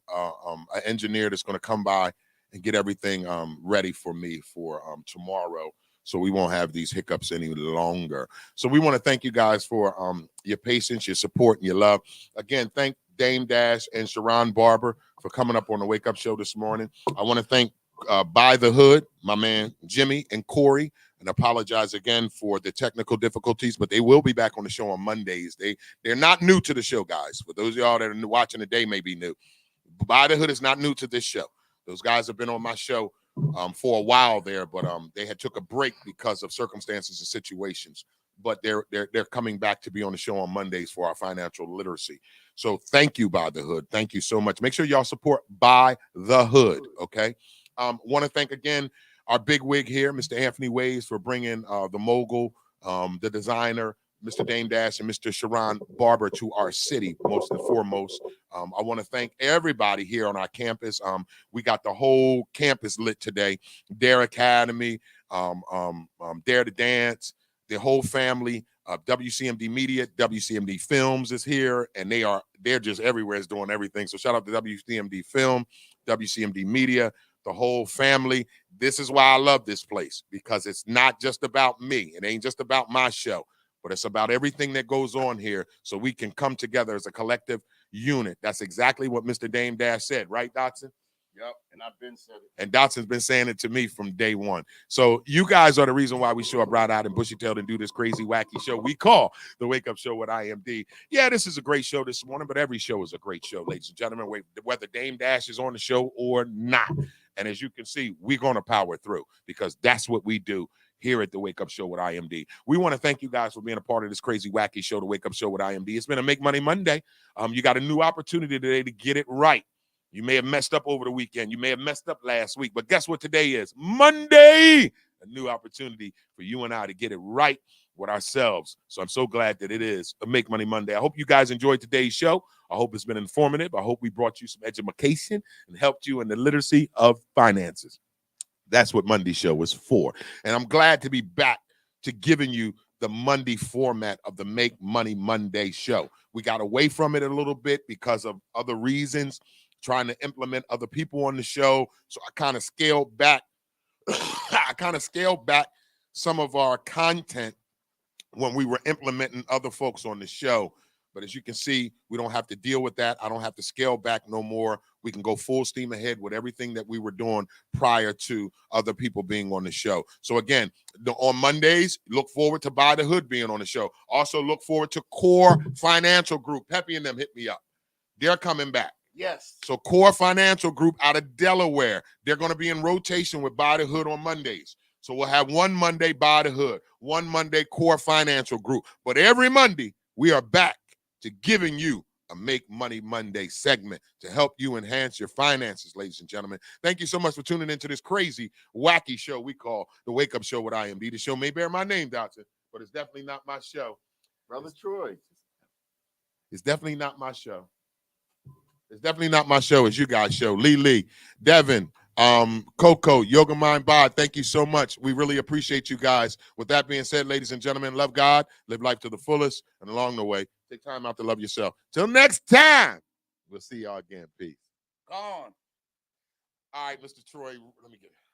Speaker 3: engineer that's gonna come by and get everything ready for me for tomorrow, so we won't have these hiccups any longer. So we want to thank you guys for your patience, your support, and your love. Again, thank Dame Dash and Sharon Barber for coming up on the Wake Up Show this morning. I want to thank By the Hood, my man Jimmy and Corey, and apologize again for the technical difficulties, but they will be back on the show on Mondays. They're not new to the show, guys. For those of y'all that are watching today may be new. By the Hood is not new to this show. Those guys have been on my show for a while there, but they had took a break because of circumstances and situations. But they're coming back to be on the show on Mondays for our financial literacy. So thank you, By the Hood. Thank you so much. Make sure y'all support By the Hood, okay? Want to thank again our big wig here, Mr. Anthony Waves, for bringing the mogul, the designer, Mr. Dame Dash, and Mr. Sharon Barber to our city, most and foremost. I want to thank everybody here on our campus. We got the whole campus lit today. Dare Academy, Dare to Dance, the whole family. WCMD Media, WCMD Films is here, and they're just everywhere, is doing everything. So shout out to WCMD Film, WCMD Media, the whole family. This is why I love this place, because it's not just about me. It ain't just about my show, but it's about everything that goes on here, so we can come together as a collective unit. That's exactly what Mr. Dame Dash said, right, Dotson?
Speaker 4: Yep, and I've been said it.
Speaker 3: And Dotson's been saying it to me from day one. So you guys are the reason why we show up bright-eyed and bushy-tailed and do this crazy, wacky show we call the Wake Up Show with IMD. Yeah, this is a great show this morning, but every show is a great show, ladies and gentlemen, whether Dame Dash is on the show or not. And as you can see, we're going to power through, because that's what we do here at the Wake Up Show with IMD. We want to thank you guys for being a part of this crazy, wacky show, the Wake Up Show with IMD. It's been a Make Money Monday. You got a new opportunity today to get it right. You may have messed up over the weekend. You may have messed up last week. But guess what today is? Monday! A new opportunity for you and I to get it right with ourselves. So I'm so glad that it is a Make Money Monday. I hope you guys enjoyed today's show. I hope it's been informative. I hope we brought you some education and helped you in the literacy of finances. That's what Monday show is for. And I'm glad to be back to giving you the Monday format of the Make Money Monday show. We got away from it a little bit because of other reasons, trying to implement other people on the show. So I kind of scaled back. Some of our content when we were implementing other folks on the show. But as you can see, we don't have to deal with that. I don't have to scale back no more. We can go full steam ahead with everything that we were doing prior to other people being on the show. So again, on Mondays, look forward to By the Hood being on the show. Also look forward to Core Financial Group. Peppy and them hit me up. They're coming back.
Speaker 4: Yes.
Speaker 3: So Core Financial Group out of Delaware, they're going to be in rotation with By the Hood on Mondays. So we'll have one Monday By the Hood, one Monday Core Financial Group. But every Monday, we are back to giving you a Make Money Monday segment to help you enhance your finances, ladies and gentlemen. Thank you so much for tuning into this crazy, wacky show we call the Wake Up Show with IMD. The show may bear my name, Dotson, but it's definitely not my show.
Speaker 4: Brother Troy.
Speaker 3: It's definitely not my show. It's definitely not my show. It's you guys' show. Lee, Devin, Coco, Yoga Mind Bod, thank you so much. We really appreciate you guys. With that being said, ladies and gentlemen, love God, live life to the fullest, and along the way, take time out to love yourself. Till next time, we'll see y'all again. Peace.
Speaker 4: Gone.
Speaker 3: All right, Mr. Troy, let me get it.